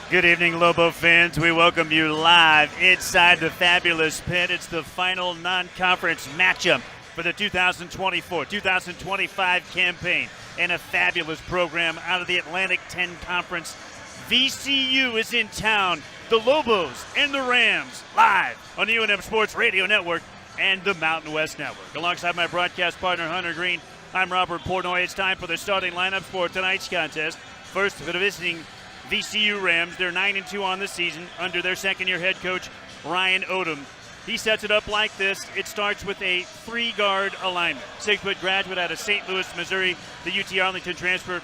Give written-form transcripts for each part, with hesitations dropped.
Good evening, Lobo fans. We welcome you live inside the fabulous pit. It's the final non-conference matchup for the 2024-2025 campaign and a fabulous program out of the Atlantic 10 Conference. VCU is in town. The Lobos and the Rams live on the UNM Sports Radio Network and the Mountain West Network. Alongside my broadcast partner, Hunter Green, I'm Robert Portnoy. It's time for the starting lineups for tonight's contest. First, for the visiting VCU Rams. They're 9-2 on the season under their second-year head coach, Ryan Odom. He sets it up like this. It starts with a three-guard alignment. 6-foot graduate out of St. Louis, Missouri, the UT Arlington transfer,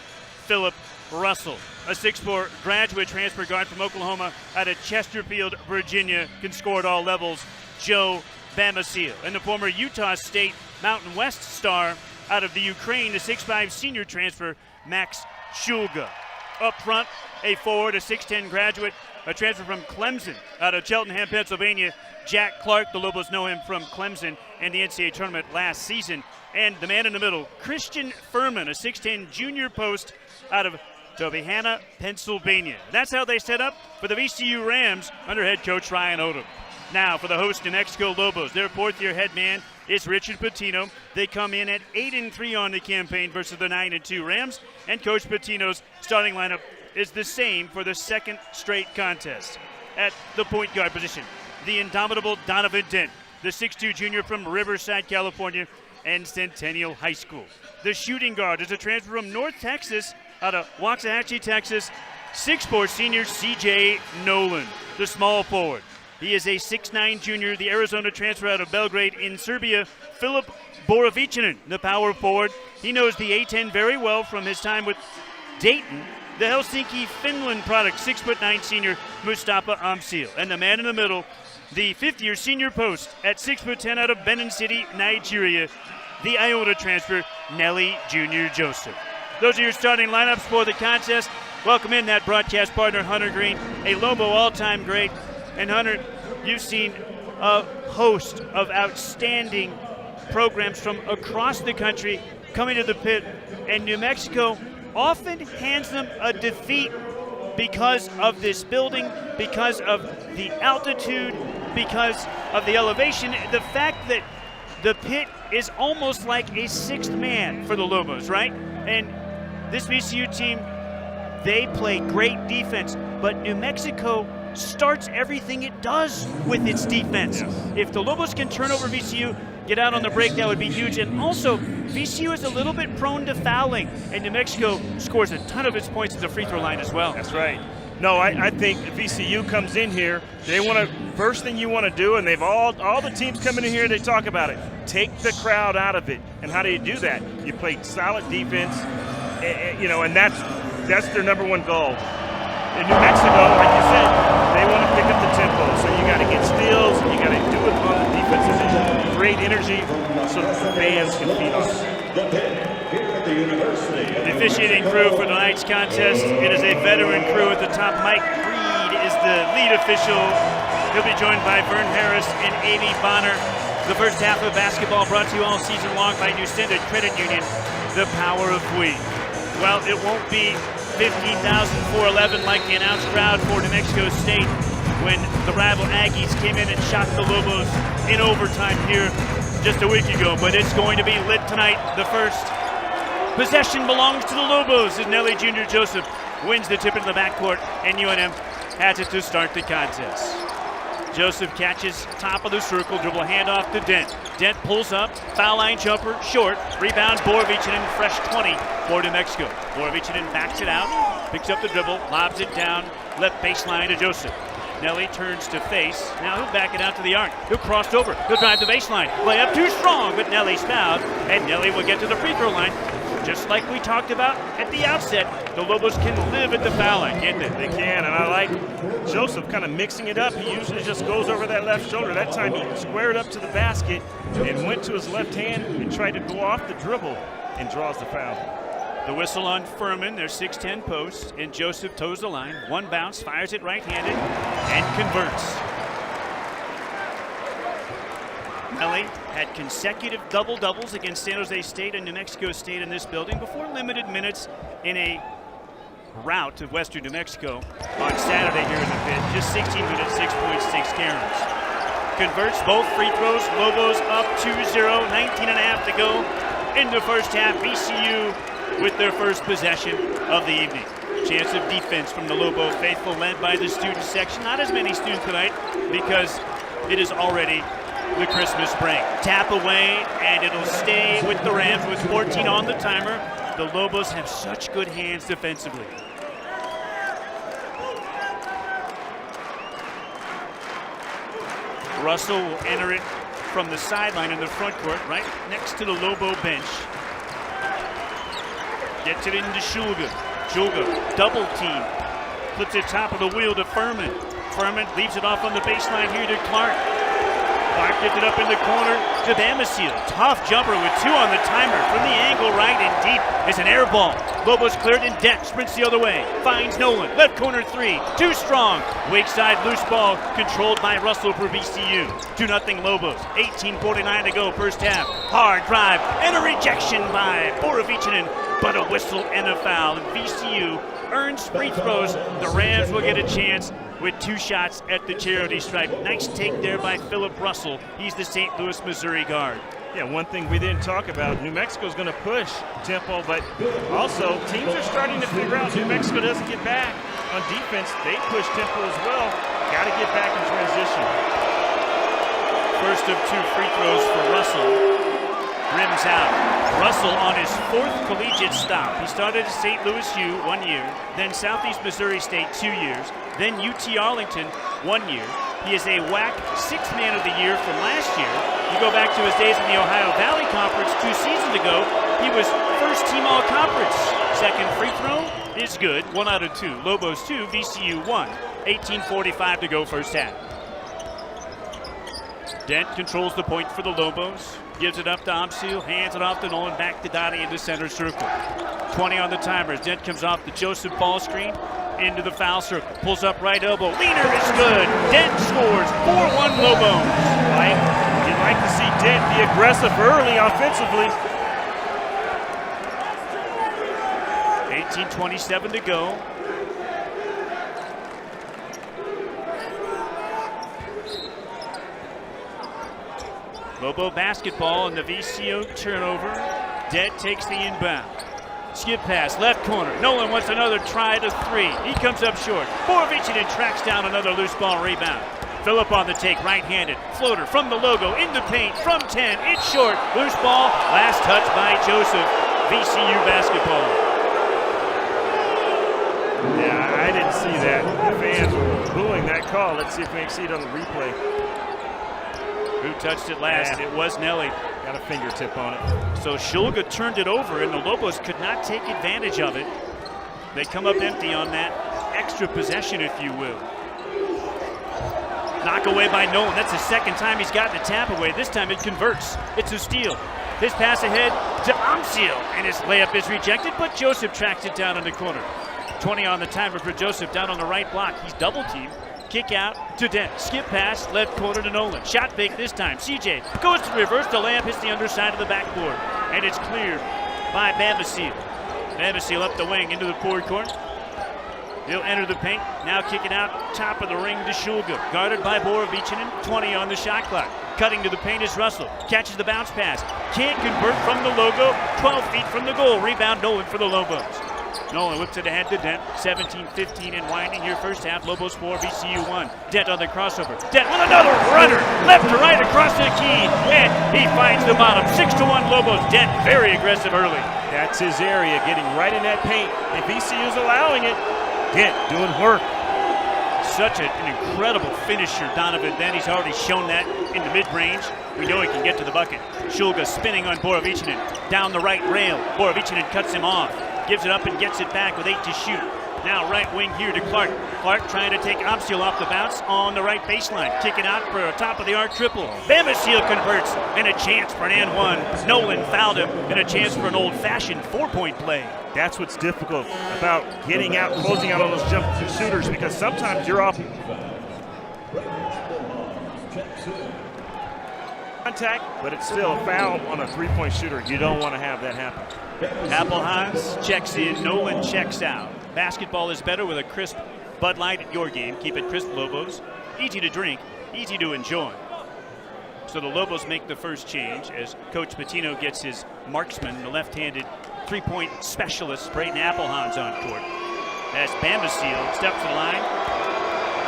Philip Russell. A 6'4" graduate transfer guard from Oklahoma out of Chesterfield, Virginia, can score at all levels, Joe Bamasil. And the former Utah State Mountain West star out of the Ukraine, the 6'5" senior transfer, Max Shulga. Up front, a forward, a 6'10" graduate, a transfer from Clemson out of Cheltenham, Pennsylvania, Jack Clark. The Lobos know him from Clemson and the NCAA Tournament last season. And the man in the middle, Christian Furman, a 6'10" junior post out of Tobyhanna, Pennsylvania. That's how they set up for the VCU Rams under head coach Ryan Odom. Now for the host New Mexico Lobos, their fourth-year head man is Richard Pitino. They come in at 8-3 on the campaign versus the 9-2 Rams, and Coach Pitino's starting lineup is the same for the second straight contest. At the point guard position, the indomitable Donovan Dent, the 6'2" junior from Riverside, California, and Centennial High School. The shooting guard is a transfer from North Texas out of Waxahachie, Texas, 6'4" senior C.J. Nolan, the small forward. He is a 6'9" junior, the Arizona transfer out of Belgrade in Serbia, Filip Borovicinen, the power forward. He knows the A-10 very well from his time with Dayton. The Helsinki, Finland product, 6'9" senior, Mustafa Amsil. And the man in the middle, the fifth-year senior post at 6'10" out of Benin City, Nigeria, the Iona transfer, Nelly Jr. Joseph. Those are your starting lineups for the contest. Welcome in that broadcast partner, Hunter Green, a Lobo all-time great. And Hunter, you've seen a host of outstanding programs from across the country coming to the pit, and New Mexico often hands them a defeat because of this building, because of the altitude, because of the elevation. The fact that the pit is almost like a sixth man for the Lobos, right? And this VCU team, they play great defense, but New Mexico starts everything it does with its defense. Yes. If the Lobos can turn over VCU, get out on the break, that would be huge. And also, VCU is a little bit prone to fouling, and New Mexico scores a ton of its points at the free throw line as well. That's right. No, I think VCU comes in here, they want to, first thing you want to do, and they've all the teams coming in here, they talk about it, take the crowd out of it. And how do you do that? You play solid defense, and that's their number one goal. In New Mexico, like you said, they want to pick up the tempo. So you got to get steals, and you got to do it on the defensive end. Great energy so that the fans can feed on it. The officiating crew for tonight's contest, it is a veteran crew at the top. Mike Reed is the lead official. He'll be joined by Vern Harris and Amy Bonner. The first half of basketball brought to you all season long by New Standard Credit Union, the power of we. Well, it won't be 15,411 like the announced crowd for New Mexico State when the rival Aggies came in and shocked the Lobos in overtime here just a week ago. But it's going to be lit tonight. The first possession belongs to the Lobos as Nelly Jr. Joseph wins the tip into the backcourt, and UNM has it to start the contest. Joseph catches top of the circle, dribble handoff to Dent. Dent pulls up, foul line jumper, short. Rebound, Borovicinen, fresh 20 for New Mexico. Borovicinen backs it out, picks up the dribble, lobs it down, left baseline to Joseph. Nelly turns to face. Now he'll back it out to the arc. He'll cross over. He'll drive the baseline. Layup too strong, but Nelly's fouled, and Nelly will get to the free throw line. Just like we talked about at the outset, the Lobos can live at the foul line, can't they? They can, and I like Joseph kind of mixing it up. He usually just goes over that left shoulder. That time he squared up to the basket and went to his left hand and tried to go off the dribble and draws the foul. The whistle on Furman, their 6'10" post, and Joseph toes the line. One bounce, fires it right-handed, and converts. Nelly had consecutive double-doubles against San Jose State and New Mexico State in this building before limited minutes in a rout of Western New Mexico on Saturday here in the pit. Just 16 minutes, 6.6 caroms. Converts both free throws. Lobos up 2-0, 19 and a half to go in the first half. VCU with their first possession of the evening. Chance of defense from the Lobo faithful, led by the student section. Not as many students tonight because it is already the Christmas break. Tap away, and it'll stay with the Rams with 14 on the timer. The Lobos have such good hands defensively. Russell will enter it from the sideline in the front court, right next to the Lobo bench. Gets it into Shulga. Shulga, double team. Puts it top of the wheel to Furman. Furman leaves it off on the baseline here to Clark. Clark gets it up in the corner to Bamasil. Tough jumper with 2 on the timer from the angle right and deep. It's an air ball. Lobos cleared and Dent sprints the other way. Finds Nolan. Left corner 3. Too strong. Wake side loose ball controlled by Russell for VCU. 2-0 Lobos. 18:49 to go first half. Hard drive and a rejection by Borovichinen, but a whistle and a foul. And VCU earns free throws. The Rams will get a chance with 2 shots at the charity stripe. Nice take there by Philip Russell. He's the St. Louis, Missouri guard. Yeah, one thing we didn't talk about, New Mexico's going to push tempo, but also teams are starting to figure out New Mexico doesn't get back on defense. They push tempo as well. Got to get back in transition. First of 2 free throws for Russell. Rims out. Russell on his 4th collegiate stop. He started at St. Louis U 1 year, then Southeast Missouri State 2 years, then UT Arlington 1 year. He is a WAC 6th Man of the Year from last year. You go back to his days in the Ohio Valley Conference 2 seasons ago, he was first team all-conference. Second free throw is good, 1 out of 2. Lobos 2, VCU 1. 18:45 to go first half. Dent controls the point for the Lobos. Gives it up to Amsil, hands it off to Nolan, back to Dottie into center circle. 20 on the timers. Dent comes off the Joseph ball screen into the foul circle. Pulls up right elbow. Leaner is good. Dent scores. 4-1 Lobos. You'd like to see Dent be aggressive early offensively. 18:27 to go. Lobo basketball and the VCU turnover. Dent takes the inbound. Skip pass, left corner. Nolan wants another try to 3. He comes up short. Borovichinen tracks down another loose ball rebound. Phillip on the take, right-handed. Floater from the logo, in the paint, from 10. It's short. Loose ball, last touch by Joseph. VCU basketball. Yeah, I didn't see that. The fans were booing that call. Let's see if we can see it on the replay. Who touched it last? Yeah. It was Nelly. Got a fingertip on it. So Shulga turned it over, and the Lobos could not take advantage of it. They come up empty on that extra possession, if you will. Knock away by Nolan. That's the second time he's gotten a tap away. This time it converts. It's a steal. His pass ahead to Amsil, and his layup is rejected, but Joseph tracks it down in the corner. 20 on the timer for Joseph down on the right block. He's double-teamed. Kick out to Dent. Skip pass, left corner to Nolan. Shot fake this time. CJ goes to reverse. The layup hits the underside of the backboard. And it's cleared by Bamasil. Bamasil up the wing into the forward court. He'll enter the paint. Now kick it out. Top of the ring to Shulga. Guarded by Borovichinen. 20 on the shot clock. Cutting to the paint is Russell. Catches the bounce pass. Can't convert from the logo. 12 feet from the goal. Rebound Nolan for the Lobos. Nolan whips it ahead to Dent. 17-15 and winding here first half. Lobos 4, VCU 1. Dent on the crossover. Dent with another runner. Left to right across the key. And he finds the bottom. 6-1 Lobos. Dent very aggressive early. That's his area, getting right in that paint. And VCU's allowing it. Dent doing work. Such an incredible finisher, Donovan Dent. He's already shown that in the mid-range. We know he can get to the bucket. Shulga spinning on Borovichinen. Down the right rail. Borovichinen cuts him off. Gives it up and gets it back with 8 to shoot. Now right wing here to Clark. Clark trying to take Amsil off the bounce on the right baseline. Kick it out for a top-of-the-arc triple. Bamasil converts, and a chance for an and one. Nolan fouled him, and a chance for an old-fashioned 4-point play. That's what's difficult about getting out, closing out on those jump shooters, because sometimes you're off contact, but it's still a foul on a 3-point shooter. You don't want to have that happen. Appelhaus checks in, Nolan checks out. Basketball is better with a crisp Bud Light at your game. Keep it crisp, Lobos. Easy to drink, easy to enjoy. So the Lobos make the first change as Coach Pitino gets his marksman, the left-handed three-point specialist, Braden Applehans, on court. As Bambasile steps to the line.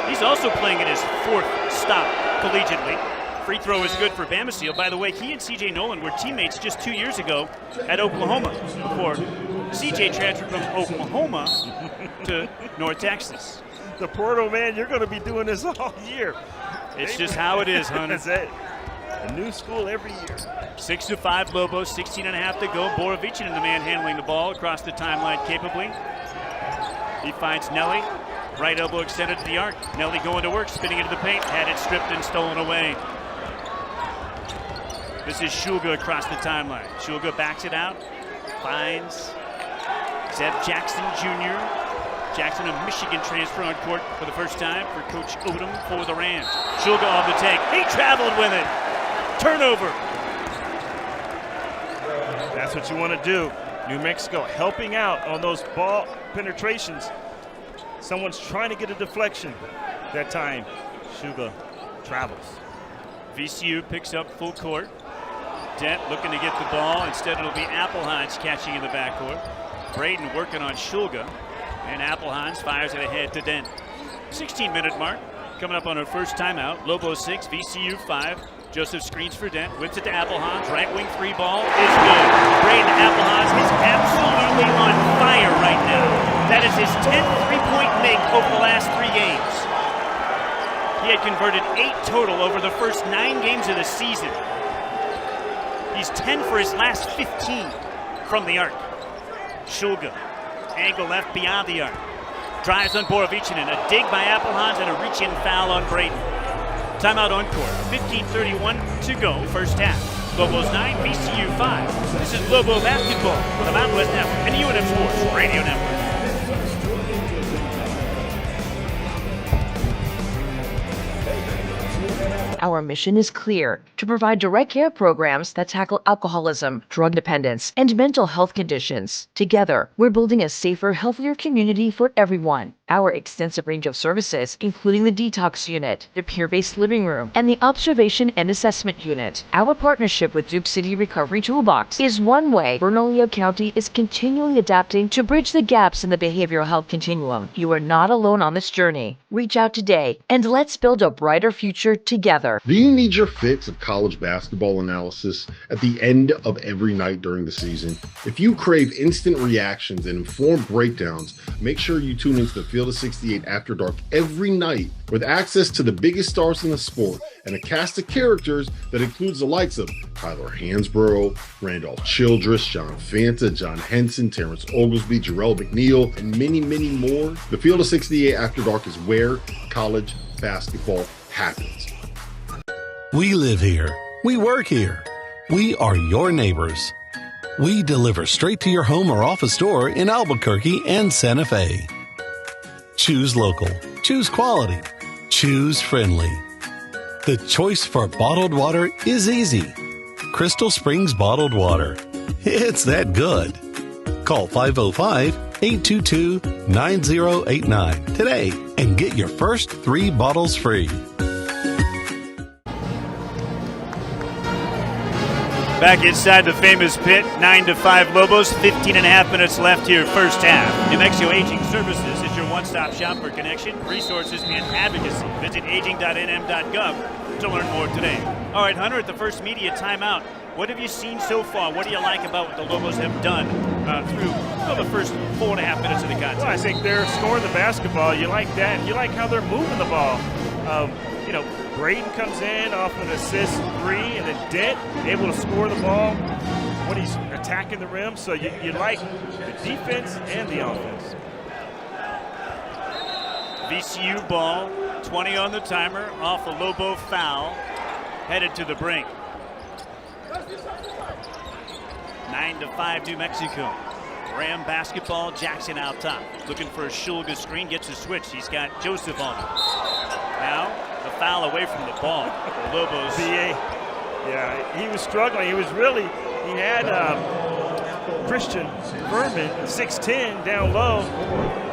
He's also playing in his fourth stop collegiately. Free throw is good for Bambasile. By the way, he and C.J. Nolan were teammates just 2 years ago at Oklahoma before C.J. transferred from Oklahoma to North Texas. The portal, man, you're going to be doing this all year. It's just how it is, Hunter. That's it. A new school every year. 6-5 Lobos, 16.5 to go. Borovicin, the man handling the ball across the timeline capably. He finds Nelly. Right elbow extended to the arc. Nelly going to work, spinning into the paint. Had it stripped and stolen away. This is Shulga across the timeline. Shulga backs it out. Finds Zeb Jackson Jr. Jackson, a Michigan transfer, on court for the first time for Coach Odom for the Rams. Shulga on the take. He traveled with it. Turnover. That's what you want to do. New Mexico helping out on those ball penetrations. Someone's trying to get a deflection. That time, Shulga travels. VCU picks up full court. Dent looking to get the ball. Instead, it'll be Applehans catching in the backcourt. Braden working on Shulga. And Applehans fires it ahead to Dent. 16-minute mark. Coming up on our first timeout. Lobos 6, VCU 5. Joseph screens for Dent. Whips it to Applehans. Right wing three ball is good. Braden Applehans is absolutely on fire right now. That is his 10th three-point make over the last 3 games. He had converted 8 total over the first 9 games of the season. He's 10 for his last 15 from the arc. Shulga, angle left beyond the arc. Drives on Borovicin, a dig by Applehans and a reach-in foul on Braden. Timeout on court. 15:31 to go, first half. Lobos 9, VCU 5. This is Lobo Basketball on the Mountain West Network and UNM Sports Radio Network. Our mission is clear: to provide direct care programs that tackle alcoholism, drug dependence, and mental health conditions. Together, we're building a safer, healthier community for everyone. Our extensive range of services, including the detox unit, the peer-based living room, and the observation and assessment unit. Our partnership with Duke City Recovery Toolbox is one way Bernalillo County is continually adapting to bridge the gaps in the behavioral health continuum. You are not alone on this journey. Reach out today, and let's build a brighter future together. Do you need your fix of college basketball analysis at the end of every night during the season? If you crave instant reactions and informed breakdowns, make sure you tune into the Field of 68 After Dark every night, with access to the biggest stars in the sport and a cast of characters that includes the likes of Tyler Hansborough, Randolph Childress, John Fanta, John Henson, Terrence Oglesby, Jarrell McNeil, and many, many more. The Field of 68 After Dark is where college basketball happens. We live here. We work here. We are your neighbors. We deliver straight to your home or office door in Albuquerque and Santa Fe. Choose local. Choose quality. Choose friendly. The choice for bottled water is easy. Crystal Springs Bottled Water. It's that good. Call 505-822-9089 today and get your first 3 bottles free. Back inside the famous pit, 9-5 Lobos, 15.5 minutes left here, first half. New Mexico Aging Services is your one-stop shop for connection, resources, and advocacy. Visit aging.nm.gov to learn more today. All right, Hunter, at the first media timeout, what have you seen so far? What do you like about what the Lobos have done through the first 4.5 minutes of the contest? Well, I think they're scoring the basketball. You like that. You like how they're moving the ball. Braden comes in off an assist 3, and then Dent able to score the ball when he's attacking the rim. So you like the defense and the offense. VCU ball, 20 on the timer, off a Lobo foul, headed to the brink. 9-5 New Mexico. Ram basketball, Jackson out top. Looking for a Shulga screen, gets a switch. He's got Joseph on him. Now, the foul away from the ball. The Lobos. Yeah, he was struggling. He had Christian Furman, 6'10", down low.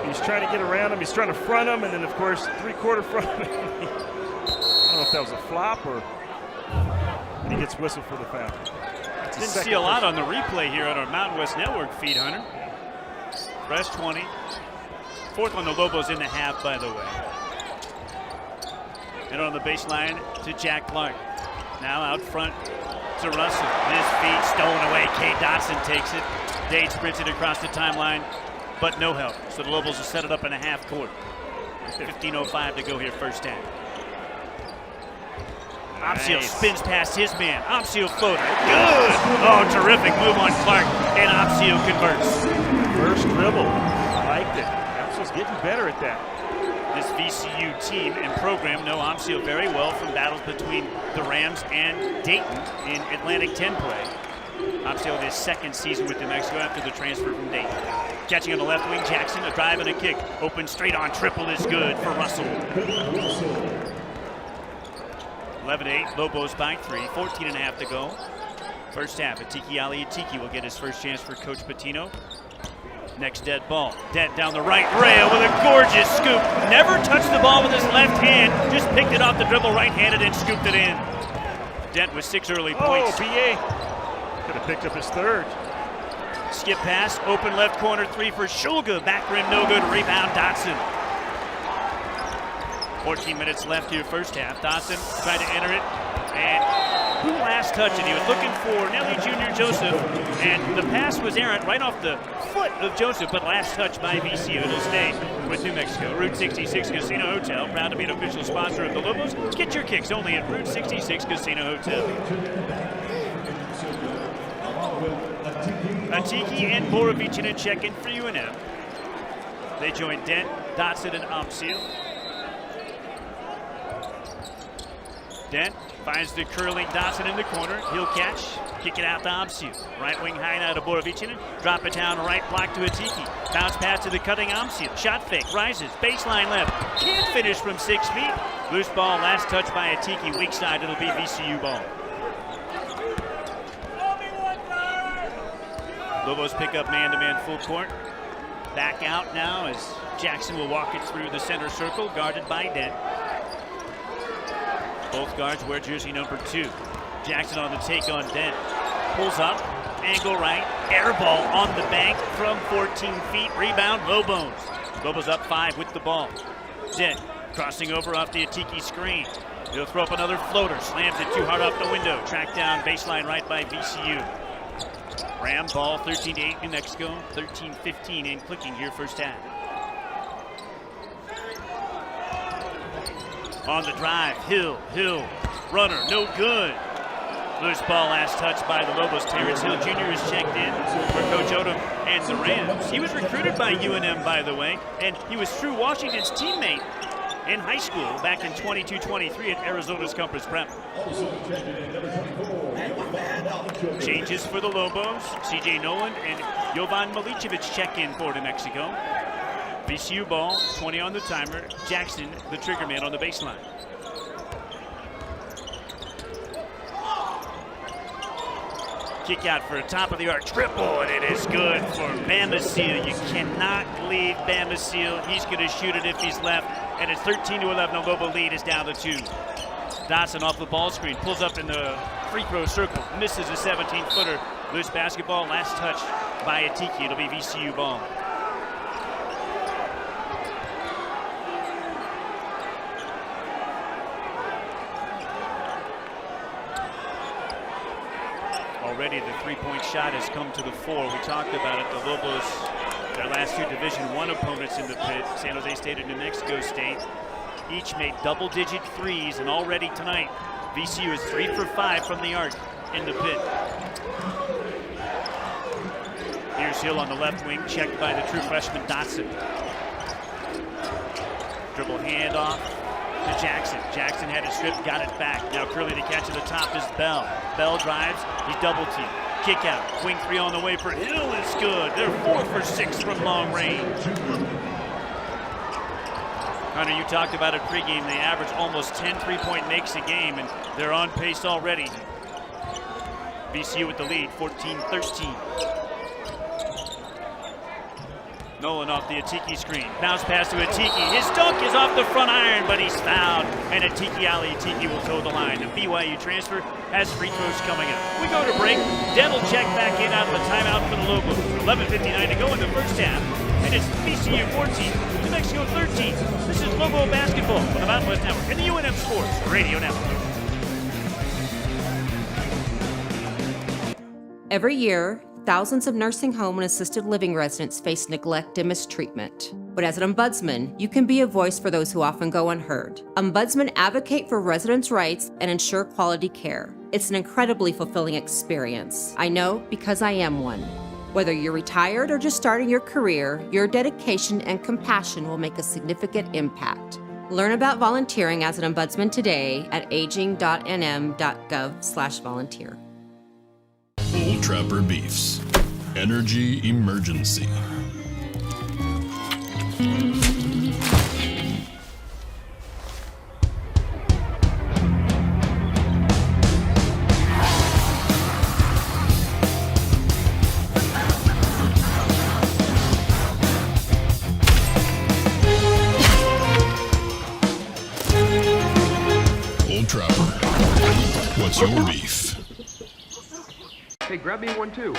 He He's trying to get around him. He's trying to front him, and then, of course, three-quarter front him. I don't know if that was a flop or he gets whistled for the foul. Didn't see a lot on the replay here on our Mountain West Network feed, Hunter. Fresh 20. Fourth on the Lobos in the half, by the way. And on the baseline to Jack Clark. Now out front to Russell. His feet stolen away. Kay Dotson takes it. Dade sprints it across the timeline, but no help. So the Lobos will set it up in a half court. 15:05 to go here first half. Amsio spins past his man. Amsio floater. Good! Oh, terrific move on Clark. And Amsio converts. First dribble. I liked it. Amsio's getting better at that. This VCU team and program know Amsio very well from battles between the Rams and Dayton in Atlantic 10 play. Amsio his second season with New Mexico after the transfer from Dayton. Catching on the left wing, Jackson, a drive and a kick. Open straight on, triple is good for Russell. 11-8, Lobos by 3, 14.5 to go. First half, Atiki Ali Atiki will get his first chance for Coach Patino. Next dead ball. Dent down the right rail with a gorgeous scoop. Never touched the ball with his left hand. Just picked it off the dribble right-handed and scooped it in. Dent with 6 early points. Oh, BA could have picked up his third. Skip pass, open left corner 3 for Shulga. Back rim, no good. Rebound, Dotson. 14 minutes left here first half. Dotson tried to enter it. And who last touched it? He was looking for Nelly Jr. Joseph. And the pass was errant right off the foot of Joseph, but last touch by VCU. It'll stay with New Mexico. Route 66 Casino Hotel, proud to be an official sponsor of the Lobos. Get your kicks only at Route 66 Casino Hotel. Atiki and Borovicinen check in for UNM. They join Dent, Dotson, and Amsio. Dent finds the curling Dotson in the corner. He'll catch, kick it out to Amsio. Right wing high now to Borovicinen. Drop it down, right block to Atiki. Bounce pass to the cutting Amsio. Shot fake, rises, baseline left. Can't finish from 6 feet. Loose ball, last touch by Atiki. Weak side, it'll be VCU ball. Lobos pick up man-to-man full court. Back out now as Jackson will walk it through the center circle, guarded by Dent. Both guards wear jersey number 2. Jackson on the take on Dent. Pulls up, angle right, air ball on the bank from 14 feet. Rebound, Lobos. Lobos up 5 with the ball. Dent crossing over off the Atiki screen. He'll throw up another floater, slams it too hard off the window. Tracked down baseline right by VCU. Ram ball 13-8 New Mexico, 13-15 in clicking here first half. On the drive, Hill, runner, no good. Loose ball last touch by the Lobos. Terrence Hill Jr. is checked in for Coach Odom and the Rams. He was recruited by UNM, by the way, and he was Drew Washington's teammate in high school back in 22-23 at Arizona's Compass Prep. Changes for the Lobos. CJ Nolan and Jovan Milicevic check in for New Mexico. VCU ball, 20 on the timer. Jackson, the trigger man on the baseline. Kick out for a top of the arc triple, and it is good for Bambasil. You cannot leave Bambasil. He's going to shoot it if he's left, and it's 13-11. The Lobo lead is down to 2. Dotson off the ball screen, pulls up in the free throw circle, misses a 17-footer. Loose basketball, last touch by Atiki. It'll be VCU ball. Already the three-point shot has come to the fore. We talked about it. The Lobos, their last 2 Division I opponents in the pit, San Jose State and New Mexico State, each made double-digit threes, and already tonight, VCU is 3 for 5 from the arc in the pit. Here's Hill on the left wing, checked by the true freshman Dotson. Dribble handoff to Jackson. Jackson had it stripped, got it back. Now curling to catch at the top is Bell. Bell drives, he's double teamed. Kick out, wing 3 on the way for Hill is good. They're 4 for 6 from long range. Hunter, you talked about it pregame. They average almost 10 3-point makes a game, and they're on pace already. VCU with the lead, 14-13. Nolan off the Atiki screen. Bounce pass to Atiki. His dunk is off the front iron, but he's fouled. And Atiki will toe the line. The BYU transfer has free throws coming up. We go to break. Den will check back in out of the timeout for the Lobos. 11:59 to go in the first half. And it's VCU 14, New Mexico 13. This is Lobo basketball on the Mountain West Network and the UNM Sports Radio Network. Every year, thousands of nursing home and assisted living residents face neglect and mistreatment. But as an ombudsman, you can be a voice for those who often go unheard. Ombudsmen advocate for residents' rights and ensure quality care. It's an incredibly fulfilling experience. I know because I am one. Whether you're retired or just starting your career, your dedication and compassion will make a significant impact. Learn about volunteering as an ombudsman today at aging.nm.gov/volunteer. Old Trapper Beefs. Energy emergency. Old Trapper. What's your beef? Hey, grab me one too.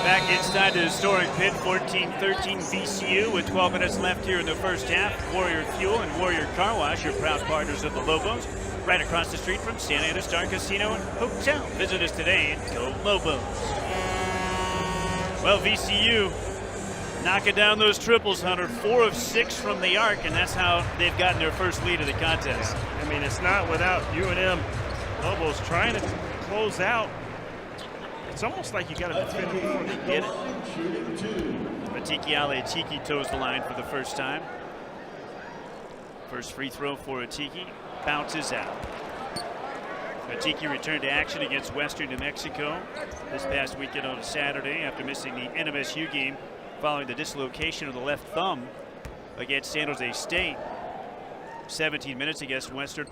Back inside the historic pit, 14-13 VCU with 12 minutes left here in the first half. Warrior Fuel and Warrior Car Wash, your proud partners of the Lobos, right across the street from Santa Ana Star Casino and Hotel. Visit us today and go Lobos. Well, VCU knocking down those triples, Hunter. 4 of 6 from the arc, and that's how they've gotten their first lead of the contest. I mean, it's not without UNM Lobos trying to close out. It's almost like you got to defend it before they get it. Atiki toes the line for the first time. First free throw for Atiki. Bounces out. Atiki returned to action against Western New Mexico this past weekend on a Saturday after missing the NMSU game following the dislocation of the left thumb against San Jose State. 17 minutes against Western.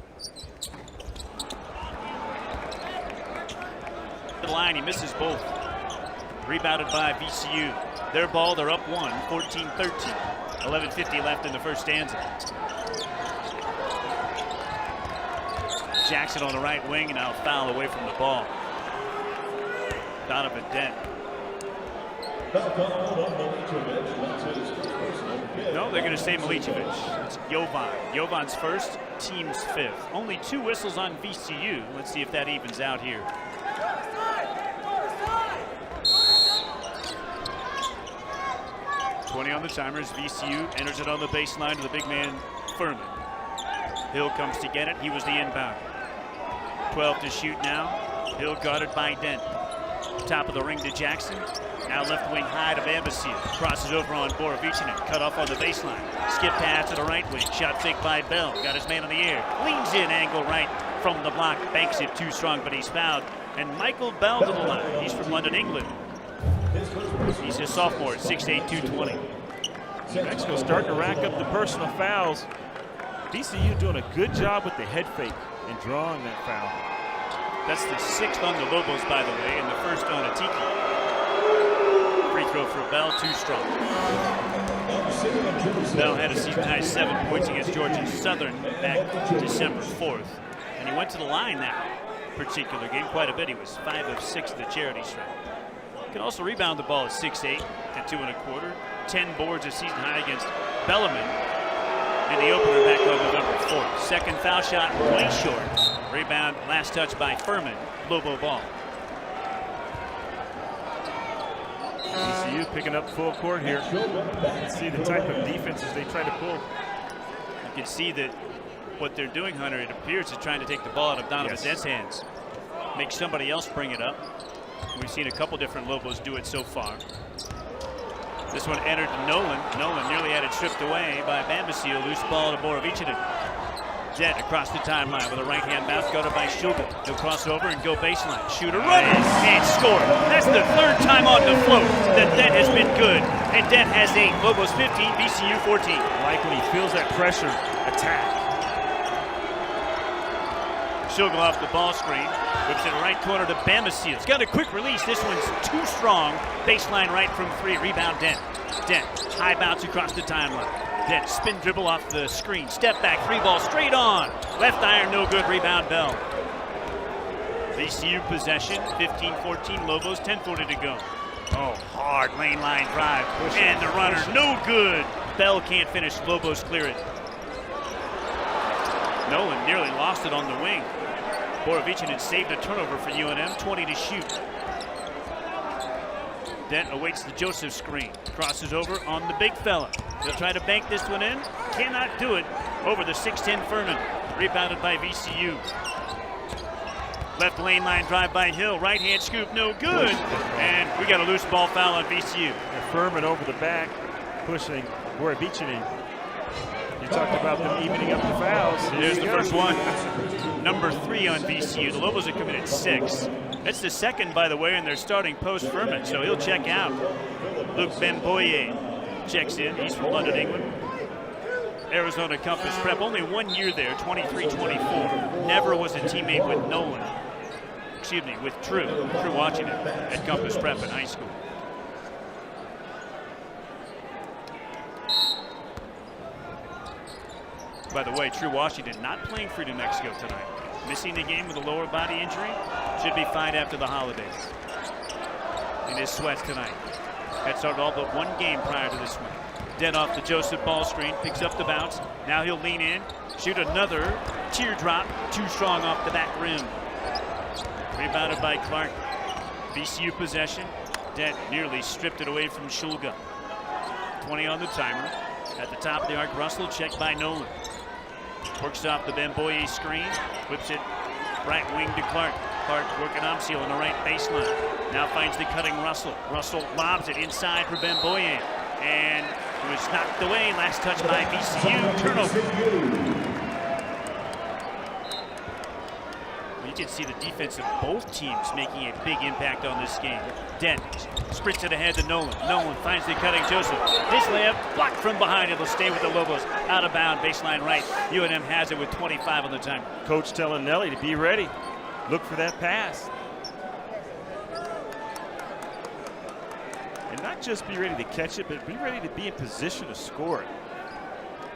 The line, he misses both. Rebounded by VCU. Their ball, they're up 1, 14-13. 11:50 left in the first stanza. Jackson on the right wing, and now foul away from the ball. Donovan Dent. No, they're going to say Milicevic. It's Jovan. Jovan's first, team's 5th. Only 2 whistles on VCU. Let's see if that evens out here. $20 on the timers. VCU enters it on the baseline to the big man, Furman. Hill comes to get it. He was the inbound. 12 to shoot now. Hill guarded by Dent. Top of the ring to Jackson. Now left wing high to Bambasile. Crosses over on Borovicinac. Cut off on the baseline. Skip pass to the right wing. Shot fake by Bell. Got his man in the air. Leans in, angle right from the block. Banks it too strong, but he's fouled. And Michael Bell to the line. He's from London, England. He's a sophomore at 6'8", 220. Mexico starting to rack up the personal fouls. VCU doing a good job with the head fake and drawing that foul. That's the 6th on the Lobos, by the way, and the first on Atiki. Free throw for Bell, too strong. Bell had a season-high 7 points against Georgia Southern back December 4th. And he went to the line that particular game quite a bit. He was 5 of 6 at the charity stripe. Can also rebound the ball at 6'8" at 2 1/4. 10 boards a season high against Bellarmine in the opener back on November 4th. Second foul shot way short. Rebound, last touch by Furman. Lobo ball. VCU picking up full court here. Let's see the type of defenses they try to pull. You can see that what they're doing, Hunter, it appears is trying to take the ball out of Donovan Dent's hands. Make somebody else bring it up. We've seen a couple different Lobos do it so far. This one entered to Nolan. Nolan nearly had it stripped away by Bambasil. Loose ball to Borovichinen. Dent across the timeline with a right-hand bounce, guarded by Shulga. He'll cross over and go baseline. Shooter runs and score. That's the third time on the float that Dent has been good. And Dent has 8. Lobos 15, VCU 14. Like when he feels that pressure, attack. Shulga off the ball screen. Whips it right corner to Bambasil. He's got a quick release. This one's too strong. Baseline right from 3. Rebound Dent. Dent, high bounce across the timeline. Dent, spin dribble off the screen. Step back, 3-ball straight on. Left iron, no good. Rebound Bell. VCU possession, 15-14 Lobos, 10:40 to go. Oh, hard lane line drive. And the runner, no good. Bell can't finish. Lobos clear it. Nolan nearly lost it on the wing. Borovichinen saved a turnover for UNM, 20 to shoot. Dent awaits the Joseph screen. Crosses over on the big fella. He'll try to bank this one in. Cannot do it. Over the 6'10 Furman. Rebounded by VCU. Left lane line drive by Hill. Right hand scoop, no good. And we got a loose ball foul on VCU. And Furman over the back, pushing Borovichinen. You talked about them evening up the fouls. Here's the first one. Number 3 on VCU. The Lobos have committed 6. That's the second, by the way, and they're starting post Furman, so he'll check out. Luke Bemboye checks in. He's from London, England. Arizona Compass Prep, only 1 year there, 23-24. Never was a teammate with Nolan. Excuse me, with True Washington at Compass Prep in high school. By the way, True Washington not playing for New Mexico tonight. Missing the game with a lower body injury. Should be fine after the holidays. In his sweats tonight. Had started all but 1 game prior to this one. Dent off the Joseph ball screen, picks up the bounce. Now he'll lean in, shoot another teardrop. Too strong off the back rim. Rebounded by Clark. VCU possession. Dent nearly stripped it away from Shulga. 20 on the timer. At the top of the arc, Russell checked by Nolan. Works off the Bemboye screen, whips it right wing to Clark. Clark working Amsil on the right baseline. Now finds the cutting Russell. Russell lobs it inside for Bemboye. And it was knocked away. Last touch by VCU. Turnover. You can see the defense of both teams making a big impact on this game. Dent sprints it ahead to Nolan. Nolan finds the cutting Joseph. His layup blocked from behind. It'll stay with the Lobos. Out of bound, baseline right. UNM has it with 25 on the time. Coach telling Nelly to be ready. Look for that pass. And not just be ready to catch it, but be ready to be in position to score it.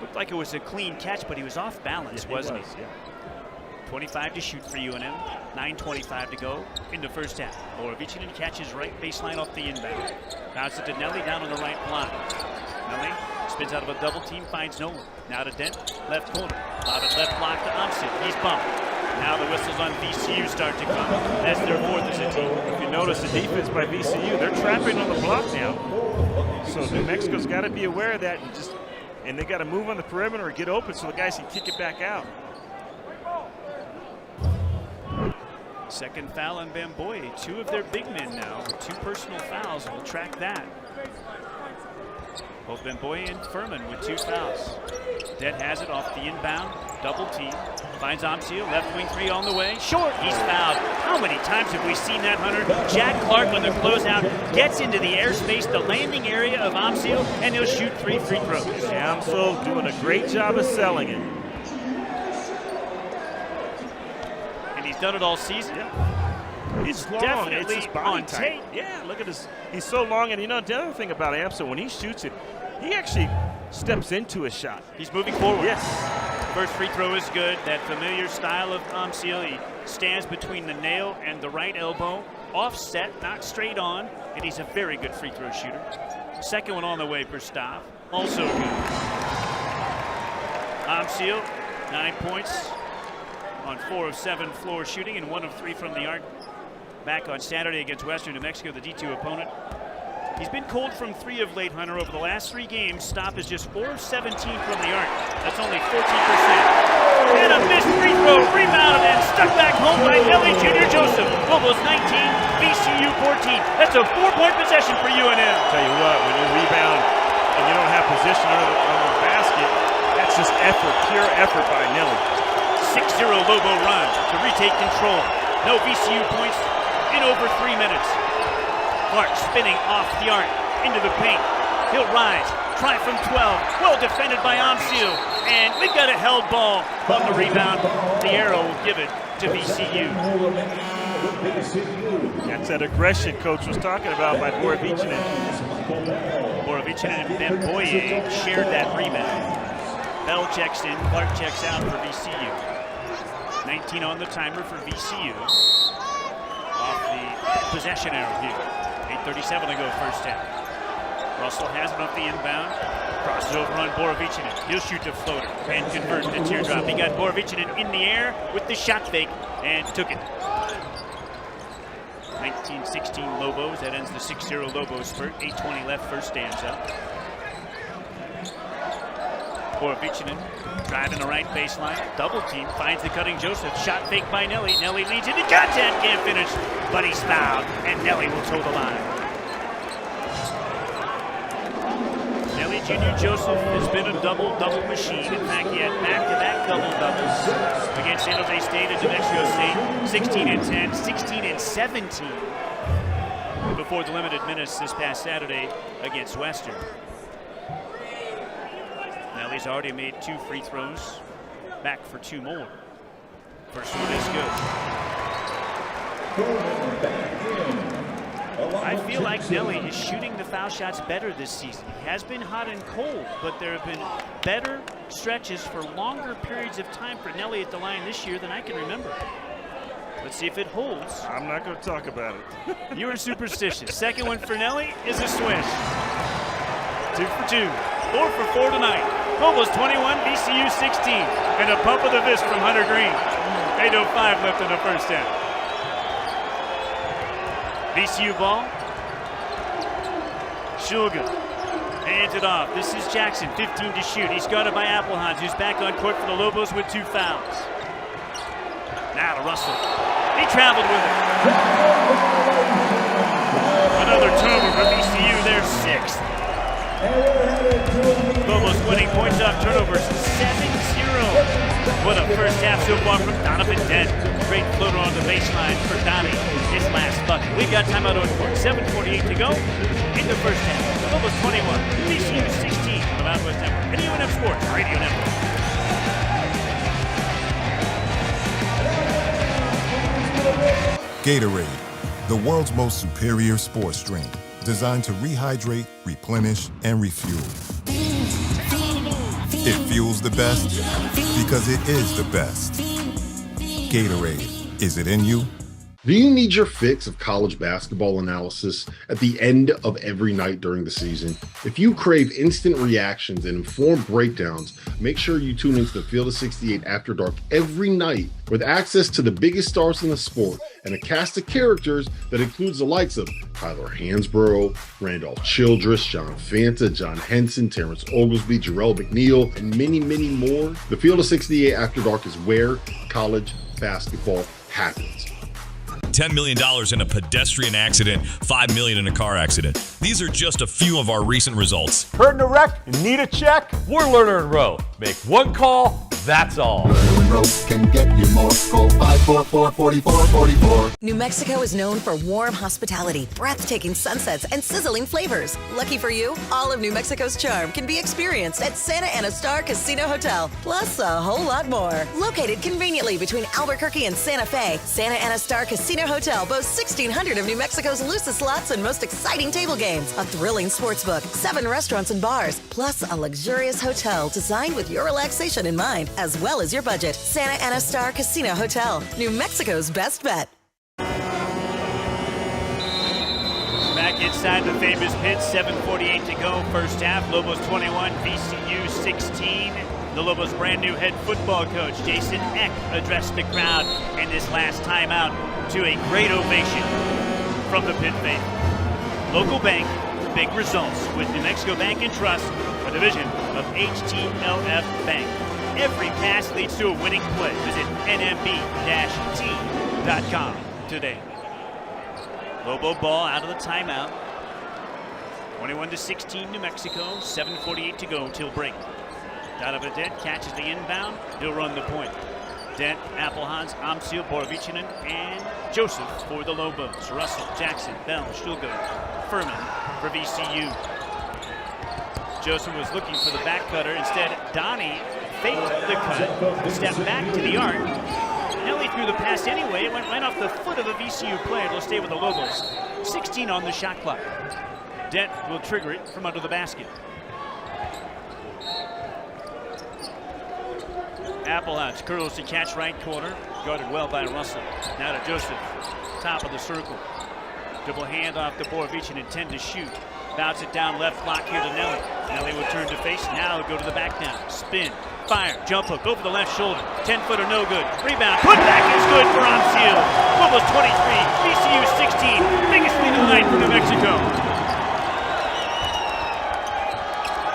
Looked like it was a clean catch, but he was off balance, wasn't he? Yeah. 25 to shoot for UNM, 9:25 to go in the first half. Borovichinen catches right baseline off the inbound. Bounces it to Nelly down on the right block. Nelly spins out of a double team, finds Nolan. Now to Dent, left corner. Lobbed left block to Amsil. He's bumped. Now the whistles on VCU start to come. That's their 4th as a team. If you notice the defense by VCU, they're trapping on the block now. So New Mexico's got to be aware of that and they got to move on the perimeter or get open so the guys can kick it back out. Second foul on Bemboye. 2 of their big men now with 2 personal fouls. We'll track that. Both Bemboye and Furman with 2 fouls. Dent has it off the inbound. Double team. Finds Amsil. Left wing 3 on the way. Short. He's fouled. How many times have we seen that, Hunter? Jack Clark on the closeout gets into the airspace, the landing area of Amsil, and he'll shoot 3 free throws. Amsil doing a great job of selling it. He's done it all season. Yeah. He's long. Definitely it's his body on type. tape. Yeah, look at his. He's so long, and you know the other thing about Amsil, when he shoots it, he actually steps into a shot. He's moving forward. Yes. First free throw is good. That familiar style of Amsil. He stands between the nail and the right elbow. Offset, not straight on, and he's a very good free throw shooter. Second one on the way for Staff. Also good. Amsil, 9 points. On 4 of 7 floor shooting and 1 of 3 from the arc. Back on Saturday against Western New Mexico, the D2 opponent. He's been cold from 3 of late, Hunter. Over the last 3 games, Stop is just 4 of 17 from the arc. That's only 14%. And a missed free throw, rebounded and stuck back home by Nelly Jr. Joseph. Lobos 19, VCU 14. That's a 4-point possession for UNM. Tell you what, when you rebound and you don't have position on the basket, that's just effort, pure effort by Nelly. 6-0 Lobo run to retake control. No VCU points in over 3 minutes. Clark spinning off the arc into the paint. He'll rise, try from 12. Well defended by Amsil. And we've got a held ball on the rebound. The arrow will give it to VCU. That's that aggression Coach was talking about by Borovichinen. Borovichinen and Bemboye shared that rebound. Bell checks in, Clark checks out for VCU. 19 on the timer for VCU. Off the possession arrow here. 8:37 to go first half. Russell has it off the inbound. Crosses over on Borovichinen. He'll shoot the floater and convert the teardrop. He got Borovichinen in the air with the shot fake and took it. 19-16 Lobos. That ends the 6-0 Lobos spurt. 8:20 left, first stanza. Borovichinen driving the right baseline. Double team. Finds the cutting Joseph. Shot fake by Nelly. Nelly leads into contact. Can't finish. But he's fouled. And Nelly will toe the line. Nelly Jr. Joseph has been a double-double machine. In fact, he had back-to-back double-doubles against San Jose State and New Mexico State. 16 and 10, 16 and 17 before the limited minutes this past Saturday against Western. Nelly's already made 2 free throws. Back for 2 more. First one is good. I feel like Nelly is shooting the foul shots better this season. He has been hot and cold, but there have been better stretches for longer periods of time for Nelly at the line this year than I can remember. Let's see if it holds. I'm not going to talk about it. You are superstitious. Second one for Nelly is a swish. 2 for 2. 4 for 4 tonight. Lobos 21, VCU 16. And a pump of the fist from Hunter Green. 8:05 left in the first half. VCU ball. Shulga hands it off. This is Jackson, 15 to shoot. He's guarded by Applehans, who's back on court for the Lobos with 2 fouls. Now to Russell. He traveled with it. Another turnover for VCU, their 6th. Lobos winning points off turnovers, 7-0. What a first half so far from Donovan Dent. Great floater on the baseline for Donnie. His last bucket. We've got timeout on court. 7:48 to go in the first half. The Lobos 21, VCU 16 on the Mountain West Network. And UNM Sports Radio Network. Gatorade, the world's most superior sports drink, designed to rehydrate, replenish, and refuel. It fuels the best because it is the best. Gatorade, is it in you? Do you need your fix of college basketball analysis at the end of every night during the season? If you crave instant reactions and informed breakdowns, make sure you tune into the Field of 68 After Dark every night with access to the biggest stars in the sport and a cast of characters that includes the likes of Tyler Hansborough, Randolph Childress, John Fanta, John Henson, Terrence Oglesby, Jarrell McNeil, and many, many more. The Field of 68 After Dark is where college basketball happens. $10 million in a pedestrian accident, $5 million in a car accident. These are just a few of our recent results. Hurt in a wreck? Need a check? We're Lerner and Rowe. Make one call, that's all. Lerner and Rowe can get you more. Call 544-4444. New Mexico is known for warm hospitality, breathtaking sunsets, and sizzling flavors. Lucky for you, all of New Mexico's charm can be experienced at Santa Ana Star Casino Hotel, plus a whole lot more. Located conveniently between Albuquerque and Santa Fe, Santa Ana Star Casino Hotel boasts 1,600 of New Mexico's loosest slots and most exciting table games, a thrilling sports book, 7 restaurants and bars, plus a luxurious hotel designed with your relaxation in mind, as well as your budget. Santa Ana Star Casino Hotel, New Mexico's best bet. Back inside the famous pit, 7:48 to go, first half. Lobos 21, VCU 16. The Lobos' brand new head football coach, Jason Eck, addressed the crowd in this last timeout to a great ovation from the pit faithful. Local bank, big results with New Mexico Bank and Trust, a division of HTLF Bank. Every pass leads to a winning play. Visit nmb-t.com today. Lobo ball out of the timeout. 21-16 New Mexico, 7:48 to go till break. Donovan Dent catches the inbound. He'll run the point. Dent, Applehans, Amsil, Borovicinen, and Joseph for the Lobos. Russell, Jackson, Bell, Stuhlgart, Furman for VCU. Joseph was looking for the back cutter. Instead, Donnie faked the cut, stepped back to the arc. Nelly threw the pass anyway. It went right off the foot of a VCU player. It'll stay with the Lobos. 16 on the shot clock. Dent will trigger it from under the basket. Applehans curls to catch right corner. Guarded well by Russell. Now to Joseph. Top of the circle. Double hand off the Borovicin, intend to shoot. Bounce it down left block here to Nelly. Nelly will turn to face. Now go to the back down. Spin. Fire. Jump hook over the left shoulder. 10-footer no good. Rebound. Put back is good for Amsil. Lobos 23. VCU 16. Biggest lead of the night for New Mexico.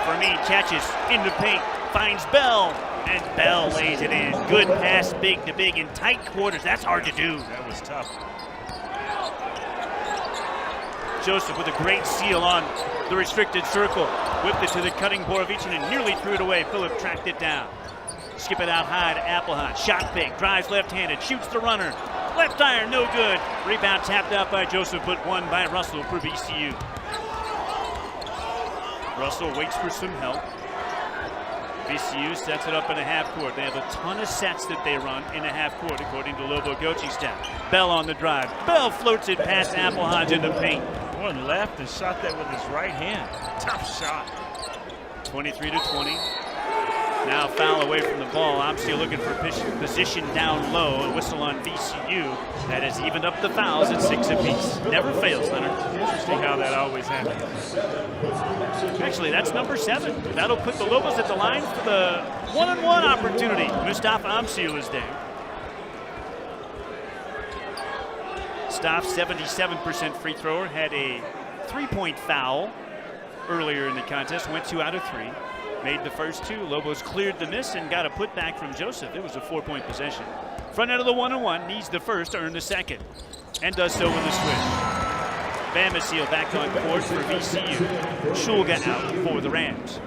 Fermin catches in the paint. Finds Bell. And Bell lays it in. Good pass, big to big in tight quarters. That's hard to do. That was tough. Joseph with a great seal on the restricted circle. Whipped it to the cutting Borovicin and nearly threw it away. Phillip tracked it down. Skip it out high to Applehans. Shot fake, drives left-handed, shoots the runner. Left iron, no good. Rebound tapped out by Joseph, but won by Russell for VCU. Russell waits for some help. VCU sets it up in a half court. They have a ton of sets that they run in a half court, according to Lobo coaching staff. Bell on the drive. Bell floats it past Applehans in the paint. One left and shot that with his right hand. Tough shot. 23-20. Now foul away from the ball. Amsil looking for position down low. A whistle on VCU. That has evened up the fouls at 6 apiece. Never fails, Leonard. Interesting how that always happens. Actually, that's number 7. That'll put the Lobos at the line for the one-on-one opportunity. Mustafa Amsil is there. Staff, 77% free thrower, had a 3-point foul earlier in the contest. Went 2 out of 3. Made the first 2. Lobos cleared the miss and got a putback from Joseph. It was a 4-point possession. Front end of the one-on-one, needs the first to earn the second. And does so with a switch. Bamasiel back on court for VCU. Shulga out for the Rams.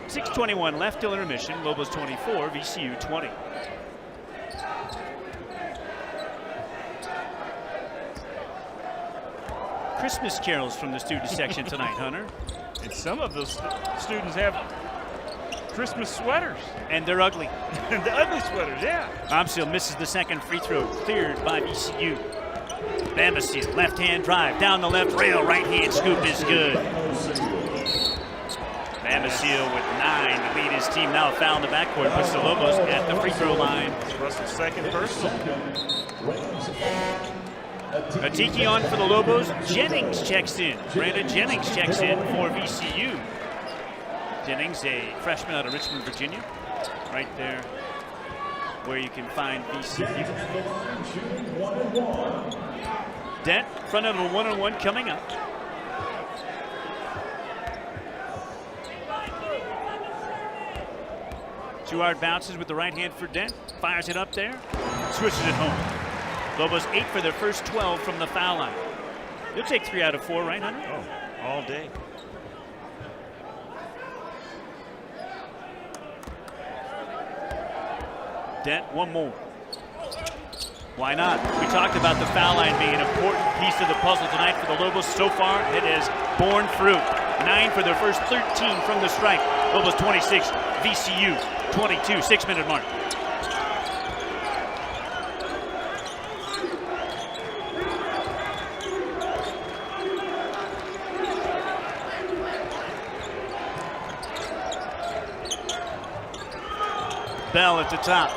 6:21 left till intermission. Lobos 24, VCU 20. Christmas carols from the student section tonight, Hunter. And some of those students have Christmas sweaters. And they're ugly. And the ugly sweaters, yeah. Amsil misses the second free throw, cleared by VCU. Bamasiel, left-hand drive, down the left rail, right-hand scoop is good. Bamasiel with 9 to lead his team. Now a foul in the backcourt, puts the Lobos at the free throw line. Russell's second personal. Atiki on for the Lobos. Jennings checks in. Brandon Jennings checks in for VCU. Jennings, a freshman out of Richmond, Virginia. Right there where you can find VCU. Dent, front end of a one-on-one coming up. Two-hard bounces with the right hand for Dent. Fires it up there. Switches it home. Lobos 8 for their first 12 from the foul line. You'll take 3 out of 4, right, Hunter? Oh, all day. Dent, one more. Why not? We talked about the foul line being an important piece of the puzzle tonight for the Lobos. So far, it has borne fruit. 9 for their first 13 from the strike. Lobos 26, VCU 22, 6-minute mark. Bell at the top.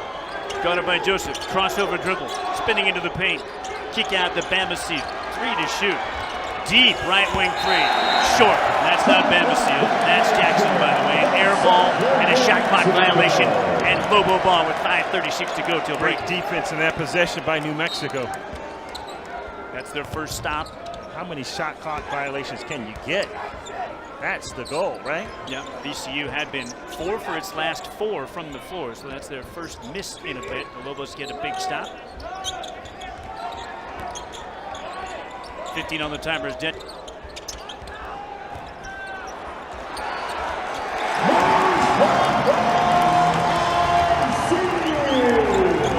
Guarded by Joseph. Crossover dribble. Spinning into the paint. Kick out to Bamasiel. 3 to shoot. Deep right wing 3. Short. That's not Bamasiel. That's Jackson, by the way. An air ball and a shot clock violation. And Lobo ball with 5:36 to go till break. Great defense in that possession by New Mexico. That's their first stop how many shot clock violations can you get? That's the goal, right? Yeah, VCU had been 4 for its last 4 from the floor, so that's their first miss in a bit. The Lobos get a big stop. 15 on the timer is dead.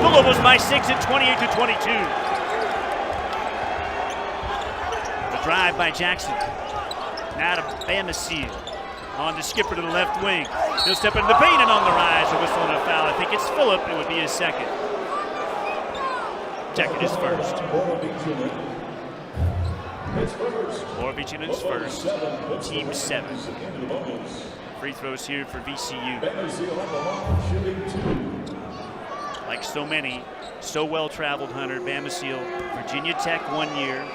The Lobos by 6 at 28-22. The drive by Jackson. Now to Bamasil. On to Skipper to the left wing. He'll step into the paint and on the rise. A whistle and a foul. I think it's Phillip. It would be his second. Check it is first. Borovichinen is first. Team 7. Free throws here for VCU. Like so many, so well-traveled, Hunter. Bamasil, Virginia Tech 1 year.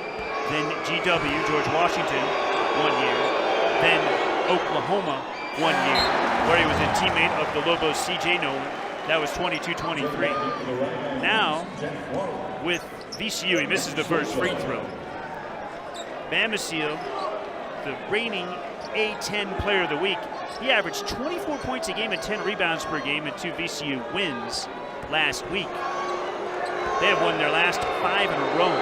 Then GW, George Washington, 1 year. Then Oklahoma 1 year, where he was a teammate of the Lobos CJ Nolan. That was 22-23. Now, with VCU, he misses the first free throw. Bamasil, the reigning A10 player of the week, he averaged 24 points a game and 10 rebounds per game in 2 VCU wins last week. They have won their last 5 in a row.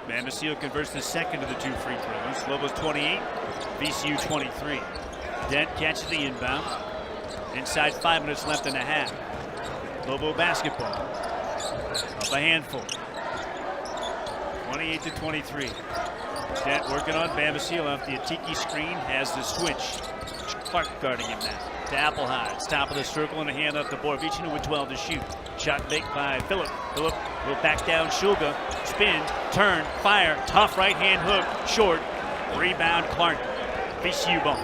Bamasil converts the second of the 2 free throws. Lobos 28, VCU 23. Dent catches the inbound. Inside 5 minutes left and a half. Lobo basketball. Up a handful. 28-23. Dent working on Bamasil off the Atiki screen. Has the switch. Clark guarding him now. To Applehides. Top of the circle and a hand up to Borovichinen with 12 to shoot. Shot baked by Phillip. Phillip will back down Shulga. Spins, turn, fire. Tough right hand hook. Short. Rebound Clark. VCU ball.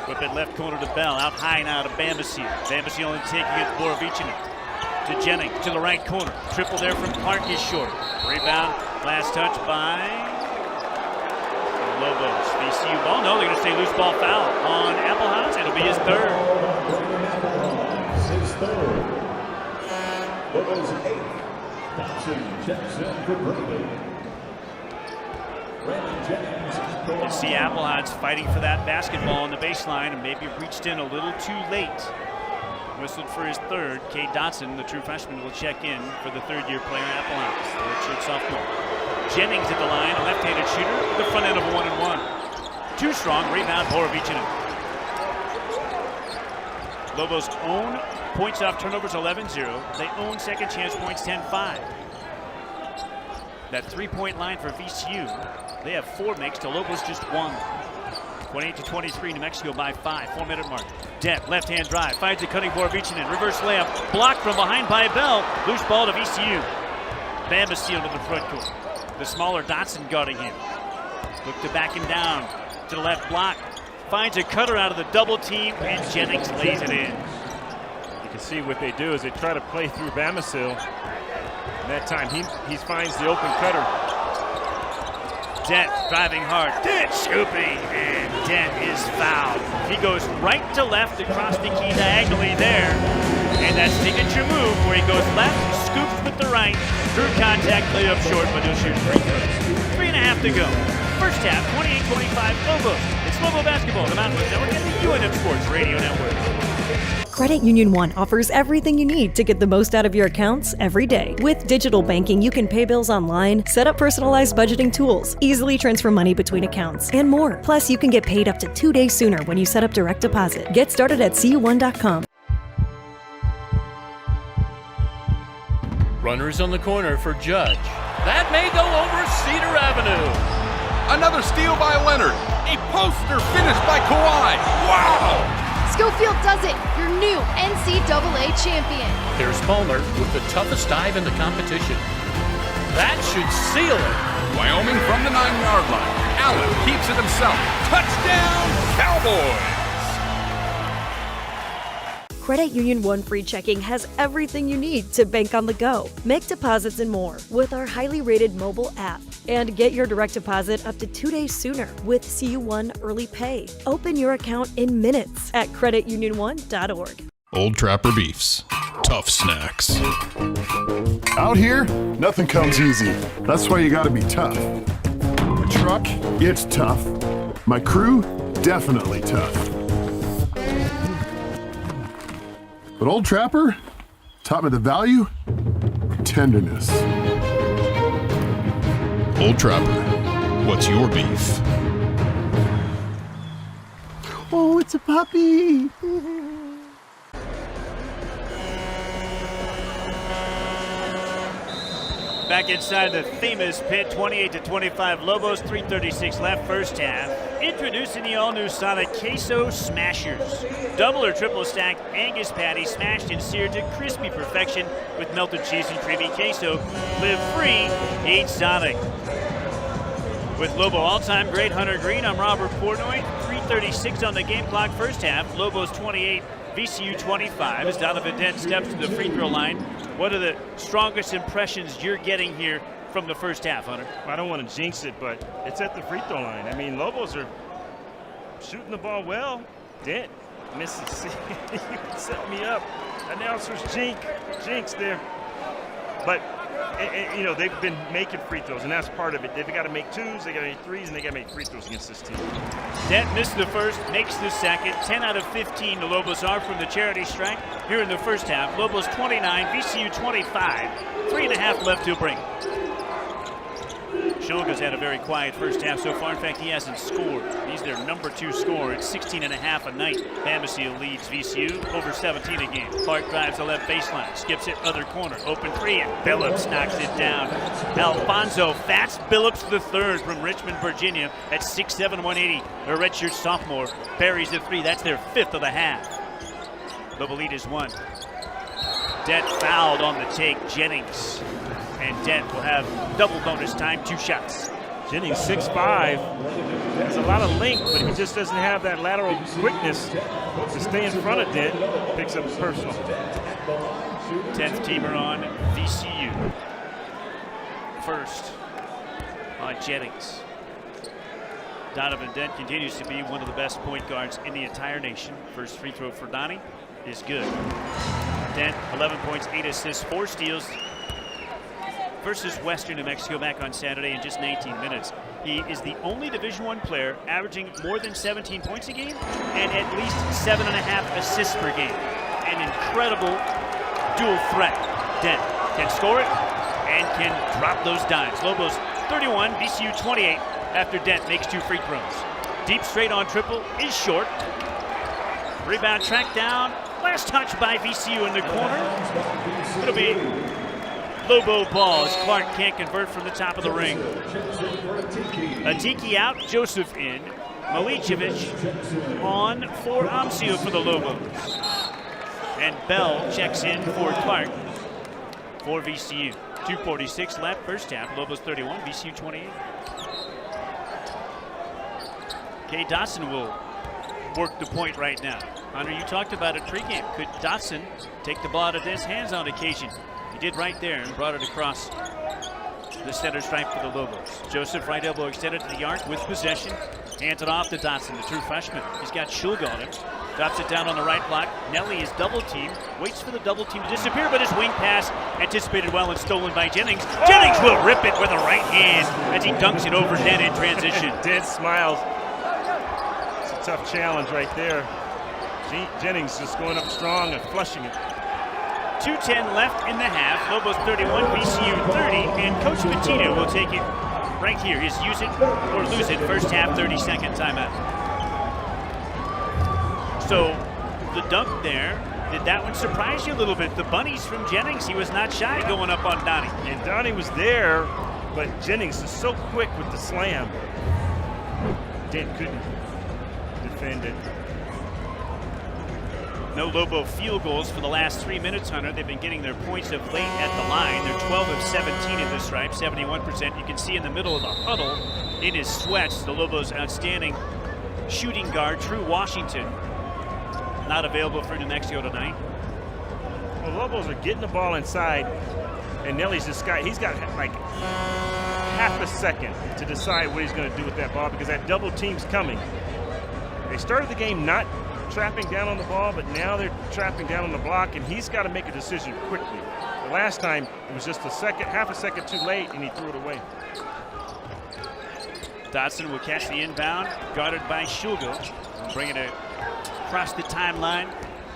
Whip it left corner to Bell. Out high now to Bamasil. Bamasil only taking it to Borovichinen. To Jennings to the right corner. Triple there from Clark is short. Rebound. Last touch by Lobos. VCU ball. No, they're going to stay loose ball foul on Applehouse. It'll be his third. His third. Lobos 8. Thompson checks in for Brady. You see Applehouse fighting for that basketball on the baseline and maybe reached in a little too late. Whistled for his third. Cade Dotson, the true freshman, will check in for the third-year player, Applehouse, the redshirt sophomore. Jennings at the line, a left-handed shooter, the front end of a 1-and-1. Too strong, rebound, Borovichinen. Lobos own points off turnovers 11-0. They own second chance points 10-5. That three-point line for VCU, they have 4 makes to Lobos just 1. 28-23, New Mexico by 5, 4-minute mark. Dent, left-hand drive, finds a cutting Borovichinen, reverse layup, blocked from behind by Bell. Loose ball to VCU. Bamasil to the front court. The smaller Dotson guarding him. Look to back him down to the left block. Finds a cutter out of the double team, and Jennings lays it in. You can see what they do is they try to play through Bamasil. And that time he finds the open cutter. Dent driving hard. Dent scooping, and Dent is fouled. He goes right to left across the key diagonally there. And that signature move where he goes left, scoops with the right, through contact, laid up short, but he'll shoot free throws. 3.5 to go. First half, 28-25 Lobos. It's Lobo basketball, the Mountain West Network, and the UNM Sports Radio Network. Credit Union One offers everything you need to get the most out of your accounts every day. With digital banking, you can pay bills online, set up personalized budgeting tools, easily transfer money between accounts, and more. Plus, you can get paid up to 2 days sooner when you set up direct deposit. Get started at cu1.com. Runners on the corner for Judge. That may go over Cedar Avenue. Another steal by Leonard. A poster finish by Kawhi. Wow! Schofield does it, your new NCAA champion. Here's Palmer with the toughest dive in the competition. That should seal it. Wyoming from the 9-yard line. Allen keeps it himself. Touchdown, Cowboys! Credit Union One Free Checking has everything you need to bank on the go. Make deposits and more with our highly rated mobile app. And get your direct deposit up to 2 days sooner with CU1 Early Pay. Open your account in minutes at creditunion1.org. Old Trapper Beefs. Tough snacks. Out here, nothing comes easy. That's why you gotta be tough. The truck, it's tough. My crew, definitely tough. But Old Trapper taught me the value of tenderness. Old Trapper, what's your beef? Oh, it's a puppy. Back inside the famous pit, 28-25 Lobos, 3:36 left, first half. Introducing the all-new Sonic Queso Smashers. Double or triple stack Angus patty smashed and seared to crispy perfection with melted cheese and creamy queso. Live free, eat Sonic. With Lobo all-time great Hunter Green, I'm Robert Portnoy. 3:36 on the game clock, first half. Lobos 28, VCU 25 as Donovan Dent steps to the free throw line. What are the strongest impressions you're getting here from the first half, Hunter? I don't want to jinx it, but it's at the free throw line. I mean, Lobos are shooting the ball well. Dent misses. You can set me up. Announcers jinx there. But you know, they've been making free throws, and that's part of it. They've got to make twos, they got to make threes, and they got to make free throws against this team. Dent missed the first, makes the second. 10 out of 15 the Lobos are from the charity stripe here in the first half. Lobos 29, VCU 25. 3.5 left to bring. Shulga's had a very quiet first half so far. In fact, he hasn't scored. He's their number 2 scorer at 16.5 a night. Bamisile leads VCU over 17 a game. Clark drives the left baseline, skips it other corner, open three, and Billups knocks it down. Alfonso Fats Billups III from Richmond, Virginia at 6'7", 180. A redshirt sophomore buries the three. That's their 5th of the half. Lobo lead is 1. Dent fouled on the take. Jennings. And Dent will have double bonus time, 2 shots. Jennings, 6'5", has a lot of length, but he just doesn't have that lateral quickness to stay in front of Dent. Picks up personal. 10th teamer on VCU. First on Jennings. Donovan Dent continues to be one of the best point guards in the entire nation. First free throw for Donnie is good. Dent, 11 points, 8 assists, 4 steals. Versus Western New Mexico back on Saturday in just 19 minutes. He is the only Division I player averaging more than 17 points a game and at least 7.5 assists per game. An incredible dual threat. Dent can score it and can drop those dimes. Lobos 31, VCU 28 after Dent makes 2 free throws. Deep straight on triple is short. Rebound tracked down. Last touch by VCU in the corner. It'll be Lobo ball as Clark can't convert from the top of the ring. Atiki out, Joseph in. Milicevic on for Amsio for the Lobos. And Bell checks in for Clark for VCU. 2:46 left, first half. Lobos 31, VCU 28. Kay Dotson will work the point right now. Hunter, you talked about it pregame. Could Dotson take the ball out of his hands on occasion? He did right there and brought it across the center stripe for the Lobos. Joseph, right elbow extended to the arc with possession. Hands it off to Dotson, the true freshman. He's got Shulga on him. Drops it down on the right block. Nelly is double teamed. Waits for the double team to disappear, but his wing pass anticipated well and stolen by Jennings. Jennings will rip it with a right hand as he dunks it over Dent in transition. Dent smiles. It's a tough challenge right there. Jennings just going up strong and flushing it. 2:10 left in the half. Lobos 31, VCU 30, and Coach Petito will take it right here. His use it or lose it first half 30-second timeout. So the dunk there, did that one surprise you a little bit? The bunnies from Jennings, he was not shy going up on Donnie. And Donnie was there, but Jennings is so quick with the slam. Dent couldn't defend it. No Lobo field goals for the last 3 minutes, Hunter. They've been getting their points of late at the line. They're 12 of 17 in this stripe, 71%. You can see in the middle of the huddle in his sweats, the Lobos' outstanding shooting guard, True Washington. Not available for New Mexico tonight. Well, Lobos are getting the ball inside, and Nelly's this guy. He's got like half a second to decide what he's going to do with that ball because that double team's coming. They started the game not trapping down on the ball, but now they're trapping down on the block, and he's got to make a decision quickly. The last time, it was just half a second too late, and he threw it away. Dotson will catch the inbound, guarded by Shulga. Bring it across the timeline.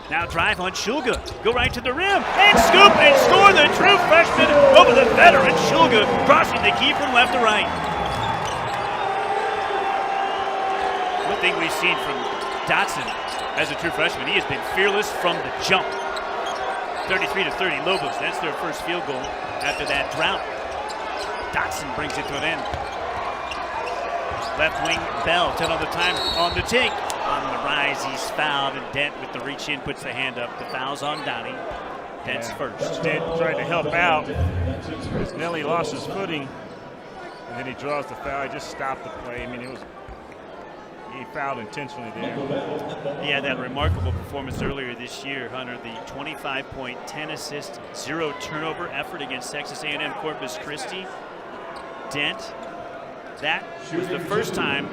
Now drive on Shulga. Go right to the rim and scoop and score. The true freshman over the veteran Shulga, crossing the key from left to right. One thing we've seen from Dotson as a true freshman, he has been fearless from the jump. 33-30 Lobos. That's their first field goal after that drought. Dotson brings it to an end. Left wing Bell, 10 on the time on the take. On the rise, he's fouled, and Dent with the reach in puts the hand up. The foul's on Donnie. Dent's first. Dent tried to help out because Nelly lost his footing, and then he draws the foul. He just stopped the play. I mean, he fouled intentionally there. He had that remarkable performance earlier this year, Hunter. The 25-point, 10-assist, 0 turnover effort against Texas A&M Corpus Christi. Dent. That was the first time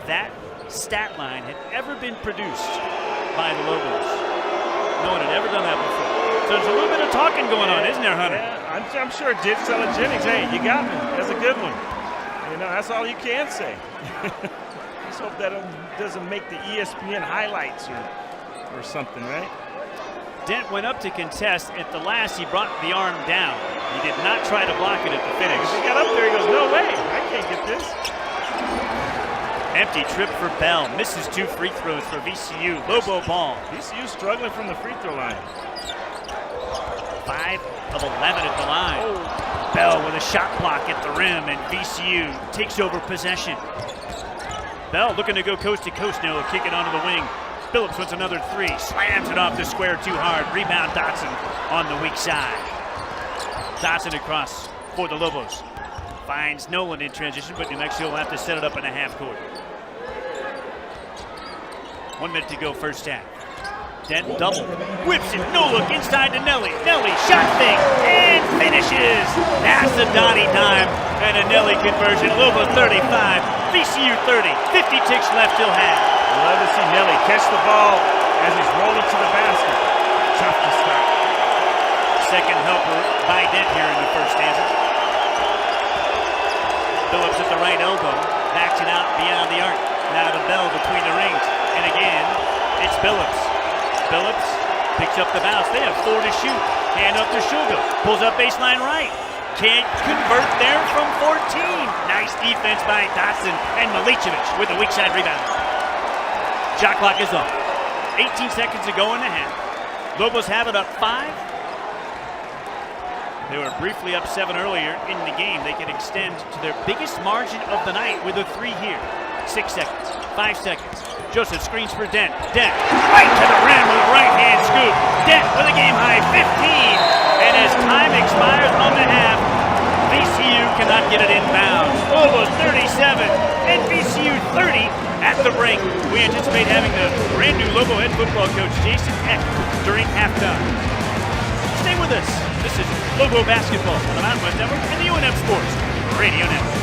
that stat line had ever been produced by the Lobos. No one had ever done that before. So there's a little bit of talking going on, isn't there, Hunter? Yeah, I'm sure Did telling Jennings, hey, you got me. That's a good one. You know, that's all you can say. Let's hope that doesn't make the ESPN highlights or something, right? Dent went up to contest. At the last, he brought the arm down. He did not try to block it at the finish. He got up there, he goes, no way, I can't get this. Empty trip for Bell. Misses 2 free throws for VCU. Lobo ball. VCU struggling from the free throw line. 5 of 11 at the line. Oh. Bell with a shot block at the rim, and VCU takes over possession. Bell looking to go coast to coast now. Kick it onto the wing. Phillips wants another 3. Slams it off the square too hard. Rebound Dotson on the weak side. Dotson across for the Lobos. Finds Nolan in transition, but New Mexico will have to set it up in a half court. 1 minute to go, first half. Dent double. Whips it, no look, inside to Nelly. Nelly, shot fake, and finishes. That's a Donnie dime and a Nelly conversion. Lobos 35, VCU 30. 50 ticks left till half. Love to see Nelly catch the ball as he's rolling to the basket. Tough to stop. Second helper by Dent here in the first stanza. Phillips at the right elbow, backs it out beyond the arc. Now to Bell between the rings. And again, it's Phillips. Phillips picks up the bounce. They have 4 to shoot. Hand up to Shulga. Pulls up baseline right. Can't convert there from 14. Nice defense by Dotson and Milicevic with a weak side rebound. Shot clock is off. 18 seconds to go in the half. Lobos have it up 5. They were briefly up 7 earlier in the game. They can extend to their biggest margin of the night with a 3 here. 6 seconds, 5 seconds. Joseph screens for Dent. Dent right to the rim with a right-hand scoop. Dent with a game-high 15. And as time expires on the half, VCU cannot get it inbounds. Lobos 37 and VCU 30 at the break. We anticipate having the brand-new Lobo head football coach Jason Eck during halftime. Stay with us. This is Lobo Basketball on the Mountain West Network and the UNM Sports Radio Network.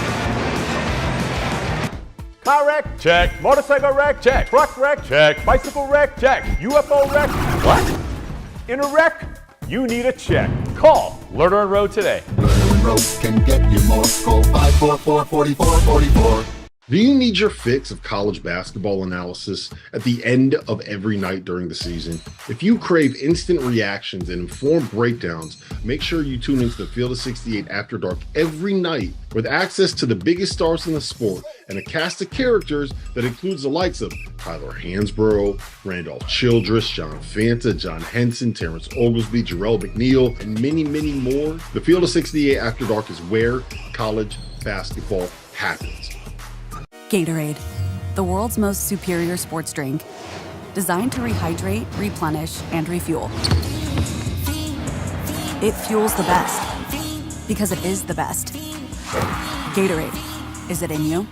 Car wreck? Check. Motorcycle wreck? Check. Truck wreck? Check. Bicycle wreck? Check. UFO wreck? What? In a wreck? You need a check. Call Lerner and Road today. Lerner and Road can get you more. Call 544-4444. Do you need your fix of college basketball analysis at the end of every night during the season? If you crave instant reactions and informed breakdowns, make sure you tune into the Field of 68 After Dark every night with access to the biggest stars in the sport and a cast of characters that includes the likes of Tyler Hansbrough, Randolph Childress, John Fanta, John Henson, Terrence Oglesby, Jarrell McNeil, and many, many more. The Field of 68 After Dark is where college basketball happens. Gatorade, the world's most superior sports drink. Designed to rehydrate, replenish, and refuel. It fuels the best. Because it is the best. Gatorade. Is it in you?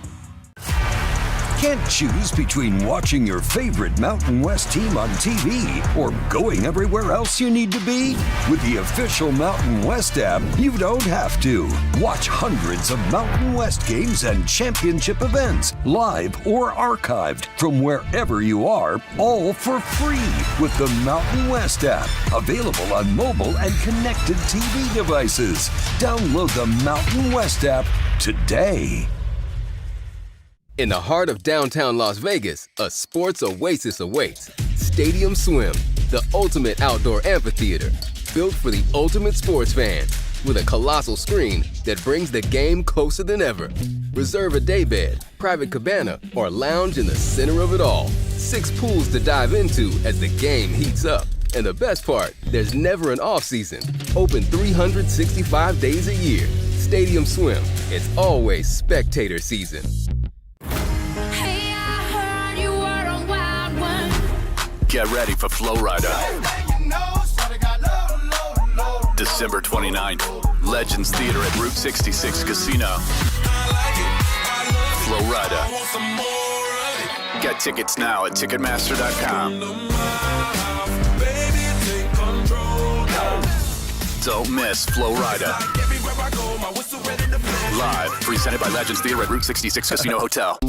Can't choose between watching your favorite Mountain West team on TV or going everywhere else you need to be? With the official Mountain West app, you don't have to. Watch hundreds of Mountain West games and championship events, live or archived, from wherever you are, all for free with the Mountain West app. Available on mobile and connected TV devices. Download the Mountain West app today. In the heart of downtown Las Vegas, a sports oasis awaits. Stadium Swim, the ultimate outdoor amphitheater, built for the ultimate sports fan, with a colossal screen that brings the game closer than ever. Reserve a daybed, private cabana, or lounge in the center of it all. 6 pools to dive into as the game heats up. And the best part, there's never an off-season. Open 365 days a year. Stadium Swim, it's always spectator season. Get ready for Flow Rider. December 29th, Legends Theater at Route 66 Casino. Flow Rider. Get tickets now at Ticketmaster.com. Don't miss Flow Rider. Live, presented by Legends Theater at Route 66 Casino Hotel.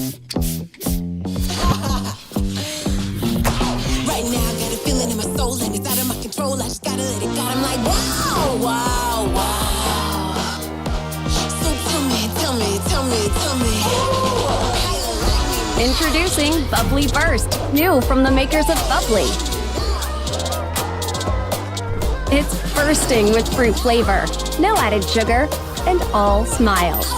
Right now, I got a feeling in my soul and it's out of my control. I just gotta let it go. I'm like, wow, wow, wow. So tell me. Introducing Bubbly Burst, new from the makers of Bubbly. It's bursting with fruit flavor, no added sugar, and all smiles.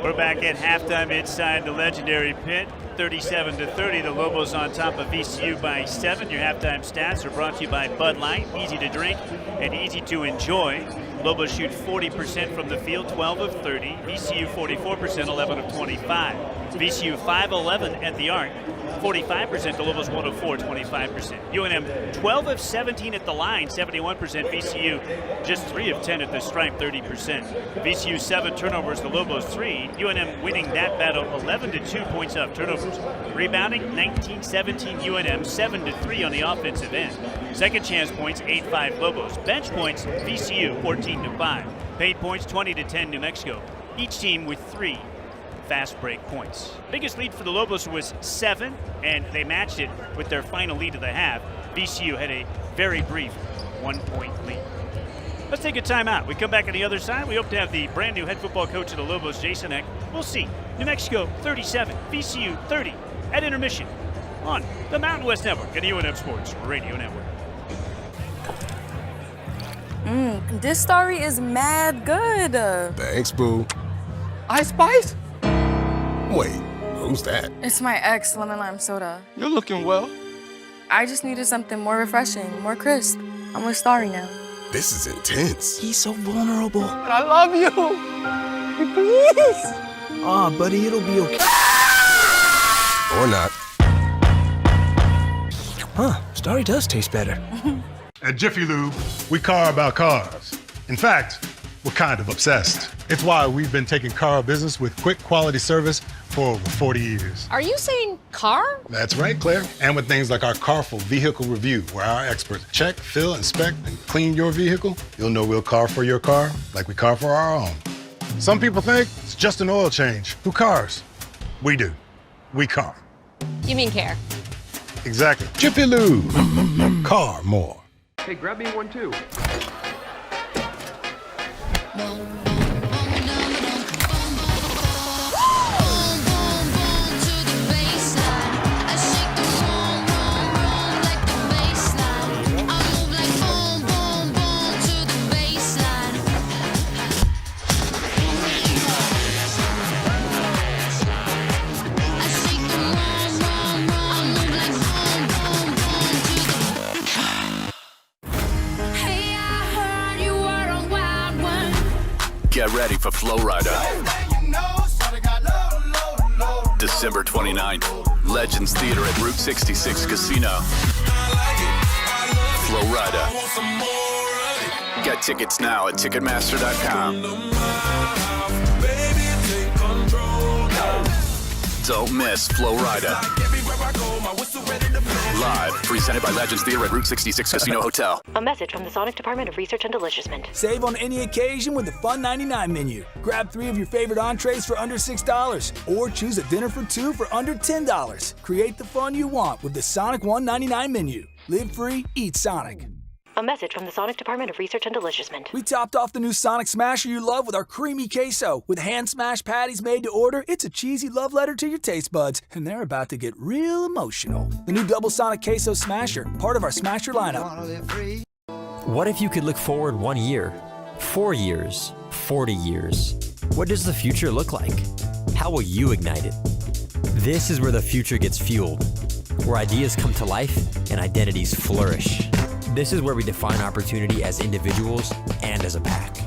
We're back at halftime inside the legendary pit. 37-30, the Lobos on top of VCU by 7. Your halftime stats are brought to you by Bud Light, easy to drink and easy to enjoy. Lobos shoot 40% from the field, 12 of 30. VCU 44%, 11 of 25. VCU 5-11 at the arc, 45%. The Lobos 1 of 4, 25%. UNM 12 of 17 at the line, 71%. VCU just 3 of 10 at the stripe, 30%. VCU 7 turnovers, the Lobos 3. UNM winning that battle 11-2 points up turnovers. Rebounding 19-17 UNM, 7-3 on the offensive end. Second chance points 8-5 Lobos. Bench points VCU 14-5. Paid points 20-10 New Mexico. Each team with 3 fast break points. Biggest lead for the Lobos was 7, and they matched it with their final lead of the half. VCU had a very brief 1-point lead. Let's take a timeout. We come back on the other side. We hope to have the brand new head football coach of the Lobos, Jason Eck. We'll see. New Mexico 37, VCU 30 at intermission on the Mountain West Network and the UNM Sports Radio Network. This story is mad good. Thanks, boo. Ice Spice? Wait, who's that? It's my ex, lemon lime soda. You're looking well. I just needed something more refreshing, more crisp. I'm with Starry now. This is intense. He's so vulnerable. But I love you. Please. Aw, buddy, it'll be okay. Or not. Huh, Starry does taste better. At Jiffy Lube, we car about cars. In fact, we're kind of obsessed. It's why we've been taking car business with quick quality service for over 40 years. Are you saying car? That's right, Claire. And with things like our Carful Vehicle Review, where our experts check, fill, inspect, and clean your vehicle, you'll know we'll car for your car like we car for our own. Some people think it's just an oil change. Who cars? We do. We car. You mean care? Exactly. Jiffy Lube. Car more. Hey, grab me one too. Get ready for Flow Rider. December 29th, Legends Theater at Route 66 Casino. Florida. Get tickets now at Ticketmaster.com. Don't miss Florida. Live, presented by Legends Theater at Route 66 Casino Hotel. A message from the Sonic Department of Research and Delicious-Mint. Save on any occasion with the Fun 99 menu. Grab 3 of your favorite entrees for under $6, or choose a dinner for 2 for under $10. Create the fun you want with the Sonic $1.99 menu. Live free, eat Sonic. A message from the Sonic Department of Research and Delicious-Mint. We topped off the new Sonic Smasher you love with our creamy queso. With hand-smashed patties made to order, it's a cheesy love letter to your taste buds, and they're about to get real emotional. The new Double Sonic Queso Smasher, part of our Smasher lineup. What if you could look forward 1 year, 4 years, 40 years? What does the future look like? How will you ignite it? This is where the future gets fueled, where ideas come to life and identities flourish. This is where we define opportunity as individuals and as a pack.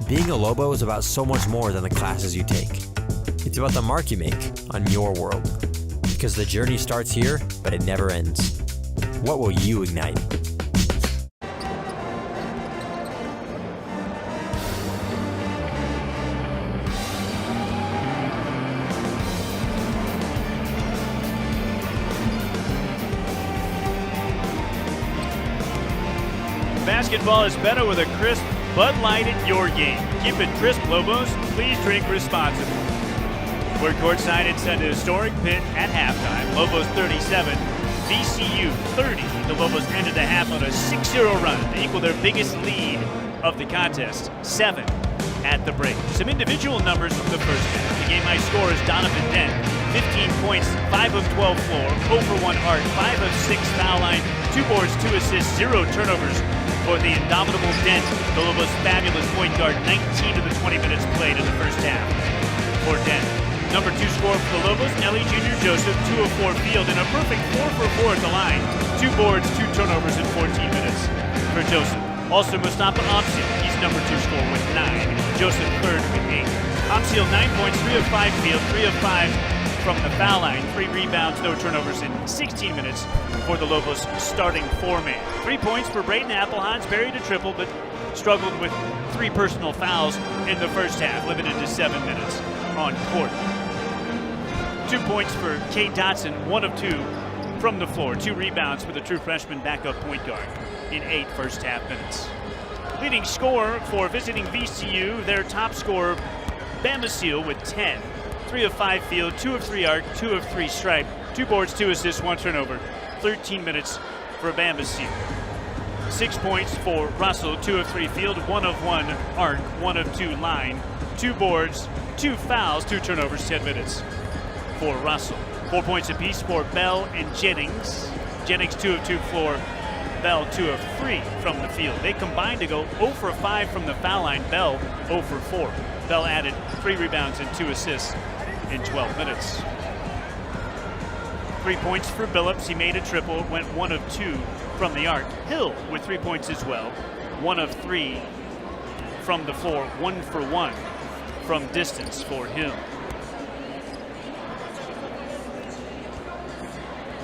Being a Lobo is about so much more than the classes you take. It's about the mark you make on your world. Because the journey starts here, but it never ends. What will you ignite? Basketball is better with a crisp Bud Light at your game. Keep it crisp, Lobos. Please drink responsibly. We're courtside inside the historic pit at halftime. Lobos 37, VCU 30. The Lobos ended the half on a 6-0 run to equal their biggest lead of the contest, 7 at the break. Some individual numbers from the first half. The game high score is Donovan Dent, 15 points, 5 of 12 floor, 0 for 1 arc, 5 of 6 foul line, 2 boards, 2 assists, 0 turnovers for the indomitable Dent, the Lobos' fabulous point guard. 19 of the 20 minutes played in the first half for Dent. Number 2 scorer for the Lobos, Nelly Jr. Joseph, 2 of 4 field, and a perfect 4 for 4 at the line. 2 boards, 2 turnovers in 14 minutes for Joseph. Also Mustafa Amsil, he's number 2 scorer with 9. Joseph third with 8. Amsil 9 points, 3 of 5 field, 3 of 5 from the foul line. 3 rebounds, no turnovers in 16 minutes for the Lobos starting 4-man. 3 points for Braden Applehans, buried a triple, but struggled with 3 personal fouls in the first half, limited to 7 minutes on court. 2 points for Kate Dotson, 1 of 2 from the floor. 2 rebounds for the true freshman backup point guard in 8 first half minutes. Leading scorer for visiting VCU, their top scorer, Bambasil with 10. 3 of 5 field, 2 of 3 arc, 2 of 3 stripe, 2 boards, 2 assists, 1 turnover. 13 minutes for Bambasil. 6 points for Russell, 2 of 3 field, 1 of 1 arc, 1 of 2 line, 2 boards, 2 fouls, 2 turnovers, 10 minutes for Russell. 4 points apiece for Bell and Jennings. Jennings 2 of 2 floor, Bell 2 of 3 from the field. They combined to go 0 for 5 from the foul line. Bell 0 for 4. Bell added 3 rebounds and 2 assists in 12 minutes. 3 points for Billups. He made a triple, went 1 of 2 from the arc. Hill with 3 points as well. 1 of 3 from the floor, 1 for 1 from distance for Hill.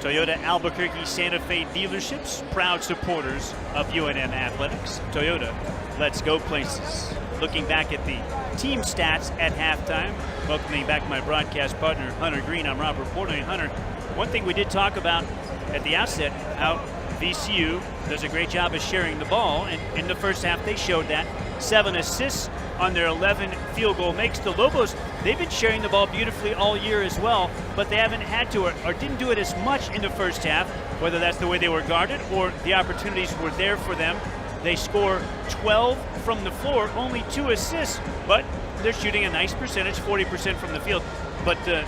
Toyota Albuquerque Santa Fe dealerships, proud supporters of UNM Athletics. Toyota, let's go places. Looking back at the team stats at halftime, welcoming back my broadcast partner, Hunter Green. I'm Rob reporting. Hunter, one thing we did talk about at the outset, how VCU does a great job of sharing the ball, and in the first half they showed that. 7 assists on their 11 field goal makes. The Lobos, they've been sharing the ball beautifully all year as well, but they haven't had to or didn't do it as much in the first half, whether that's the way they were guarded or the opportunities were there for them. They score 12 from the floor, only 2 assists, but they're shooting a nice percentage, 40% from the field. But the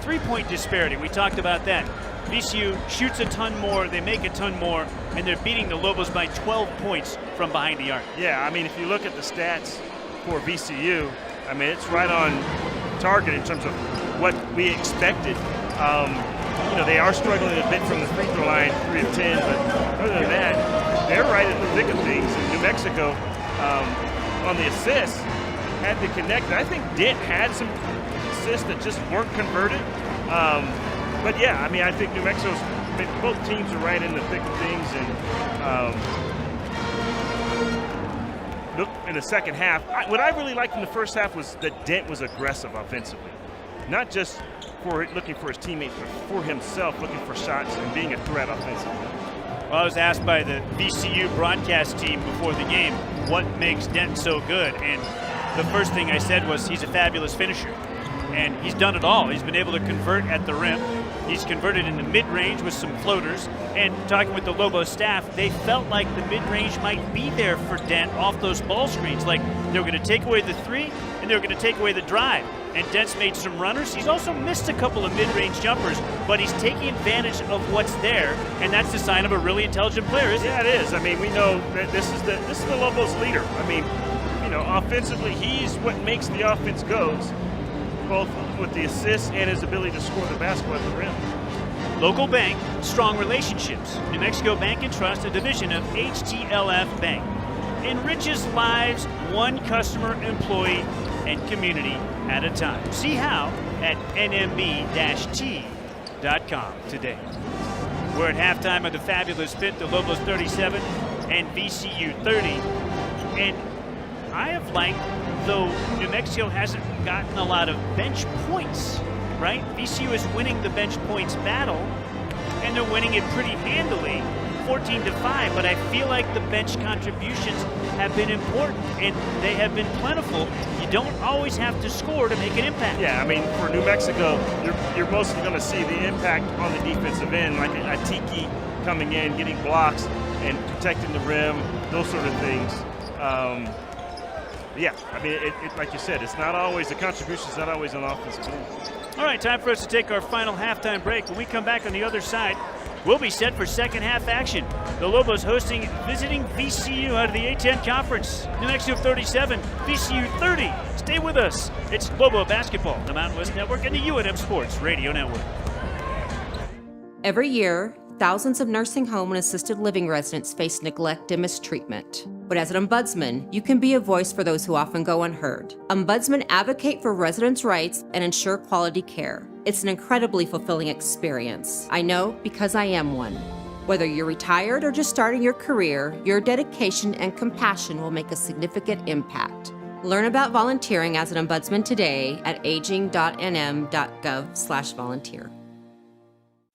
3-point disparity, we talked about that. VCU shoots a ton more, they make a ton more, and they're beating the Lobos by 12 points from behind the arc. Yeah, I mean, if you look at the stats for VCU, I mean, it's right on target in terms of what we expected. You know, they are struggling a bit from the free throw line, 3 of 10, but other than that, they're right in the thick of things. And New Mexico, on the assists, had to connect. I think Dent had some assists that just weren't converted. But yeah, I mean, I think New Mexico's, both teams are right in the thick of things, and look in the second half. What I really liked in the first half was that Dent was aggressive offensively, not just for looking for his teammates, but for himself, looking for shots and being a threat offensively. Well, I was asked by the VCU broadcast team before the game what makes Dent so good, and the first thing I said was he's a fabulous finisher. And he's done it all. He's been able to convert at the rim. He's converted in the mid-range with some floaters. And talking with the Lobos staff, they felt like the mid-range might be there for Dent off those ball screens. Like they were going to take away the three and they were going to take away the drive. And Dent's made some runners. He's also missed a couple of mid-range jumpers, but he's taking advantage of what's there, and that's the sign of a really intelligent player, isn't it? Yeah, it is. I mean, we know that this is the Lobos leader. I mean, you know, offensively, he's what makes the offense goes, both with the assists and his ability to score the basketball at the rim. Local bank, strong relationships. New Mexico Bank and Trust, a division of HTLF Bank, enriches lives one customer, employee, and community at a time. See how at nmb-t.com today. We're at halftime of the fabulous pit, the Lobos 37 and VCU 30. And I have liked, though New Mexico hasn't gotten a lot of bench points, right? VCU is winning the bench points battle, and they're winning it pretty handily, 14-5, but I feel like the bench contributions have been important, and they have been plentiful. You don't always have to score to make an impact. Yeah, I mean, for New Mexico, you're mostly going to see the impact on the defensive end, like a Tiki coming in, getting blocks, and protecting the rim, those sort of things. Yeah, I mean, like you said, it's not always, the contribution's not always on offensive end. All right, time for us to take our final halftime break. When we come back on the other side, we'll be set for second half action. The Lobos visiting VCU out of the A-10 Conference. New Mexico 37, VCU 30. Stay with us. It's Lobo Basketball, the Mountain West Network, and the UNM Sports Radio Network. Every year, thousands of nursing home and assisted living residents face neglect and mistreatment. But as an ombudsman, you can be a voice for those who often go unheard. Ombudsmen advocate for residents' rights and ensure quality care. It's an incredibly fulfilling experience. I know because I am one. Whether you're retired or just starting your career, your dedication and compassion will make a significant impact. Learn about volunteering as an ombudsman today at aging.nm.gov/volunteer.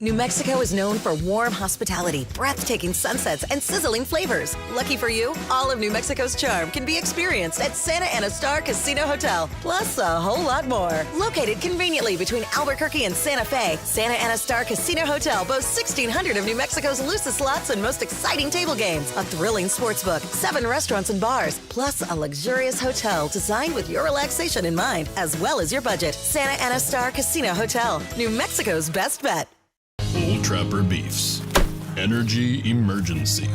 New Mexico is known for warm hospitality, breathtaking sunsets, and sizzling flavors. Lucky for you, all of New Mexico's charm can be experienced at Santa Ana Star Casino Hotel, plus a whole lot more. Located conveniently between Albuquerque and Santa Fe, Santa Ana Star Casino Hotel boasts 1,600 of New Mexico's loosest slots and most exciting table games, a thrilling sports book, 7 restaurants and bars, plus a luxurious hotel designed with your relaxation in mind, as well as your budget. Santa Ana Star Casino Hotel, New Mexico's best bet. Old Trapper Beefs. Energy emergency.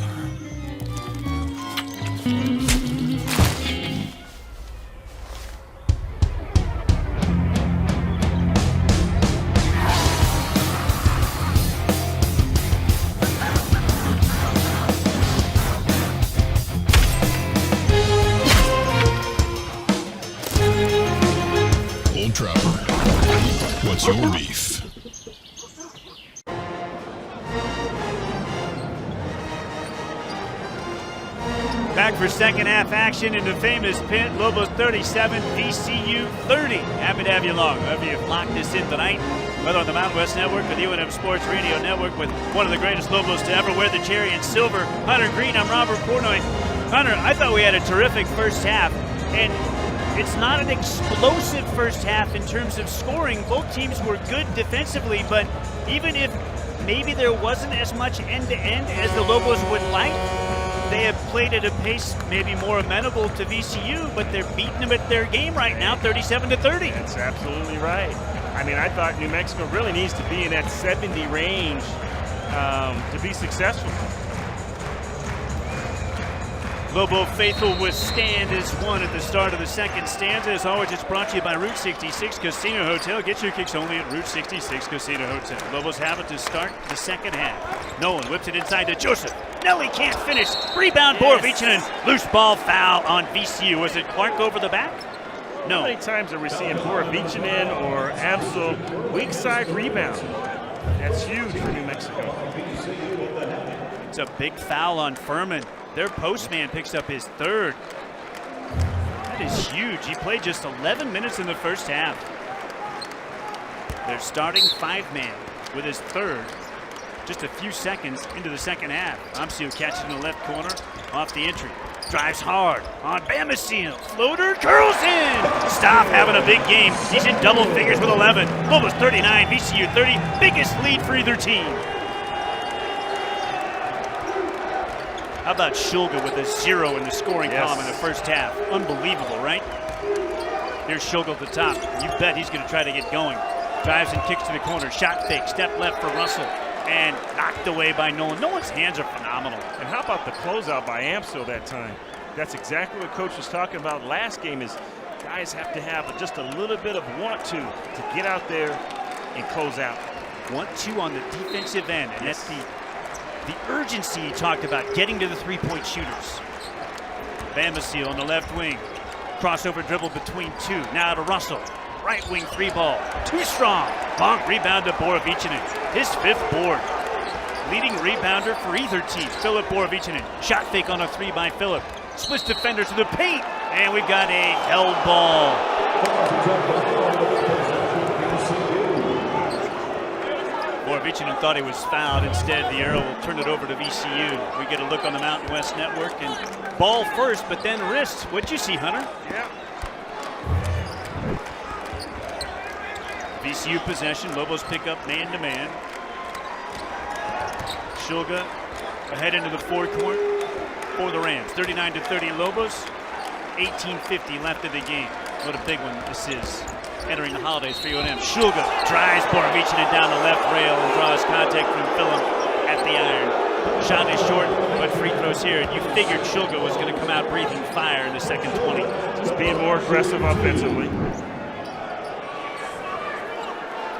Old Trapper. What's your beef? Back for second half action in the famous pit. Lobos 37, VCU 30. Happy to have you along. Whoever you've locked this in tonight, whether on the Mountain West Network or the UNM Sports Radio Network, with one of the greatest Lobos to ever wear the cherry and silver, Hunter Green. I'm Robert Portnoy. Hunter, I thought we had a terrific first half, and it's not an explosive first half in terms of scoring. Both teams were good defensively, but even if maybe there wasn't as much end-to-end as the Lobos would like, they have played at a pace maybe more amenable to VCU, but they're beating them at their game right now, 37-30. That's absolutely right. I mean, I thought New Mexico really needs to be in that 70 range to be successful. Lobo faithful withstand is one at the start of the second stanza. As always, it's brought to you by Route 66 Casino Hotel. Get your kicks only at Route 66 Casino Hotel. Lobos have it to start the second half. Nolan whips it inside to Joseph. Nelly can't finish. Rebound, Borovichinen. Loose ball foul on VCU. Was it Clark over the back? No. How many times are we seeing Borovichinen or Amsel weak side rebound? That's huge for New Mexico. It's a big foul on Furman. Their postman picks up his third. That is huge. He played just 11 minutes in the first half. They're starting 5-man with his third just a few seconds into the second half. Amsel catches in the left corner off the entry. Drives hard on Bamasil. Floater curls in. Stop having a big game. He's in double figures with 11. Lobos 39, VCU 30. Biggest lead for either team. How about Shulga with a 0 in the scoring column in the first half? Unbelievable, right? Here's Shulga at the top. You bet he's going to try to get going. Drives and kicks to the corner. Shot fake. Step left for Russell. And knocked away by Nolan. Nolan's hands are phenomenal. And how about the closeout by Amsel that time? That's exactly what Coach was talking about last game is guys have to have just a little bit of want to get out there and close out. 1-2 on the defensive end. And that's the urgency he talked about, getting to the three-point shooters. Bamasil on the left wing. Crossover dribble between two. Now to Russell. Right wing three ball. Too strong. Long rebound to Borovichinen. His 5th board. Leading rebounder for either team. Philip Borovichinen. Shot fake on a 3 by Philip. Splits defender to the paint. And we've got a held ball. Borovichinen thought he was fouled. Instead, the arrow will turn it over to VCU. We get a look on the Mountain West Network. And ball first, but then wrist. What'd you see, Hunter? Yeah. VCU possession. Lobos pick up man-to-man. Shulga ahead into the forecourt for the Rams. 39-30 Lobos. 18:50 left of the game. What a big one this is. Entering the holidays for UNM. Shulga drives Borovichinen down the left rail and draws contact from Phillip at the iron. Shot is short, but free throws here. You figured Shulga was going to come out breathing fire in the second 20. Just being more aggressive offensively.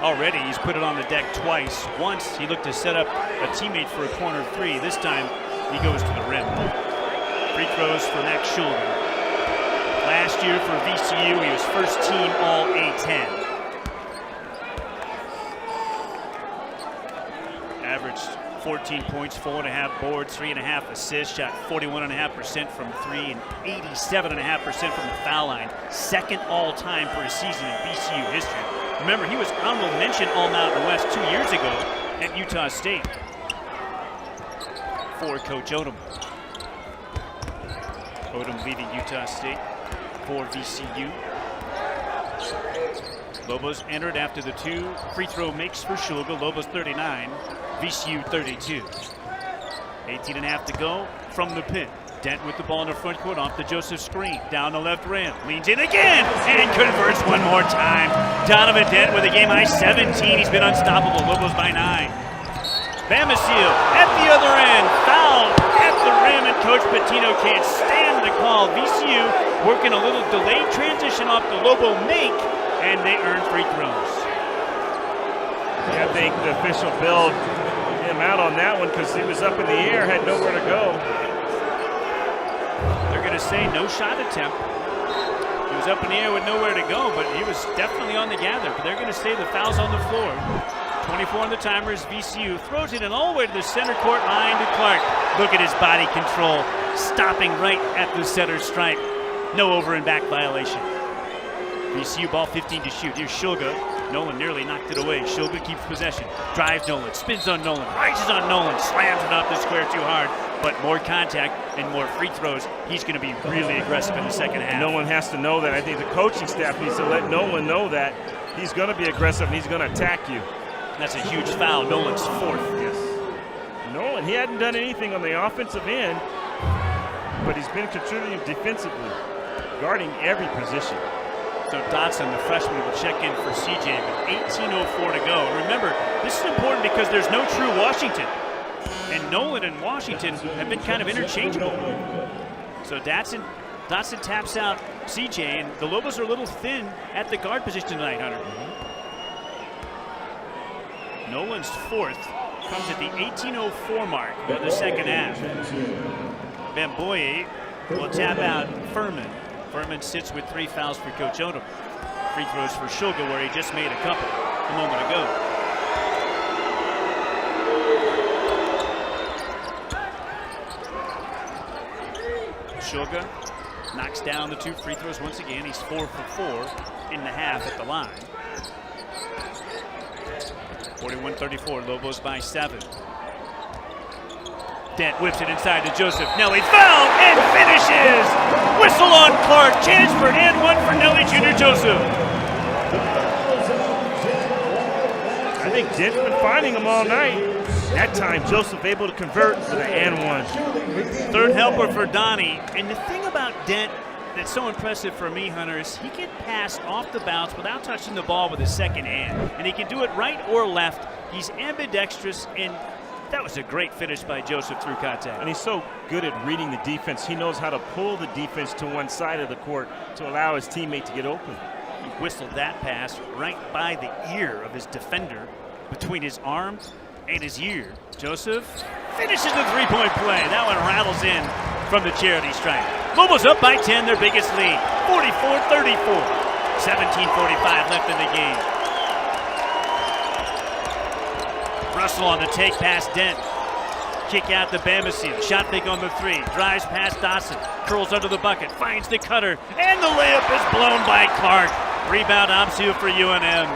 Already, he's put it on the deck twice. Once, he looked to set up a teammate for a corner 3. This time, he goes to the rim. Free throws for Max Shulga. Last year for VCU, he was first team All A-10. Averaged 14 points, 4.5 boards, 3.5 assists, shot 41.5% from 3 and 87.5% from the foul line. Second all-time for a season in VCU history. Remember, he was honorable mention All-Mountain West 2 years ago at Utah State for Coach Odom. Odom leading Utah State for VCU. Lobos entered after the 2 free throw makes for Shulga. Lobos 39, VCU 32. 18.5 to go from the pin. Dent with the ball in the front court off the Joseph screen. Down the left rim. Leans in again and converts one more time. Donovan Dent with a game-high 17. He's been unstoppable. Lobos by 9. Bamasil at the other end. Foul at the rim, and Coach Patino can't stand the call. VCU working a little delayed transition off the Lobo make, and they earn free throws. Yeah, I think the official bailed him out on that one because he was up in the air, had nowhere to go. They're going to say no shot attempt. He was up in the air with nowhere to go, but he was definitely on the gather. But they're going to say the foul's on the floor. 24 on the timer as VCU throws it in all the way to the center court line to Clark. Look at his body control, stopping right at the center stripe. No over and back violation. VCU ball 15 to shoot. Here's Shulga. Nolan nearly knocked it away. Shulga keeps possession. Drives Nolan, spins on Nolan, rises on Nolan, slams it off the square too hard. But more contact and more free throws. He's going to be really aggressive in the second half. Nolan has to know that. I think the coaching staff needs to let Nolan know that he's going to be aggressive and he's going to attack you. That's a huge foul. Nolan's 4th. Yes. Nolan, he hadn't done anything on the offensive end, but he's been contributing defensively, guarding every position. So Dotson, the freshman, will check in for CJ with 18:04 to go. Remember, this is important because there's no true Washington. And Nolan and Washington have been kind of interchangeable. So Dotson taps out CJ, and the Lobos are a little thin at the guard position tonight, Hunter. Nolan's 4th comes at the 18:04 mark of the second half. Bamboye will tap out Furman. Furman sits with 3 fouls for Coach Odom. Free throws for Shulga, where he just made a couple a moment ago. Shulga knocks down the 2 free throws once again. He's 4 for 4 in the half at the line. 41-34, Lobos by 7. Dent whips it inside to Joseph. Nelly fouled and finishes! Whistle on Clark. Chance for and 1 for Nelly Jr. Joseph. I think Dent's been finding him all night. That time, Joseph able to convert with an and 1. Third helper for Donnie. And the thing about Dent that's so impressive for me, Hunter, is he can pass off the bounce without touching the ball with his second hand. And he can do it right or left. He's ambidextrous, and that was a great finish by Joseph through contact. And he's so good at reading the defense. He knows how to pull the defense to one side of the court to allow his teammate to get open. He whistled that pass right by the ear of his defender, between his arm and his ear. Joseph finishes the three-point play. That one rattles in from the charity stripe. Lobos up by 10, their biggest lead, 44-34. 17:45 left in the game. Russell on the take past Dent. Kick out to Bamasil. Shot fake on the 3. Drives past Dawson. Curls under the bucket. Finds the cutter. And the layup is blown by Clark. Rebound Amsiu for UNM.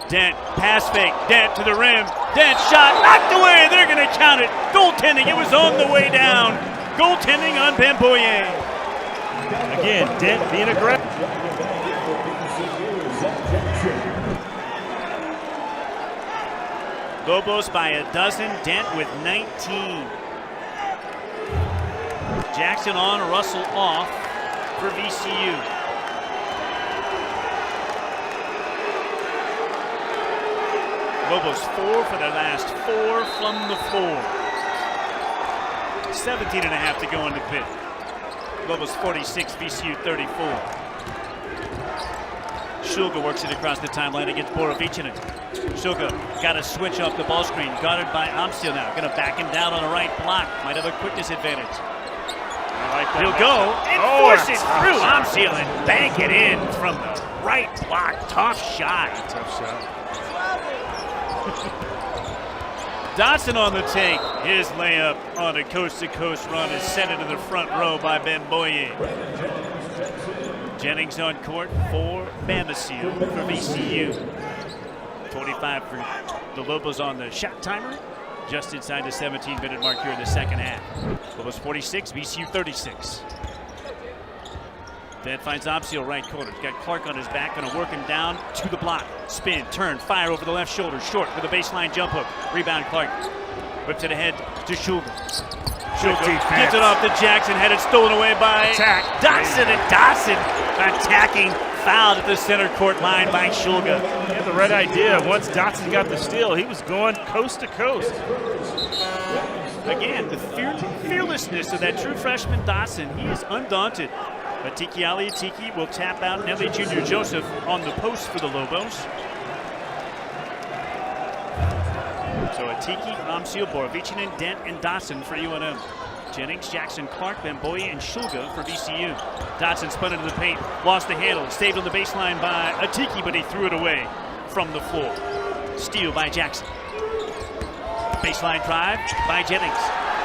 Dent, pass fake. Dent to the rim. Dent shot knocked away. They're going to count it. Goaltending. It was on the way down. Goaltending on Bamboye. Again, Dent being aggressive. Lobos by a dozen, Dent with 19. Jackson on, Russell off for VCU. Lobos 4 for their last 4 from the floor. 17.5 to go in the pit. Lobos 46, VCU 34. Shulga works it across the timeline against Borovichinen. Shulga got a switch off the ball screen, guarded by Amsiel now. Going to back him down on the right block. Might have a quickness advantage. He'll go and force it through Amsiel and bank it in from the right block. Tough shot. Dotson on the take. His layup on a coast-to-coast run is sent into the front row by Bamboye. Jennings on court for Bamasil for VCU. 25 for the Lobos on the shot timer. Just inside the 17-minute mark here in the second half. Lobos 46, VCU 36. Dent finds Amsiel right corner. He's got Clark on his back, going to work him down to the block. Spin, turn, fire over the left shoulder. Short with a baseline jump hook. Rebound Clark. Whips it ahead to Shulga. Shulga gets it off to Jackson. Had it stolen away by Dotson. And Dotson attacking, fouled at the center court line by Shulga. He had the right idea. Once Dotson got the steal, he was going coast to coast. Again, the fearlessness of that true freshman Dotson. He is undaunted. Atiki Ali Atiki will tap out Nelly Jr. Joseph on the post for the Lobos. So Atiki, Amsiel, Borovichinen, Dent, and Dotson for UNM. Jennings, Jackson, Clark, Bamboye, and Shulga for VCU. Dotson spun into the paint, lost the handle, saved on the baseline by Atiki, but he threw it away from the floor. Steal by Jackson. Baseline drive by Jennings.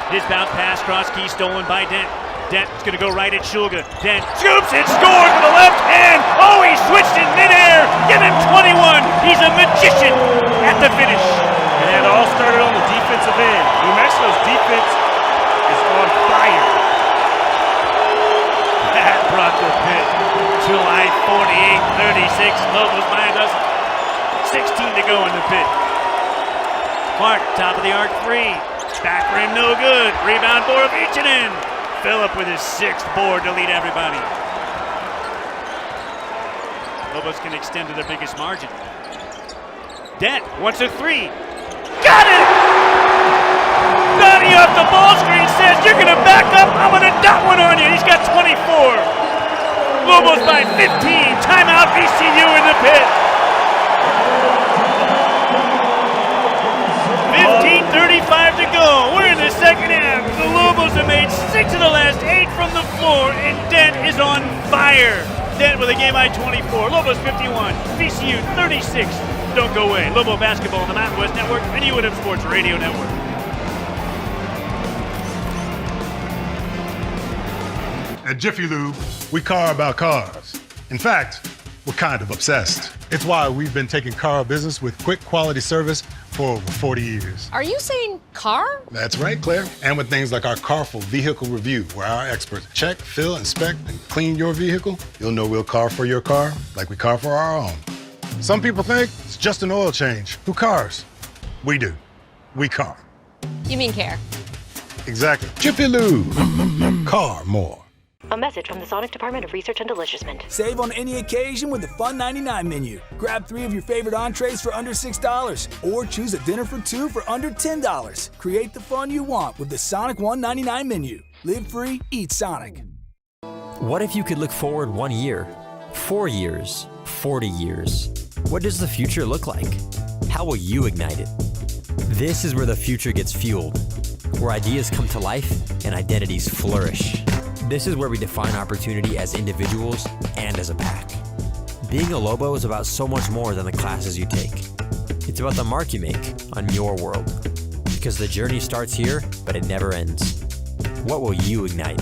His bounce pass, cross key stolen by Dent. Dent's going to go right at Shulga. Dent scoops and scores with the left hand. Oh, he switched in midair. Give him 21. He's a magician at the finish. And it all started on the defensive end. New Mexico's defense is on fire. That brought the pit to like 48-36. Lobos by a dozen. 16 to go in the pit. Clark, top of the arc 3. Back rim, no good. Rebound, Borovichinen. Phillip with his 6th board to lead everybody. Lobos can extend to their biggest margin. Dent wants a 3. Got it! Donnie off the ball screen says, you're going to back up, I'm going to dot one on you. He's got 24. Lobos by 15. Timeout, VCU in the pit. 15:35 to go. We're in the second half. The Lobos have made 6 of the last 8 from the floor. 24, and Dent is on fire. Dent with a game high 24. Lobos 51, VCU 36. Don't go away. Lobo basketball on the Mountain West Network and UNM Sports Radio Network. At Jiffy Lube, we car about cars. In fact, we're kind of obsessed. It's why we've been taking car business with quick quality service for over 40 years. Are you saying car? That's right, Claire. And with things like our Carful Vehicle Review, where our experts check, fill, inspect, and clean your vehicle, you'll know we'll car for your car like we car for our own. Some people think it's just an oil change. Who cars? We do. We car. You mean care? Exactly. Jiffy Lube. Car more. A message from the Sonic Department of Research and Delicioussement. Save on any occasion with the Fun 99 menu. Grab 3 of your favorite entrees for under $6, or choose a dinner for 2 for under $10. Create the fun you want with the Sonic $1.99 menu. Live free, eat Sonic. What if you could look forward 1 year, 4 years, 40 years? What does the future look like? How will you ignite it? This is where the future gets fueled, where ideas come to life and identities flourish. This is where we define opportunity as individuals and as a pack. Being a Lobo is about so much more than the classes you take. It's about the mark you make on your world. Because the journey starts here, but it never ends. What will you ignite?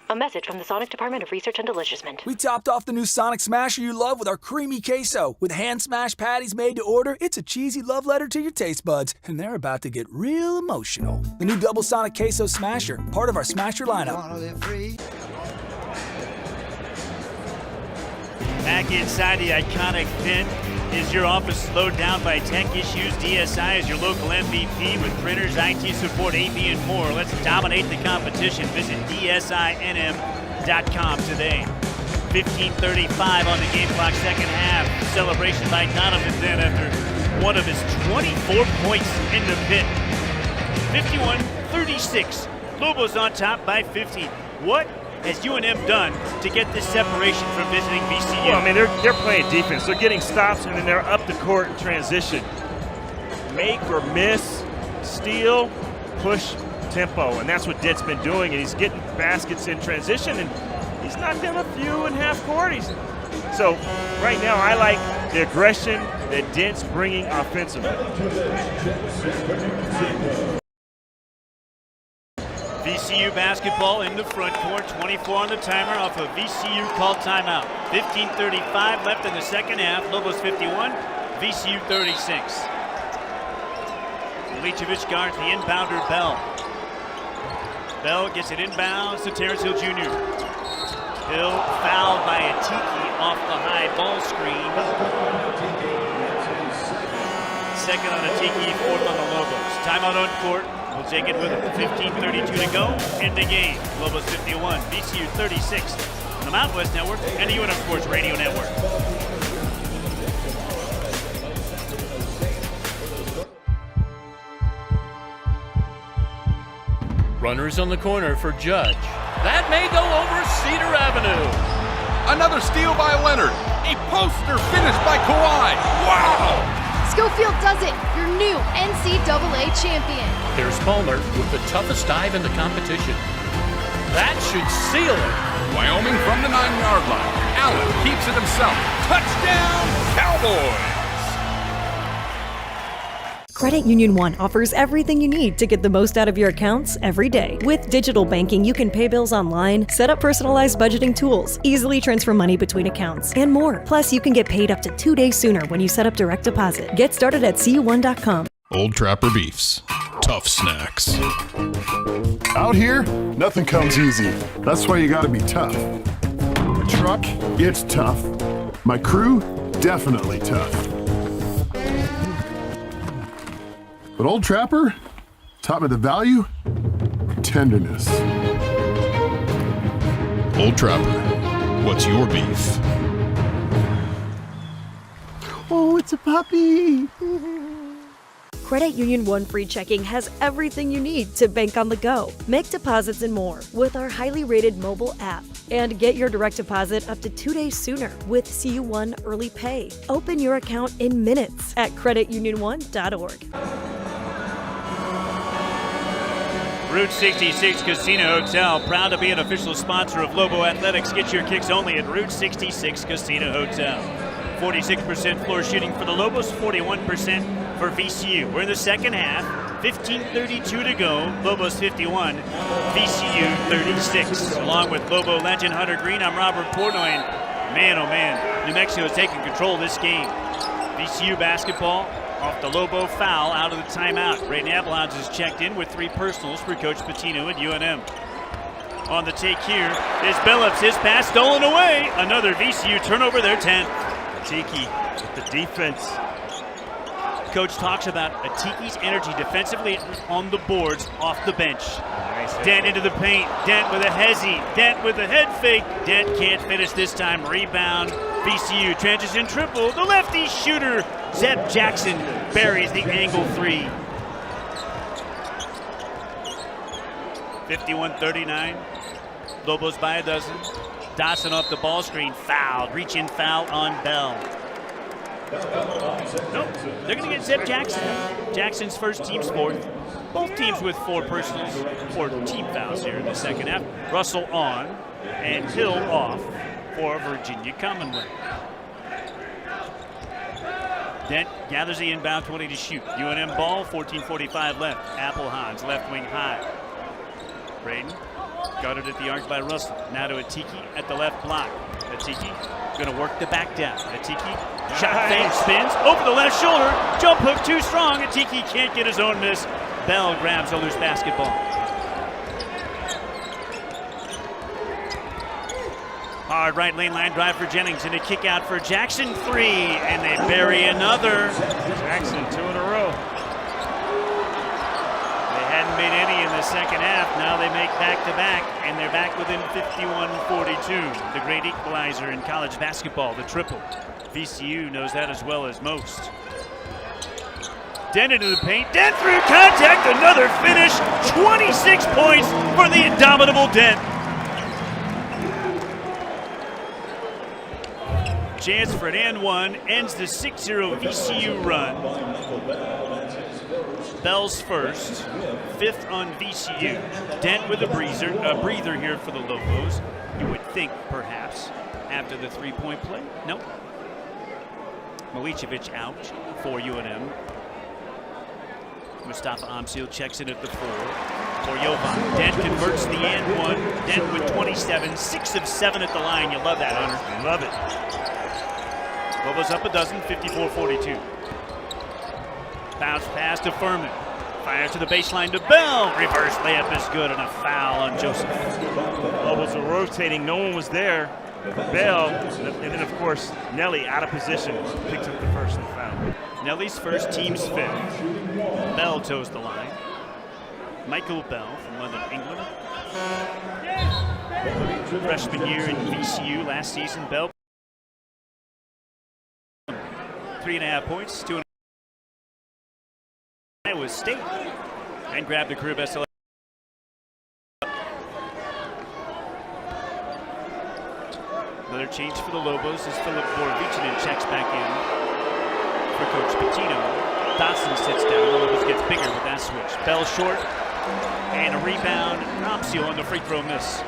A message from the Sonic Department of Research and Delicioussement. We topped off the new Sonic Smasher you love with our creamy queso. With hand-smashed patties made to order, it's a cheesy love letter to your taste buds, and they're about to get real emotional. The new Double Sonic Queso Smasher, part of our Smasher lineup. Back inside the iconic Finn. Is your office slowed down by tech issues? DSI is your local MVP with printers, IT support, AV, and more. Let's dominate the competition. Visit DSINM.com today. 15:35 on the game clock, second half. Celebration by Donovan then after one of his 24 points in the pit. 51-36. Lobos on top by 50. What has UNM done to get this separation from visiting VCU? Well, I mean, they're playing defense. They're getting stops, and then they're up the court in transition. Make or miss, steal, push, tempo, and that's what Dent's been doing, and he's getting baskets in transition, and he's knocked down a few in half court. So right now, I like the aggression that Dent's bringing offensively. VCU basketball in the front court, 24 on the timer off a VCU called timeout. 15:35 left in the second half. Lobos 51, VCU 36. Milicevic guards the inbounder Bell. Bell gets it inbounds to Terrence Hill Jr. Hill fouled by a Tiki off the high ball screen. Second on a Tiki, fourth on the Lobos. Timeout on court. We'll take it with 15:32 to go in the game. Lobos 51, VCU 36 on the Mountain West Network and the UNM Sports Radio Network. Runners on the corner for Judge. That may go over Cedar Avenue. Another steal by Leonard. A poster finish by Kawhi. Wow! Schofield does it, your new NCAA champion. There's Palmer with the toughest dive in the competition. That should seal it. Wyoming from the 9-yard line. Allen keeps it himself. Touchdown, Cowboys! Credit Union One offers everything you need to get the most out of your accounts every day. With digital banking, you can pay bills online, set up personalized budgeting tools, easily transfer money between accounts, and more. Plus, you can get paid up to 2 days sooner when you set up direct deposit. Get started at cu1.com. Old Trapper Beefs. Tough snacks. Out here, nothing comes easy. That's why you gotta be tough. The truck, it's tough. My crew, definitely tough. But Old Trapper taught me the value of tenderness. Old Trapper, what's your beef? Oh, it's a puppy. Credit Union One Free Checking has everything you need to bank on the go. Make deposits and more with our highly rated mobile app. And get your direct deposit up to 2 days sooner with CU1 Early Pay. Open your account in minutes at creditunion1.org. Route 66 Casino Hotel, proud to be an official sponsor of Lobo Athletics. Get your kicks only at Route 66 Casino Hotel. 46% floor shooting for the Lobos, 41% for VCU. We're in the second half, 15:32 to go. Lobos 51, VCU 36. Along with Lobo legend Hunter Green, I'm Robert Portnoy. Man, oh man, New Mexico is taking control of this game. VCU basketball off the Lobo foul out of the timeout. Braden Appelhans has checked in with 3 personals for Coach Patino at UNM. On the take here is Billups. His pass stolen away. Another VCU turnover, their 10th. Atiki with the defense. Coach talks about Atiki's energy defensively on the boards off the bench. Nice. Dent into the paint. Dent with a hezzy. Dent with a head fake. Dent can't finish this time. Rebound. VCU transition triple. The lefty shooter, Zeb Jackson, buries the angle 3. 51-39. Lobos by a dozen. Dawson off the ball screen. Fouled. Reach-in foul on Bell. Nope. They're going to get Zeb Jackson. Jackson's first, team's 4th. Both teams with 4 personals, 4 team fouls here in the second half. Russell on and Hill off for Virginia Commonwealth. Dent gathers the inbound 20 to shoot. UNM ball, 14:45 left. Appelhans, left wing high. Braden guarded at the arc by Russell. Now to Atiki at the left block. Atiki going to work the back down. Atiki, shot fake, spins, over the left shoulder. Jump hook too strong. Atiki can't get his own miss. Bell grabs a loose basketball. Hard right lane line drive for Jennings and a kick out for Jackson. 3, and they bury another. Jackson 2 in a row. They hadn't made any in the second half. Now they make back-to-back, and they're back within 51-42. The great equalizer in college basketball, the triple. VCU knows that as well as most. Dent into the paint. Dent through contact. Another finish. 26 points for the indomitable Dent. Chance for an and one. Ends the 6-0 VCU run. Bell's first. 5th on VCU. Dent with a breather here for the Lobos. You would think, perhaps, after the 3-point play. Nope. Milicevic out for UNM. Mustafa Amsil checks in at the 4 for Jovan. Dent converts the and one. Dent with 27, 6 of 7 at the line. You love that, Hunter. Love it. Lobos up a dozen, 54-42. Bounce pass to Furman. Fire to the baseline to Bell. Reverse layup is good, and a foul on Joseph. Lobos were rotating. No one was there for Bell. And then, of course, Nelly out of position. Picks up the first and foul. Nelly's first, team's 5th. Bell toes the line. Michael Bell from London, England. Freshman year in VCU last season. Bell 3.5 points, 2.5 Iowa State, and grabbed the career best. Another change for the Lobos as Philip Borovicinen checks back in for Coach Patino. Dawson sits down. The Lobos gets bigger with that switch. Bell short, and a rebound. Ramsio on the free throw miss.